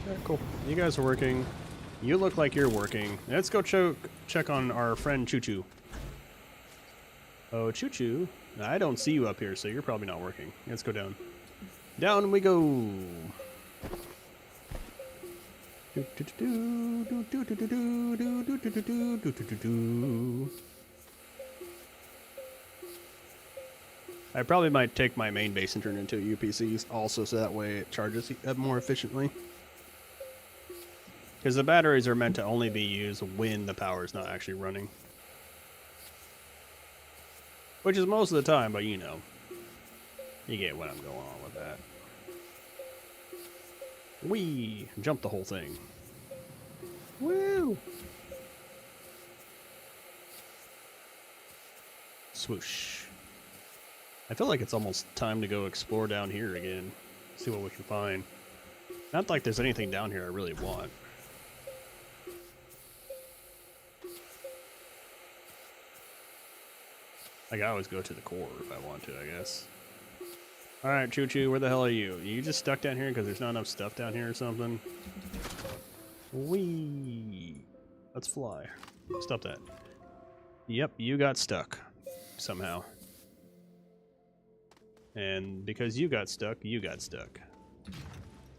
Alright, cool. You guys are working. You look like you're working. Let's go check on our friend Choo Choo. Oh, Choo Choo. I don't see you up here, so you're probably not working. Let's go down. Down we go. I probably might take my main base and turn it into a UPC also, so that way it charges more efficiently. Because the batteries are meant to only be used when the power is not actually running. Which is most of the time, but you know. You get what I'm going on with that. Whee! Jump the whole thing. Woo! Swoosh. I feel like it's almost time to go explore down here again. See what we can find. Not like there's anything down here I really want. I can always go to the core if I want to, I guess. Alright, Choo Choo, where the hell are you? You just stuck down here because there's not enough stuff down here or something? Whee! Let's fly. Stop that. Yep, you got stuck. Somehow. And because you got stuck, you got stuck.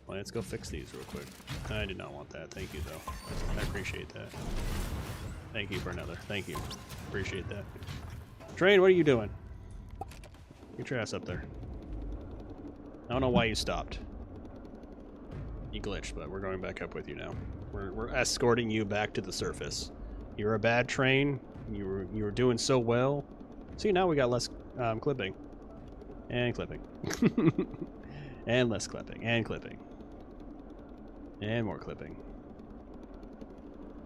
Well, let's go fix these real quick. I did not want that. Thank you, though. I appreciate that. Thank you for another. Thank you. Appreciate that. Train, what are you doing? Get your ass up there. I don't know why you stopped. You glitched, but we're going back up with you now. We're escorting you back to the surface. You're a bad train. You were doing so well. See, now we got less clipping. And clipping. And less clipping. And clipping. And more clipping.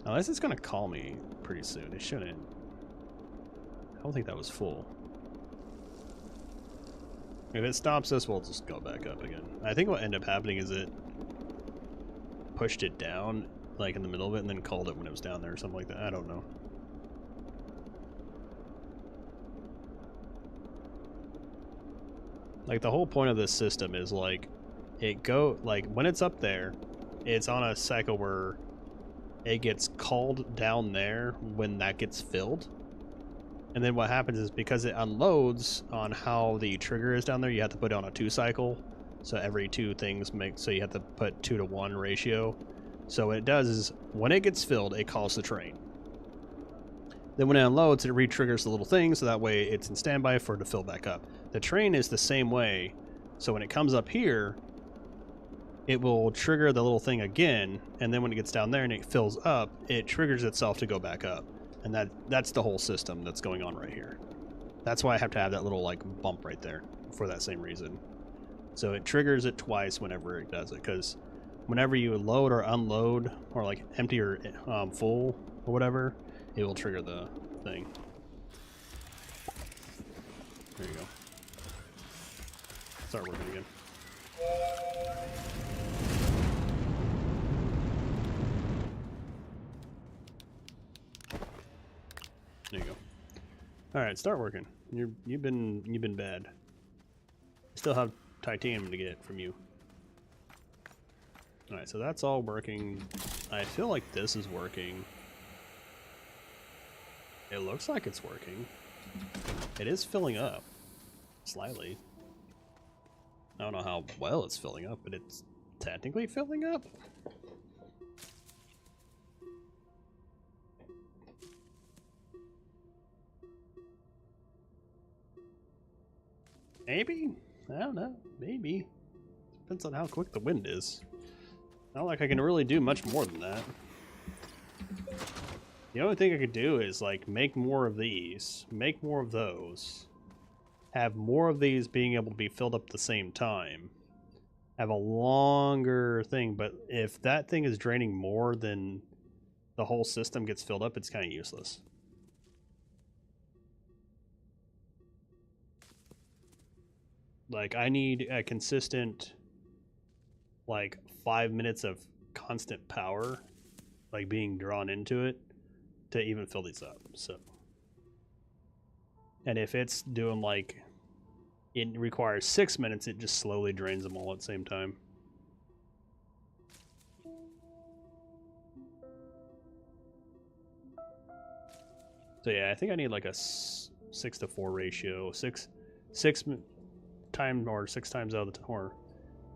Unless it's going to call me pretty soon. It shouldn't. I don't think that was full. If it stops us, we'll just go back up again. I think what ended up happening is it pushed it down, like in the middle of it, and then called it when it was down there or something like that. I don't know. Like, the whole point of this system is, like, when it's up there, it's on a cycle where it gets called down there when that gets filled. And then what happens is, because it unloads on how the trigger is down there, you have to put it on a 2 cycle. So every 2 things so you have to put 2-to-1 ratio. So what it does is, when it gets filled, it calls the train. Then when it unloads, it re-triggers the little thing, so that way it's in standby for it to fill back up. The train is the same way, so when it comes up here, it will trigger the little thing again, and then when it gets down there and it fills up, it triggers itself to go back up. And that's the whole system that's going on right here. That's why I have to have that little, like, bump right there, for that same reason. So it triggers it twice whenever it does it, because whenever you load or unload, or like empty or full or whatever, it will trigger the thing. There you go. Start working again. There you go. All right, start working. You've been bad. Still have titanium to get from you. All right, so that's all working. I feel like this is working. It looks like it's working. It is filling up slightly. I don't know how well it's filling up, but it's technically filling up. Maybe? I don't know. Maybe. Depends on how quick the wind is. Not like I can really do much more than that. The only thing I could do is, like, make more of these, make more of those, have more of these being able to be filled up at the same time, have a longer thing, but if that thing is draining more than the whole system gets filled up, it's kind of useless. Like, I need a consistent, like, 5 minutes of constant power, like, being drawn into it to even fill these up, so. And if it's doing, like, it requires 6 minutes, it just slowly drains them all at the same time. So yeah, I think I need like a 6-to-4 ratio. Six times out of the, or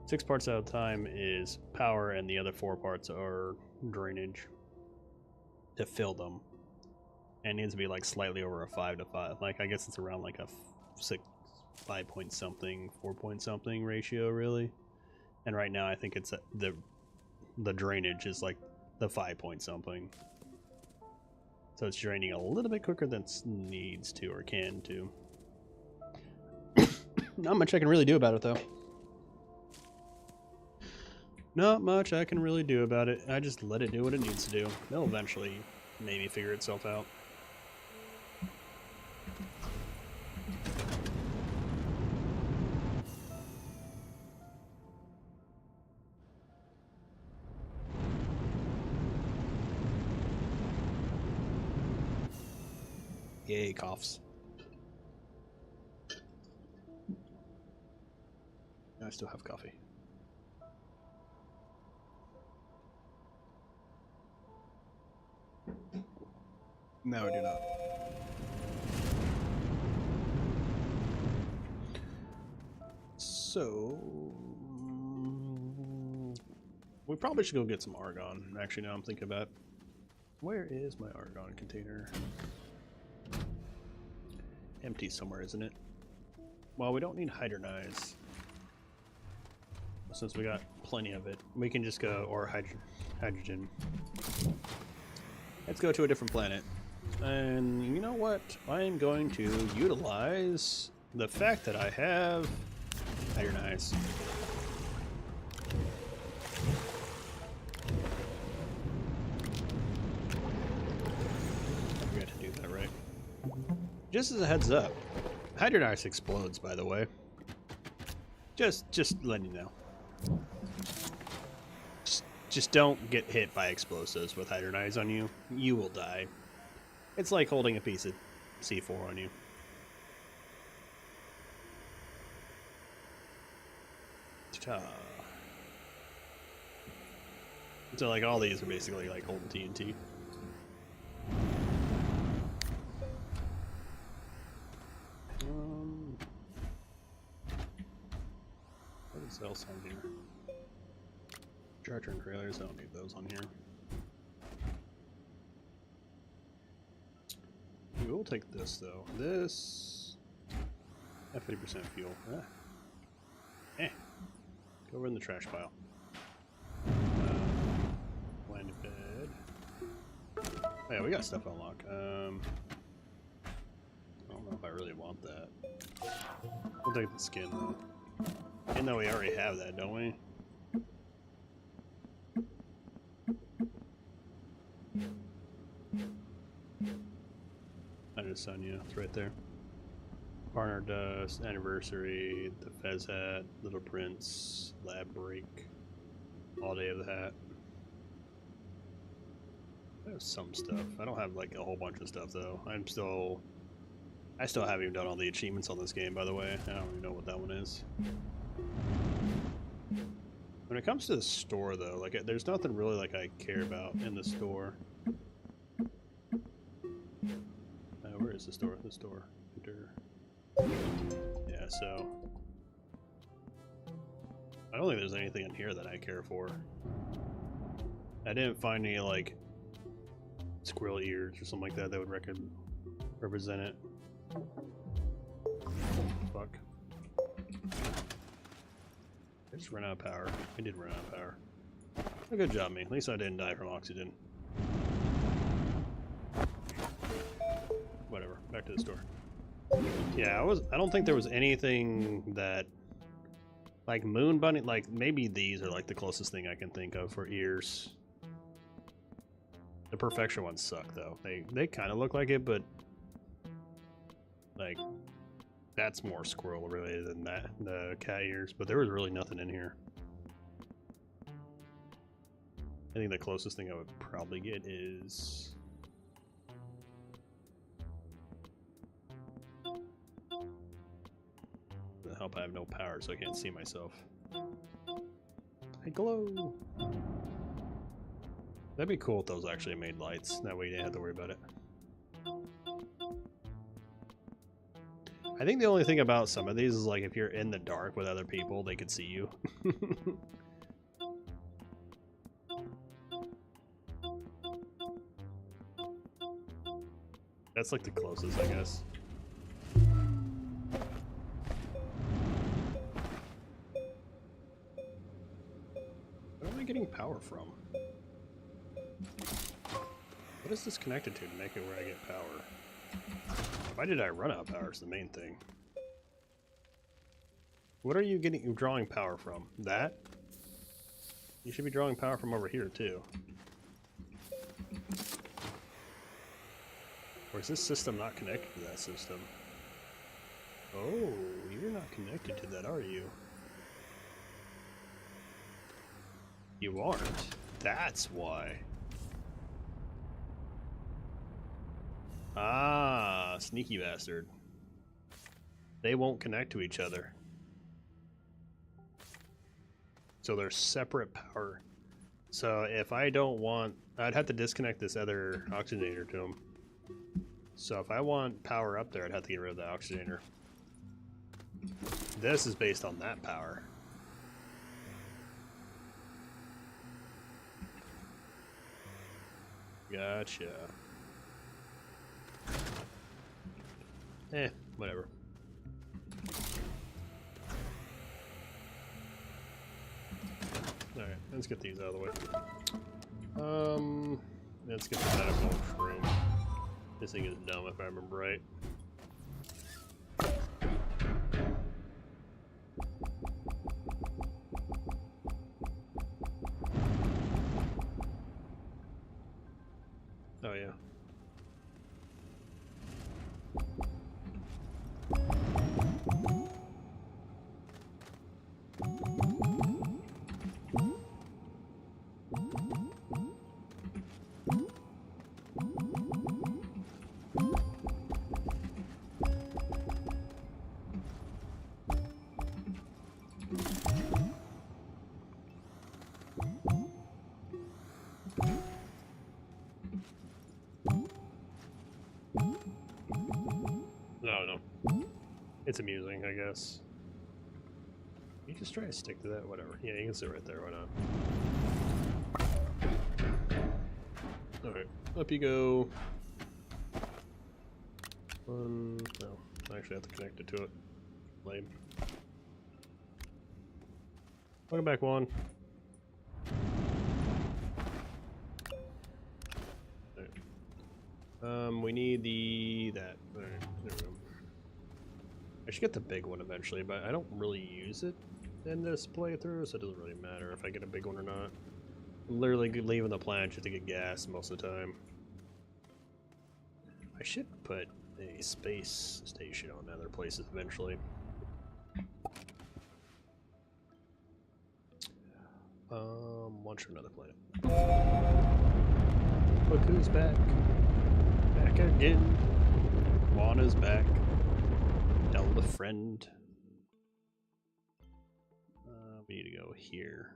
6 parts out of the time is power, and the other 4 parts are drainage to fill them. And it needs to be like slightly over a 5-to-5. Like, I guess it's around like a 5 point something, 4 point something ratio, really. And right now I think it's the drainage is like the 5 point something. So it's draining a little bit quicker than it needs to or can to. Not much I can really do about it, though. Not much I can really do about it. I just let it do what it needs to do. It'll eventually maybe figure itself out. Yay, coughs. I still have coffee. No, I do not. So, we probably should go get some argon. Actually, now I'm thinking about, where is my argon container? Empty somewhere, isn't it? Well, we don't need hydronize. Since we got plenty of it, we can just go, or hydrogen. Let's go to a different planet. And you know what? I'm going to utilize the fact that I have iron eyes. I forgot to do that, right? Just as a heads up, hydrogen ice explodes, by the way. Just letting you know. Just don't get hit by explosives with hydrogen eyes on you. You will die. It's like holding a piece of C4 on you. Ta-ta. So like all these are basically like holding TNT. What else on here? Charger and trailers, I don't need those on here. We will take this though. This at 50% fuel. Go over in the trash pile. Landing bed. Oh, yeah, we got stuff unlocked. I don't know if I really want that. We'll take the skin though. And though we already have that, don't we? I just saw you. It's right there. Partner dust, anniversary, the Fez hat, Little Prince, lab break, all day of the hat. I have some stuff. I don't have like a whole bunch of stuff though. I still haven't even done all the achievements on this game, by the way. I don't even know what that one is. When it comes to the store though, like there's nothing really like I care about in the store. Where is the store? The store. Yeah, so I don't think there's anything in here that I care for. I didn't find any like squirrel ears or something like that that would represent it. Fuck. I just ran out of power. I did run out of power. Oh, good job, me. At least I didn't die from oxygen. Whatever. Back to the store. Yeah, I don't think there was anything that like moon bunny, like maybe these are like the closest thing I can think of for ears. The perfection ones suck though. They kind of look like it, but like that's more squirrel related than that, the cat ears, but there was really nothing in here. I think the closest thing I would probably get is the help. I have no power, so I can't see myself. I glow. That'd be cool if those actually made lights. That way you didn't have to worry about it. I think the only thing about some of these is like if you're in the dark with other people, they could see you. That's like the closest, I guess. Where am I getting power from? What is this connected to make it where I get power? Why did I run out of power is the main thing. What are you drawing power from? That? You should be drawing power from over here too. Or is this system not connected to that system? Oh, you're not connected to that, are you? You aren't. That's why. Ah, sneaky bastard. They won't connect to each other. So they're separate power. So if I don't want... I'd have to disconnect this other oxygenator to them. So if I want power up there, I'd have to get rid of the oxygenator. This is based on that power. Gotcha. Whatever. let's get these out of the way. Let's get this out of bulk room. This thing is dumb if I remember right. Oh yeah. No. It's amusing, I guess. You just try to stick to that, whatever. Yeah, you can sit right there, why not? Alright, up you go. No, I actually have to connect it to it. Lame. Welcome back, one. We need that. Alright, there we go. I should get the big one eventually, but I don't really use it in this playthrough, so it doesn't really matter if I get a big one or not. I'm literally leaving the planet just to get gas most of the time. I should put a space station on other places eventually. Launch another planet. Look who's back. Back again. Juana's back. Tell the friend. We need to go here.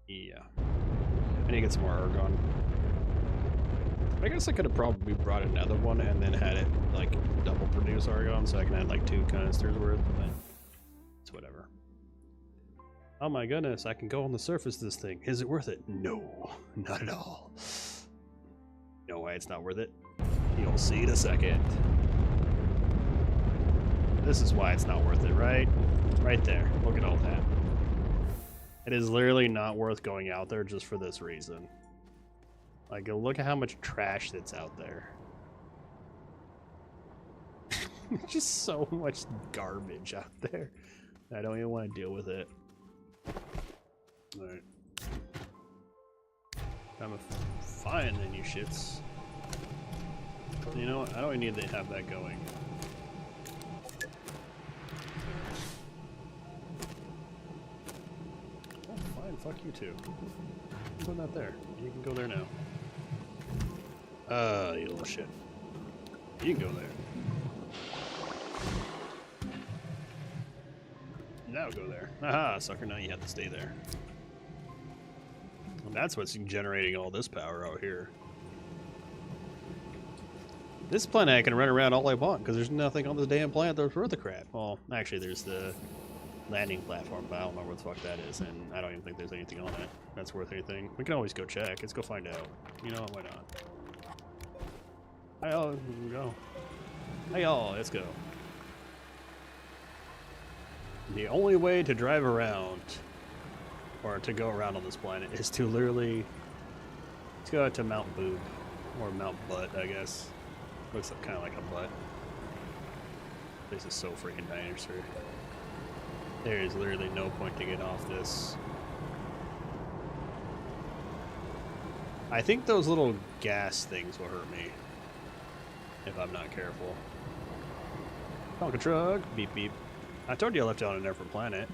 Yeah. I need to get some more argon. I guess I could have probably brought another one and then had it like double produce argon so I can add like 2 canisters worth, but it's whatever. Oh my goodness, I can go on the surface of this thing. Is it worth it? No, not at all. You know why it's not worth it? You'll see in a second. This is why it's not worth it, right? Right there. Look at all that. It is literally not worth going out there just for this reason. Like, look at how much trash that's out there. Just so much garbage out there. I don't even want to deal with it. Alright. I'm fine then, you shits. You know what? I don't need to have that going. Oh, fine. Fuck you too. I'm putting that there. You can go there now. You little shit. You can go there. Now go there. Aha, sucker, now you have to stay there. And that's what's generating all this power out here. This planet I can run around all I want because there's nothing on this damn planet that's worth a crap. Well, actually there's the landing platform, but I don't know where the fuck that is, and I don't even think there's anything on it that's worth anything. We can always go check. Let's go find out. You know what? Why not? Hey, oh, go. Hey, y'all, let's go. The only way to drive around, or to go around on this planet, is to literally, let's go out to Mount Boob, or Mount Butt, I guess. Looks like, kind of like a butt. This is so freaking dinosaur. There is literally no point to get off this. I think those little gas things will hurt me if I'm not careful. Tonka truck, beep beep. I told you I left you on a different planet.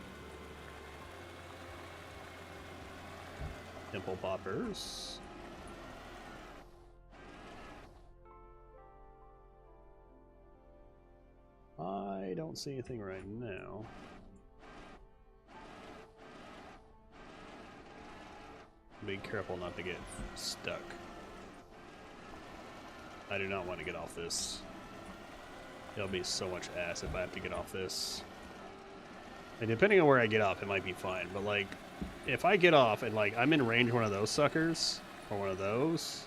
Dimple poppers. I don't see anything right now. Be careful not to get stuck. I do not want to get off this. It'll be so much ass if I have to get off this. And depending on where I get off, it might be fine. But like, if I get off and like I'm in range of one of those suckers, or one of those,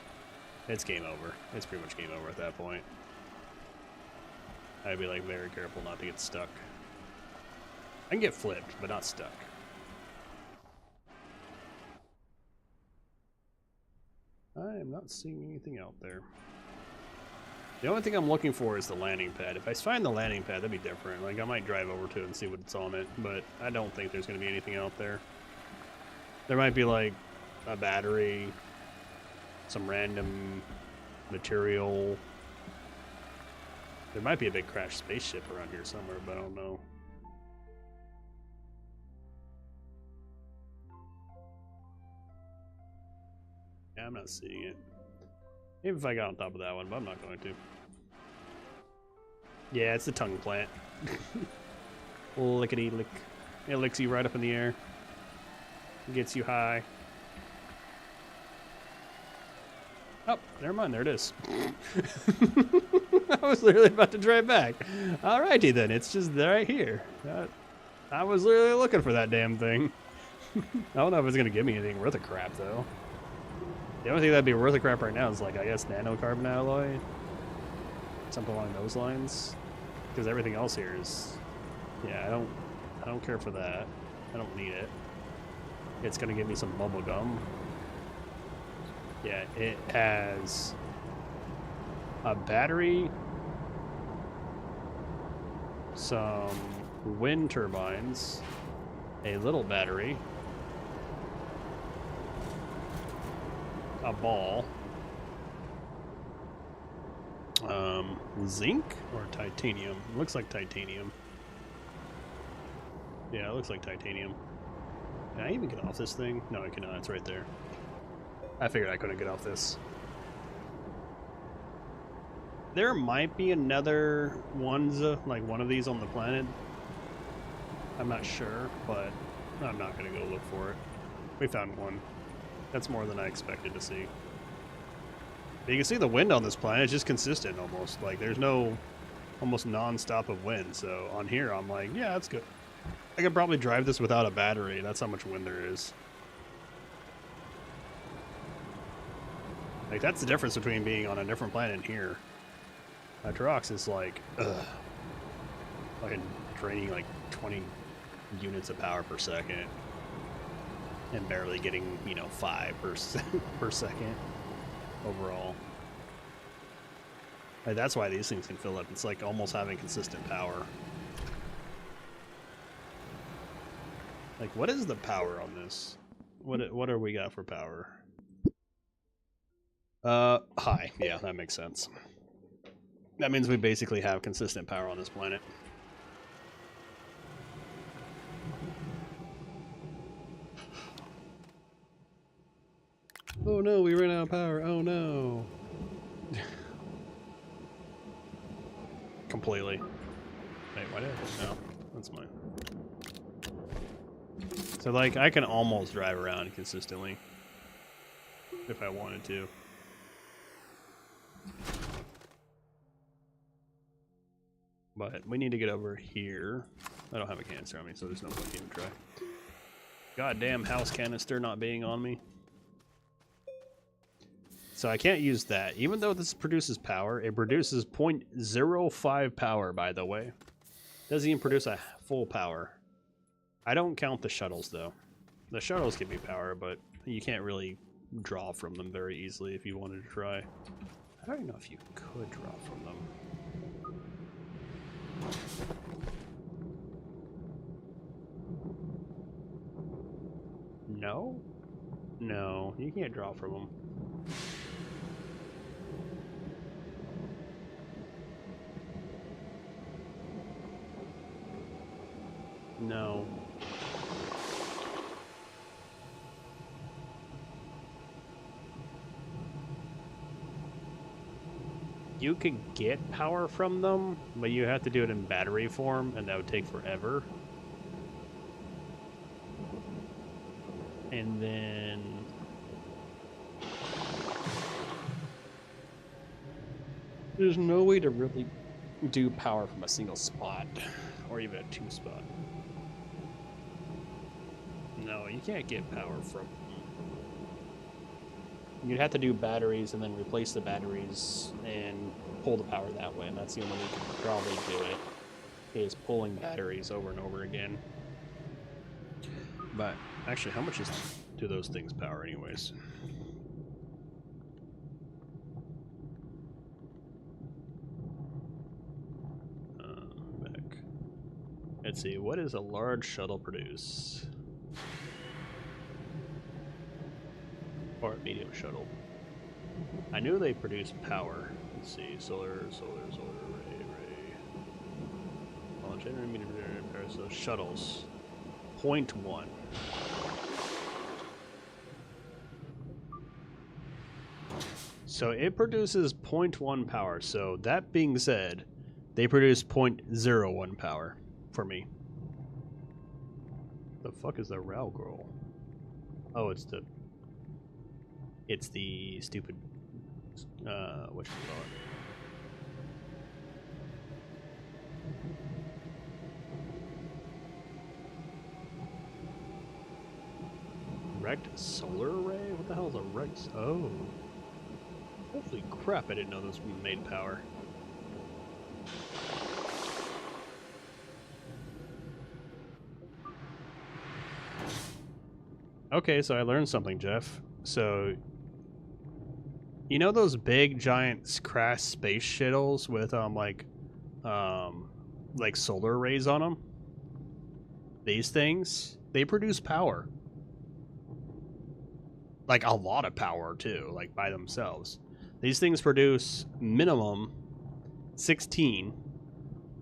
it's game over. It's pretty much game over at that point. I'd be like very careful not to get stuck. I can get flipped, but not stuck. not seeing anything out there. The only thing I'm looking for is the landing pad. If I find the landing pad, that'd be different. Like, I might drive over to it and see what's on it, but I don't think there's going to be anything out there. There might be, like, a battery, some random material. There might be a big crashed spaceship around here somewhere, but I don't know. Yeah, I'm not seeing it. Maybe if I got on top of that one, but I'm not going to. Yeah, it's the tongue plant. Lickety lick. It licks you right up in the air. Gets you high. Oh, never mind, there it is. I was literally about to drive back. Alrighty then, it's just right here. I was literally looking for that damn thing. I don't know if it's gonna give me anything worth a crap though. The only thing that'd be worth a crap right now is, like, I guess nanocarbon alloy, something along those lines. Because everything else here is, yeah, I don't care for that. I don't need it. It's gonna give me some bubble gum. Yeah, it has a battery, some wind turbines, a little battery, a ball, zinc or titanium. It looks like titanium. Yeah, it looks like titanium. Can I even get off this thing? No, I cannot. It's right there. I figured I couldn't get off this. There might be another ones, like one of these on the planet. I'm not sure, but I'm not going to go look for it. We found one. That's more than I expected to see. But you can see the wind on this planet is just consistent almost. Like, there's no almost non-stop of wind. So on here, I'm like, yeah, that's good. I could probably drive this without a battery. That's how much wind there is. Like, that's the difference between being on a different planet and here. Atrox is like, fucking draining like 20 units of power per second. And barely getting, you know, 5 per second overall. Like, that's why these things can fill up. It's like almost having consistent power. Like, what is the power on this? What are we got for power? High. Yeah, that makes sense. That means we basically have consistent power on this planet. Oh no, we ran out of power. Oh no. Completely. Wait, what is? No, that's mine. So, like, I can almost drive around consistently if I wanted to. But we need to get over here. I don't have a canister on me, so there's no point even try. Goddamn house canister not being on me. So I can't use that. Even though this produces power, it produces 0.05 power, by the way. Doesn't even produce a full power. I don't count the shuttles, though. The shuttles give me power, but you can't really draw from them very easily if you wanted to try. I don't even know if you could draw from them. No? No, you can't draw from them. No. You could get power from them, but you have to do it in battery form, and that would take forever. And then there's no way to really do power from a single spot, or even a 2-spot. No, you can't get power from. You'd have to do batteries and then replace the batteries and pull the power that way, and that's the only way you can probably do it, is pulling batteries over and over again. But actually, how much do those things power anyways? Let's see, what does a large shuttle produce? Or a medium shuttle. I knew they produce power. Let's see, solar, ray. Well, generator, medium, power, so shuttles. 0.1. So it produces 0.1 power. So that being said, they produce 0.01 power for me. The fuck is the Ralgrol? Oh, it's the stupid what you call it? Wrecked solar array? What the hell is a wrecked? Oh. Holy crap, I didn't know this made power. Okay, so I learned something, Jeff. So, you know those big, giant, crash space shuttles with, like solar arrays on them? These things, they produce power. Like, a lot of power, too, like, by themselves. These things produce minimum 16,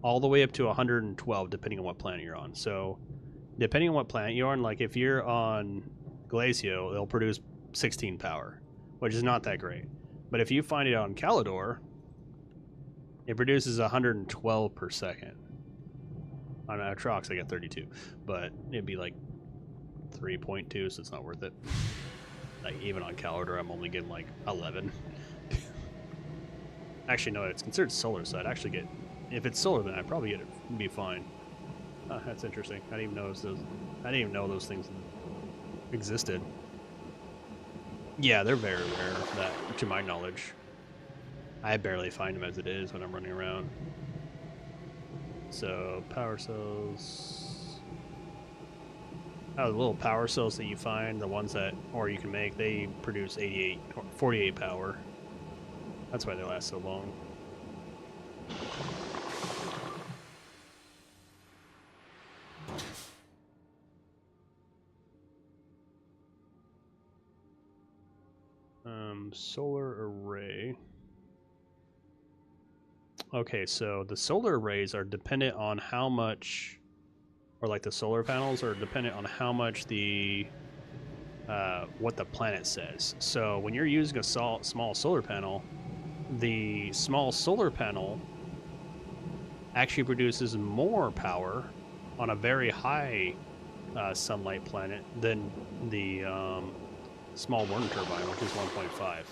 all the way up to 112, depending on what planet you're on. So, depending on what planet you're on, like, if you're on Glacio, it'll produce 16 power, which is not that great. But if you find it on Calidor, it produces 112 per second. On Atrox, I get 32, but it'd be like 3.2, so it's not worth it. Like, even on Calidor, I'm only getting like 11. Actually, no, it's considered solar, so I'd actually get... If it's solar, then I'd probably get it. Be fine. That's interesting. I didn't even know those things existed. Yeah, they're very rare, that, to my knowledge. I barely find them as it is when I'm running around. So, power cells... Oh, the little power cells that you find, the ones that, or you can make, they produce 88 or 48 power. That's why they last so long. Solar array. Okay, so the solar arrays are dependent on how much, or like the solar panels are dependent on how much the what the planet says. So when you're using a small solar panel, the small solar panel actually produces more power on a very high sunlight planet than the small wind turbine, which is 1.5.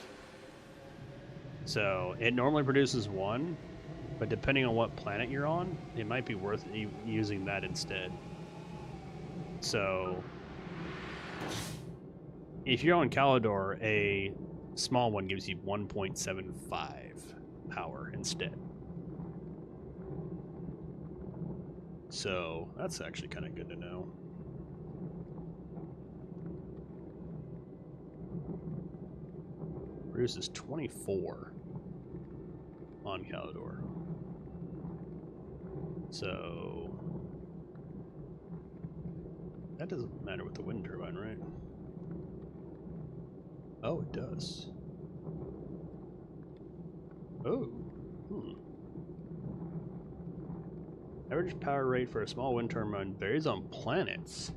So it normally produces 1, but depending on what planet you're on, it might be worth using that instead. So if you're on Calidor, a small one gives you 1.75 power instead. So that's actually kind of good to know. Produces 24 on Calidor. So that doesn't matter with the wind turbine, right? Oh, it does. Oh. Average power rate for a small wind turbine varies on planets.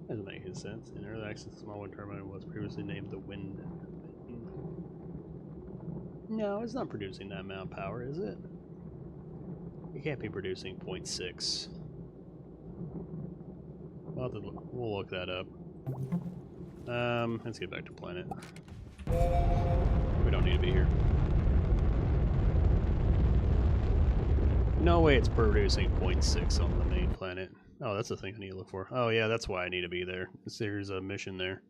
Doesn't make any sense. In early access, the small wind turbine was previously named the wind. No, it's not producing that amount of power, is it? It can't be producing 0.6. We'll look that up. Let's get back to planet. We don't need to be here. No way it's producing 0.6 on the main planet. Oh, that's the thing I need to look for. Oh yeah, that's why I need to be there. There's a mission there.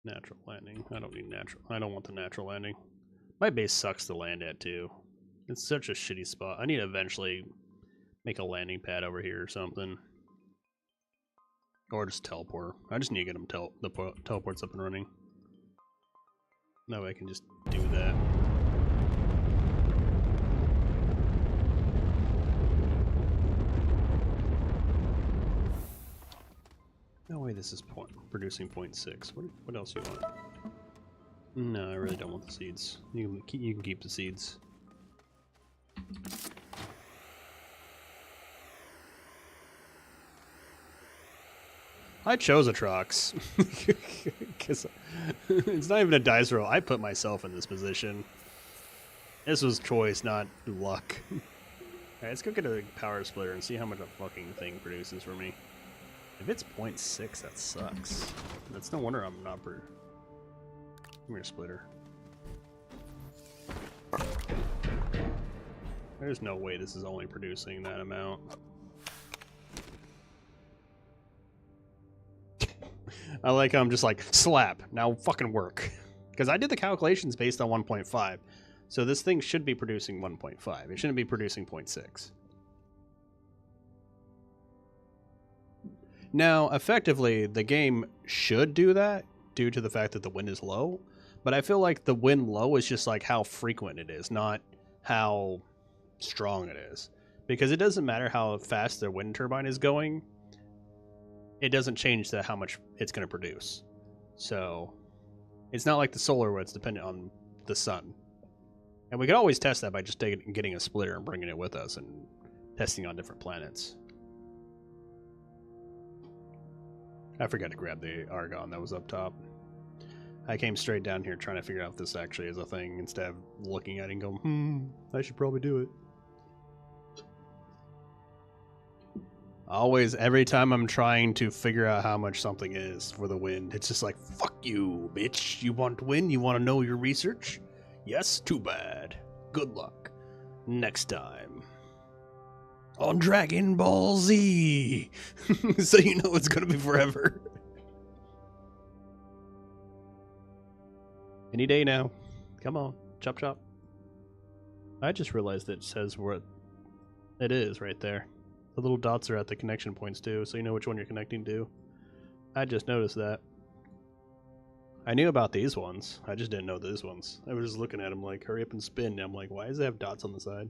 Natural landing. I don't need natural. I don't want the natural landing. My base sucks to land at too. It's such a shitty spot. I need to eventually make a landing pad over here or something. Or just teleport. I just need to get them the teleports up and running. That way I can just do that. No way this is producing 0.6. What else do you want? No, I really don't want the seeds. You can keep the seeds. I chose Atrox because it's not even a dice roll. I put myself in this position. This was choice, not luck. Alright, let's go get a power splitter and see how much a fucking thing produces for me. If it's 0.6, that sucks. That's no wonder I'm not Give me a splitter. There's no way this is only producing that amount. I like how I'm just like, slap, now fucking work. Because I did the calculations based on 1.5. So this thing should be producing 1.5. It shouldn't be producing 0.6. Now, effectively, the game should do that due to the fact that the wind is low. But I feel like the wind low is just like how frequent it is, not how strong it is. Because it doesn't matter how fast the wind turbine is going. It doesn't change how much it's going to produce. So it's not like the solar where it's dependent on the sun. And we could always test that by just getting a splitter and bringing it with us and testing on different planets. I forgot to grab the argon that was up top. I came straight down here trying to figure out if this actually is a thing instead of looking at it and going, I should probably do it. Always, every time I'm trying to figure out how much something is for the wind, it's just like, fuck you, bitch. You want to win? You want to know your research? Yes? Too bad. Good luck. Next time. On Dragon Ball Z. So you know it's going to be forever. Any day now. Come on. Chop chop. I just realized it says what it is right there. The little dots are at the connection points too, so you know which one you're connecting to. I just noticed that. I knew about these ones. I just didn't know these ones. I was just looking at them like, hurry up and spin. And I'm like, why does it have dots on the side?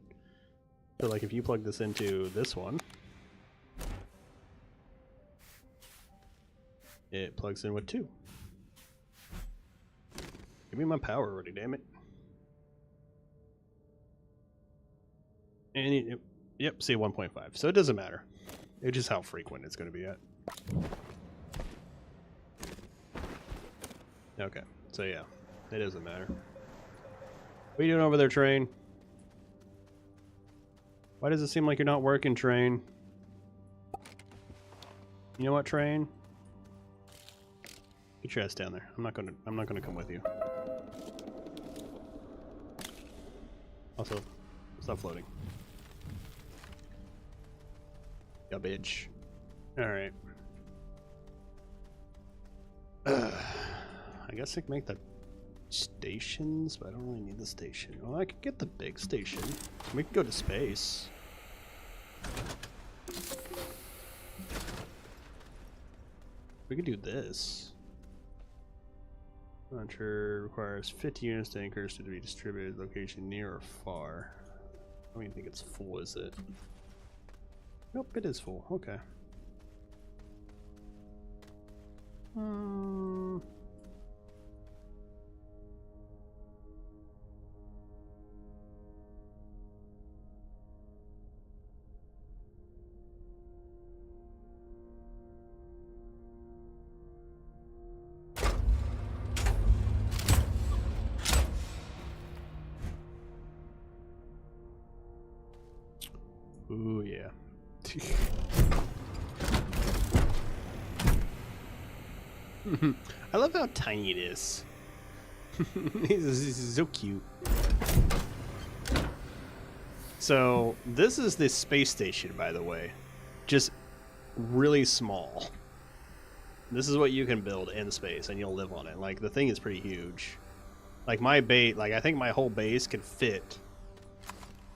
So like if you plug this into this one, it plugs in with 2. Give me my power already, damn it. And yep, see 1.5. So it doesn't matter. It's just how frequent it's going to be at. Okay, so yeah, it doesn't matter. What are you doing over there, Train? Why does it seem like you're not working, Train? You know what, Train? Get your ass down there. I'm not gonna come with you. Also, stop floating. Garbage. Alright. I guess I can make the stations, but I don't really need the station. Well, I could get the big station. We can go to space. We could do this. Launcher requires 50 units to anchors to be distributed location near or far. I don't even think it's full, is it? Nope, it is full. Okay. Ooh, yeah. I love how tiny it is. He's so cute. So, this is the space station, by the way. Just really small. This is what you can build in space, and you'll live on it. Like, the thing is pretty huge. Like, my base, like, I think my whole base could fit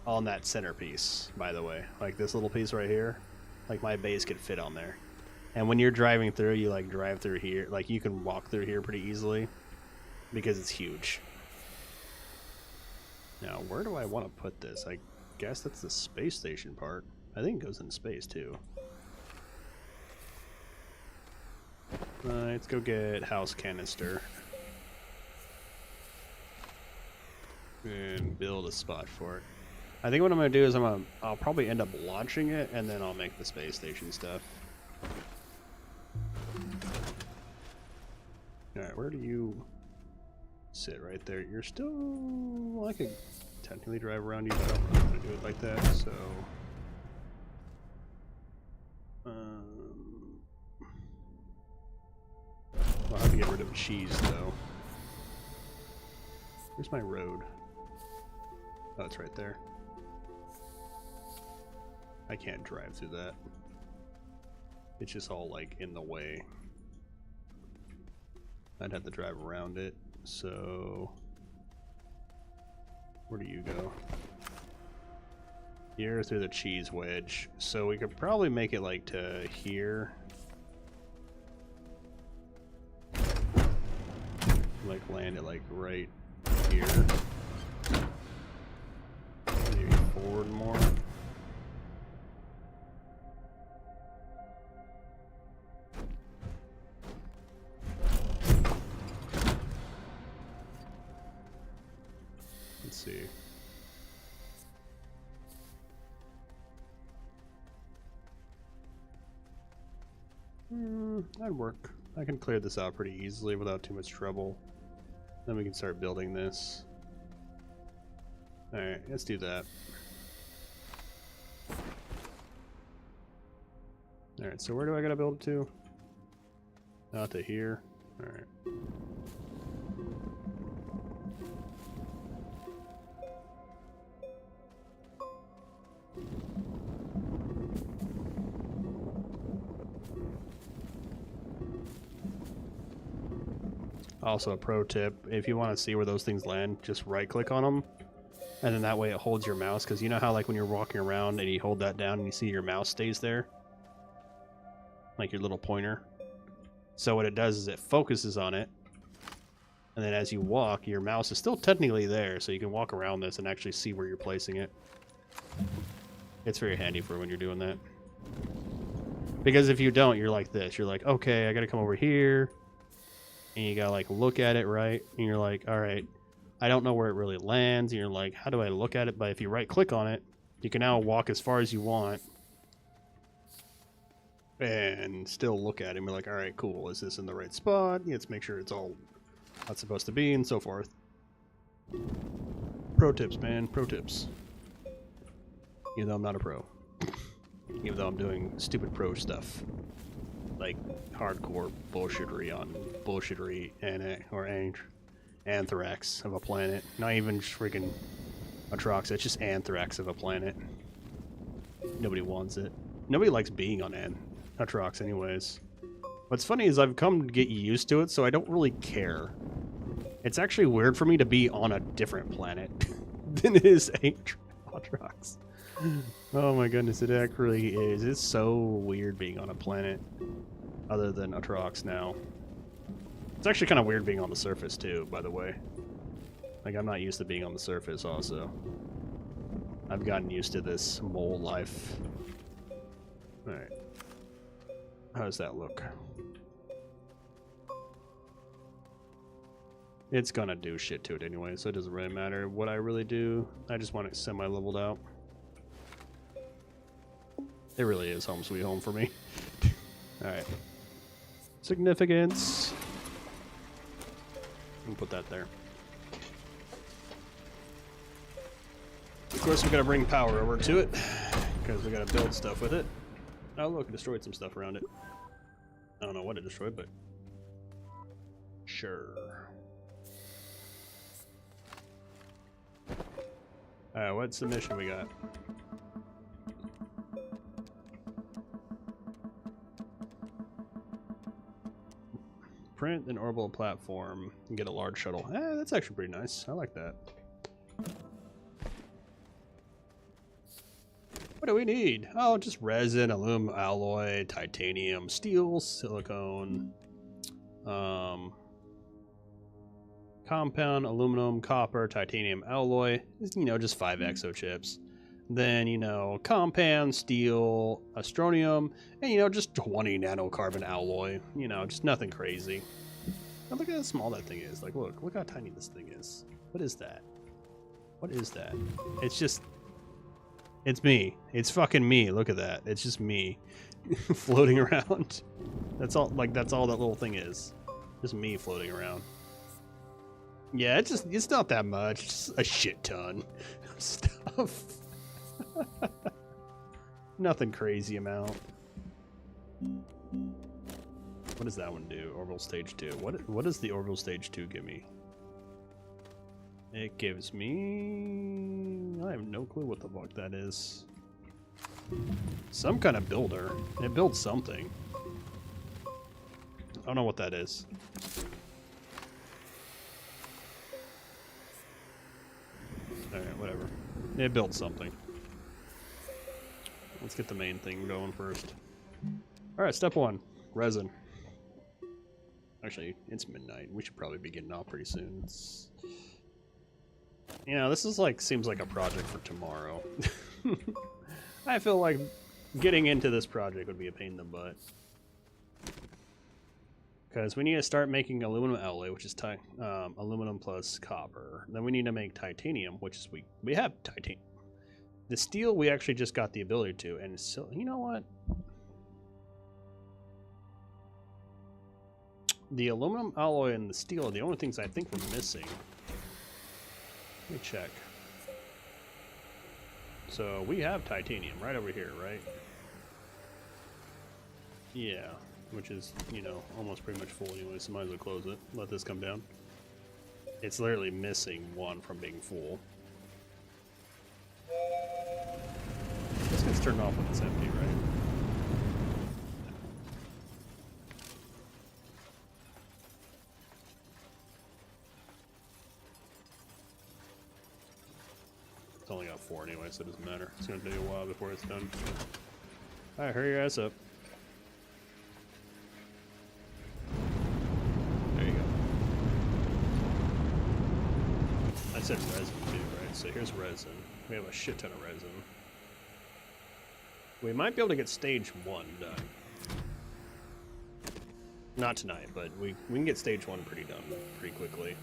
on that centerpiece, by the way. Like this little piece right here. Like my base could fit on there. And when you're driving through, you like drive through here. Like you can walk through here pretty easily because it's huge. Now, where do I want to put this? I guess that's the space station part. I think it goes in space too. Let's go get house canister. And build a spot for it. I think what I'm going to do is I'll probably end up launching it and then I'll make the space station stuff. Alright, where do you sit? Right there. You're still... Well, I could technically drive around you, but I don't know how to do it like that, so... I'll have to get rid of cheese, though. Where's my road? Oh, it's right there. I can't drive through that. It's just all, like, in the way. I'd have to drive around it, so... Where do you go? Here through the cheese wedge. So we could probably make it, like, to here. Like, land it, like, right here. Maybe forward more. Let's see. That'd work. I can clear this out pretty easily without too much trouble. Then we can start building this. Alright, let's do that. Alright, so where do I gotta build it to? Out to here. Alright. Also, a pro tip, if you want to see where those things land, just right click on them, and then that way it holds your mouse, because you know how like when you're walking around and you hold that down and you see your mouse stays there? Like your little pointer. So what it does is it focuses on it, and then as you walk, your mouse is still technically there, so you can walk around this and actually see where you're placing it. It's very handy for when you're doing that. Because if you don't, you're like this. You're like, okay, I gotta come over here. And you gotta like look at it, right? And you're like, all right, I don't know where it really lands. And you're like, how do I look at it? But if you right click on it, you can now walk as far as you want and still look at it and be like, all right, cool. Is this in the right spot? Let's make sure it's all how it's supposed to be and so forth. Pro tips, man. Pro tips. Even though I'm not a pro. Even though I'm doing stupid pro stuff. Like hardcore bullshittery on bullshittery or anthrax of a planet. Not even freaking Atrox, it's just anthrax of a planet. Nobody wants it. Nobody likes being on Atrox anyways. What's funny is I've come to get used to it, so I don't really care. It's actually weird for me to be on a different planet than it is Atrox. Oh my goodness, it actually is. It's so weird being on a planet other than Atrox now. It's actually kind of weird being on the surface too, by the way. Like, I'm not used to being on the surface also. I've gotten used to this mole life. Alright. How does that look? It's gonna do shit to it anyway, so it doesn't really matter what I really do. I just want it semi-leveled out. It really is home sweet home for me. Alright. Significance. And put that there. Of course, we gotta bring power over to it, because we gotta build stuff with it. Oh, look, it destroyed some stuff around it. I don't know what it destroyed, but sure. Alright, what's the mission we got? Print an orbital platform and get a large shuttle. That's actually pretty nice. I like that. What do we need? Oh, just resin, aluminum alloy, titanium, steel, silicone, compound, aluminum, copper, titanium alloy. You know, just 5 exo chips. Then, you know, compound, steel, astronium, and, you know, just 20 nanocarbon alloy. You know, just nothing crazy. Now look at how small that thing is. Like, look how tiny this thing is. What is that? What is that? It's just... It's me. It's fucking me. Look at that. It's just me floating around. That's all. Like, that's all that little thing is. Just me floating around. Yeah, it's not that much. It's just a shit ton of stuff. Nothing crazy amount. What does that one do? Orbital stage 2. What does the orbital stage 2 give me? It gives me... I have no clue what the fuck that is. Some kind of builder. It builds something. I don't know what that is. Alright, whatever. It builds something. Let's get the main thing going first. Alright, step 1. Resin. Actually, it's midnight. We should probably be getting off pretty soon. It's... You know, this is like, seems like a project for tomorrow. I feel like getting into this project would be a pain in the butt. Because we need to start making aluminum alloy, which is aluminum plus copper. Then we need to make titanium, which is we have titanium. The steel we actually just got the ability to, and so you know what? The aluminum alloy and the steel are the only things I think we're missing. Let me check. So we have titanium right over here, right? Yeah, which is, you know, almost pretty much full anyway, so might as well close it. Let this come down. It's literally missing 1 from being full. This gets turned off when it's empty, right? It's only got 4 anyway, so it doesn't matter. It's gonna take a while before it's done. Alright, hurry your ass up. There you go. I said resin too, right? So here's resin. We have a shit ton of resin. We might be able to get stage 1 done. Not tonight, but we can get stage 1 pretty done pretty quickly.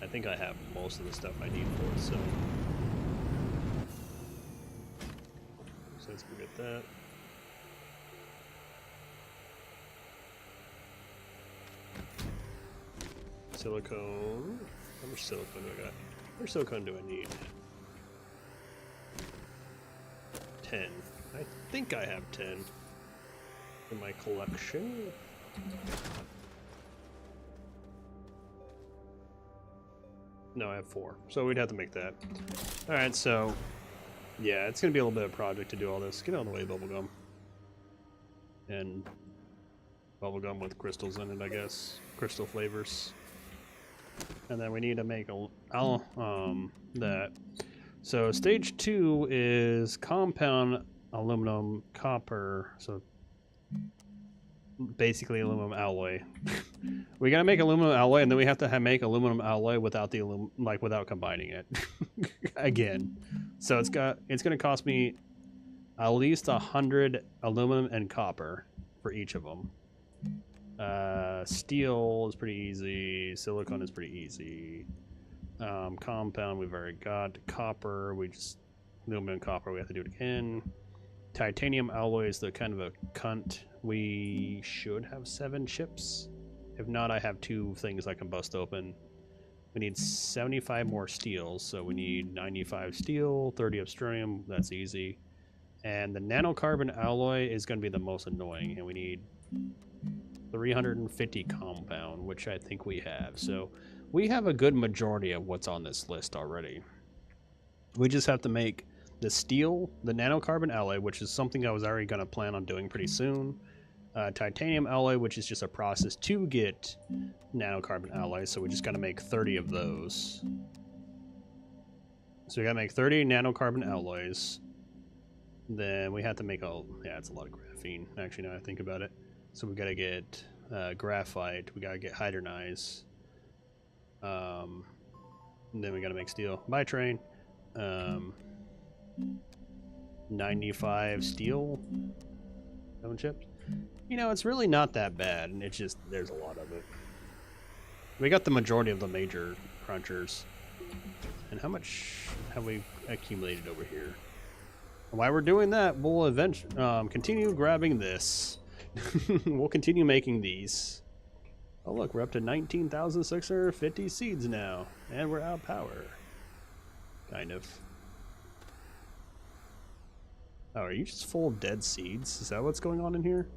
I think I have most of the stuff I need for it, so... Let's forget that. Silicone. How much silicone do I got? How much silicone do I need? 10. I think I have 10 in my collection. No, I have 4. So we'd have to make that. Alright, so... Yeah, it's going to be a little bit of a project to do all this. Get out of the way, bubblegum. And bubblegum with crystals in it, I guess. Crystal flavors. And then we need to make that. So stage 2 is compound aluminum copper. So basically aluminum alloy. We got to make aluminum alloy, and then we have to make aluminum alloy without the without combining it. Again. So it's going to cost me at least 100 aluminum and copper for each of them. Steel is pretty easy. Silicone is pretty easy. Compound we've already got. Copper, aluminum and copper, we have to do it again. Titanium alloy is the kind of a cunt. We should have 7 chips. If not, I have 2 things I can bust open. We need 75 more steels, so we need 95 steel, 30 astronium, that's easy. And the nanocarbon alloy is going to be the most annoying, and we need 350 compound, which I think we have. So we have a good majority of what's on this list already. We just have to make the steel, the nanocarbon alloy, which is something I was already going to plan on doing pretty soon. Titanium alloy, which is just a process to get nanocarbon alloy, so we just got to make 30 of those. So we got to make 30 nanocarbon alloys. Then we have to make all, yeah, it's a lot of graphene, actually, now I think about it. So we gotta get graphite, we gotta get hydronize, and then we gotta make steel. Bye, train. 95 steel stone chips. You know, it's really not that bad, and it's just, there's a lot of it. We got the majority of the major crunchers. And how much have we accumulated over here? While we're doing that, we'll eventually continue grabbing this. We'll continue making these. Oh look, we're up to 19,650 seeds now, and we're out of power. Kind of. Oh, are you just full of dead seeds? Is that what's going on in here?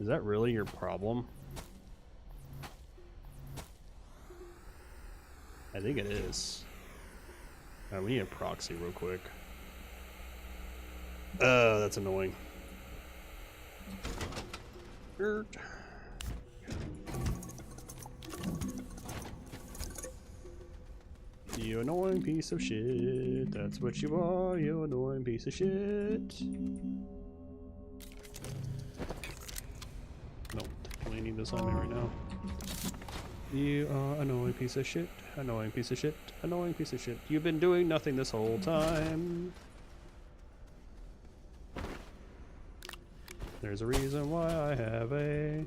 Is that really your problem? I think it is. Alright, we need a proxy real quick. That's annoying. Dirt. You annoying piece of shit. That's what you are, you annoying piece of shit. Nope, definitely need this on me right now. You are annoying piece of shit. Annoying piece of shit. Annoying piece of shit. You've been doing nothing this whole time. There's a reason why I have a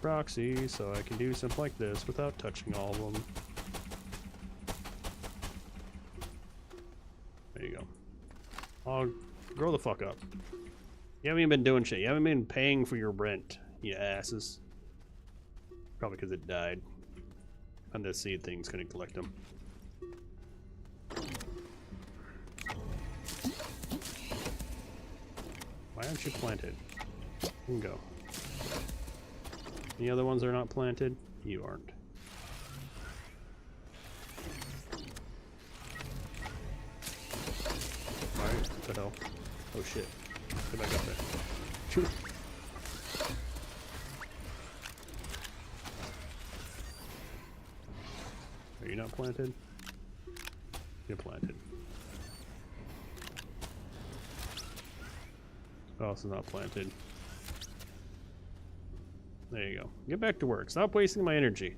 proxy, so I can do something like this without touching all of them. There you go. Oh, grow the fuck up. You haven't even been doing shit. You haven't been paying for your rent, you asses. Probably because it died. And this seed thing's gonna collect them. Why aren't you planted? You can go. Any other ones that are not planted? You aren't. Alright, what the hell? Oh shit. Get back up there. Shoot! Are you not planted? You're planted. Oh, this is not planted. There you go. Get back to work. Stop wasting my energy.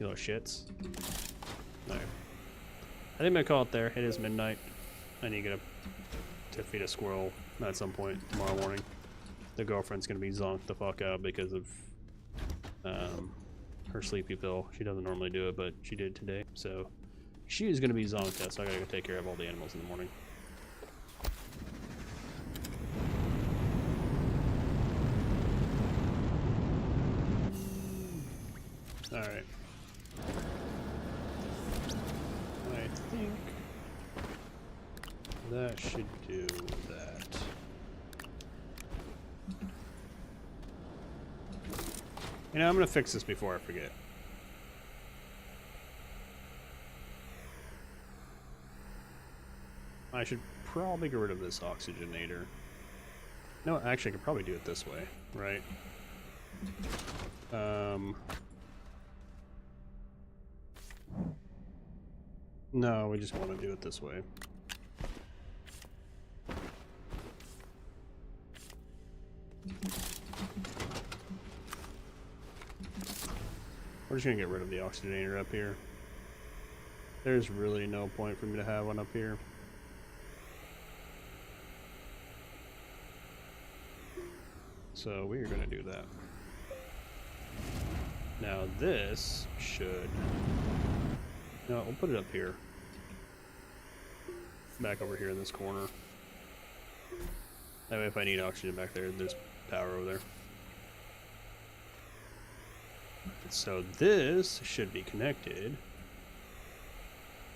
You little shits. Alright. I think I'm gonna call it there. It is midnight. I need to feed a squirrel at some point tomorrow morning. The girlfriend's gonna be zonked the fuck out because of her sleepy pill. She doesn't normally do it, but she did today. So she is gonna be zonked out, so I gotta go take care of all the animals in the morning. Alright. I think that should do that. You know, I'm gonna fix this before I forget. I should probably get rid of this oxygenator. No, actually, I could probably do it this way, right? No, we just want to do it this way. We're just gonna get rid of the oxygenator up here. There's really no point for me to have one up here. So we're gonna do that. Now this should... No, we'll put it up here. Back over here in this corner. That way if I need oxygen back there, there's power over there. So this should be connected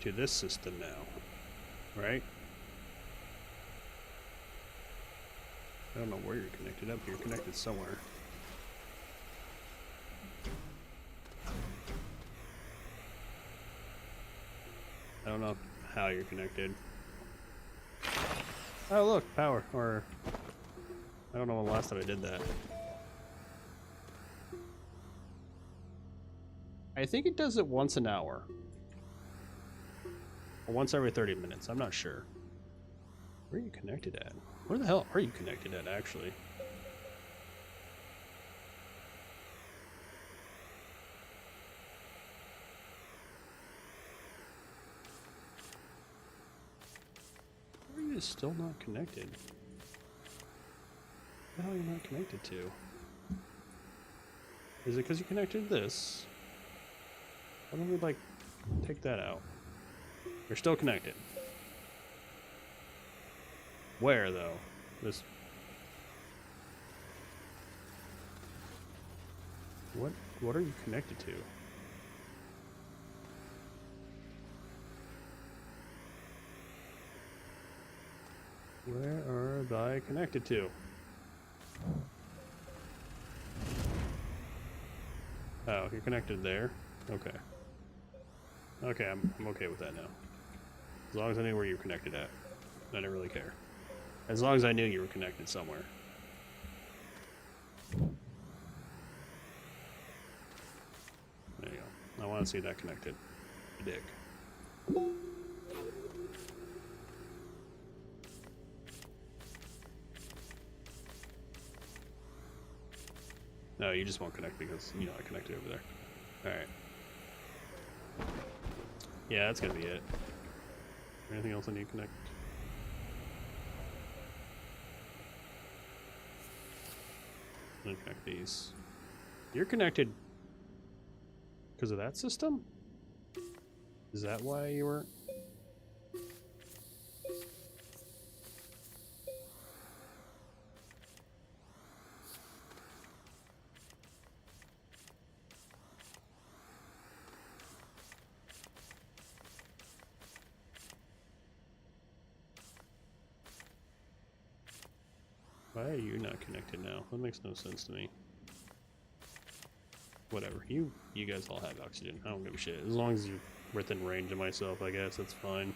to this system now, right? I don't know where you're connected up. You're connected somewhere. I don't know how you're connected. Oh look, power, or I don't know when the last time I did that. I think it does it once an hour. Or once every 30 minutes. I'm not sure. Where are you connected at? Where the hell are you connected at, actually? Where are you still not connected? What the hell are you not connected to? Is it because you connected to this? Why don't we, like, take that out? You're still connected. Where, though? This... What are you connected to? Where are they connected to? Oh, you're connected there? Okay. Okay, I'm okay with that now. As long as I knew where you were connected at. I didn't really care. As long as I knew you were connected somewhere. There you go. I want to see that connected. Dick. No, you just won't connect because, you know, I connected over there. Alright. Yeah, that's gonna be it. Anything else I need to connect? I'm gonna connect these. You're connected because of that system? Is that why you weren't? Why are you not connected now? That makes no sense to me. Whatever. You guys all have oxygen. I don't give a shit. As long as you're within range of myself, I guess that's fine.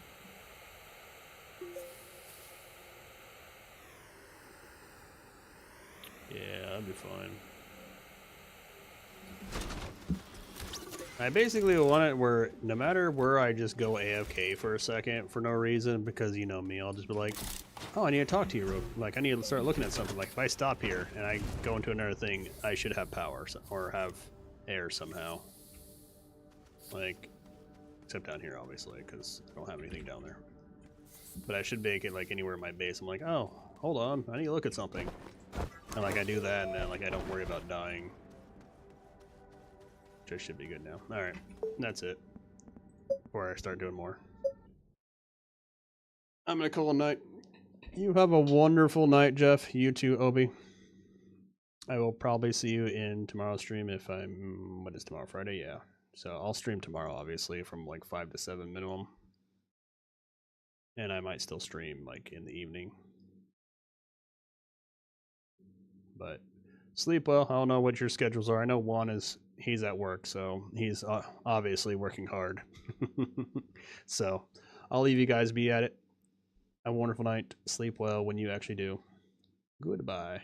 Yeah, that'd be fine. I basically want it where no matter where I just go AFK for a second for no reason, because you know me, I'll just be like, oh, I need to talk to you. Like, I need to start looking at something. Like, if I stop here and I go into another thing, I should have power or have air somehow. Like, except down here, obviously, because I don't have anything down there. But I should make it, like, anywhere in my base. I'm like, oh, hold on, I need to look at something. And, like, I do that, and then, like, I don't worry about dying. Which I should be good now. Alright, that's it. Before I start doing more. I'm gonna call it a night. You have a wonderful night, Jeff. You too, Obi. I will probably see you in tomorrow's stream if I'm... What is tomorrow? Friday? Yeah. So I'll stream tomorrow, obviously, from like 5 to 7 minimum. And I might still stream, like, in the evening. But sleep well. I don't know what your schedules are. I know Juan is... He's at work, so he's obviously working hard. So I'll leave you guys be at it. Have a wonderful night. Sleep well when you actually do. Goodbye.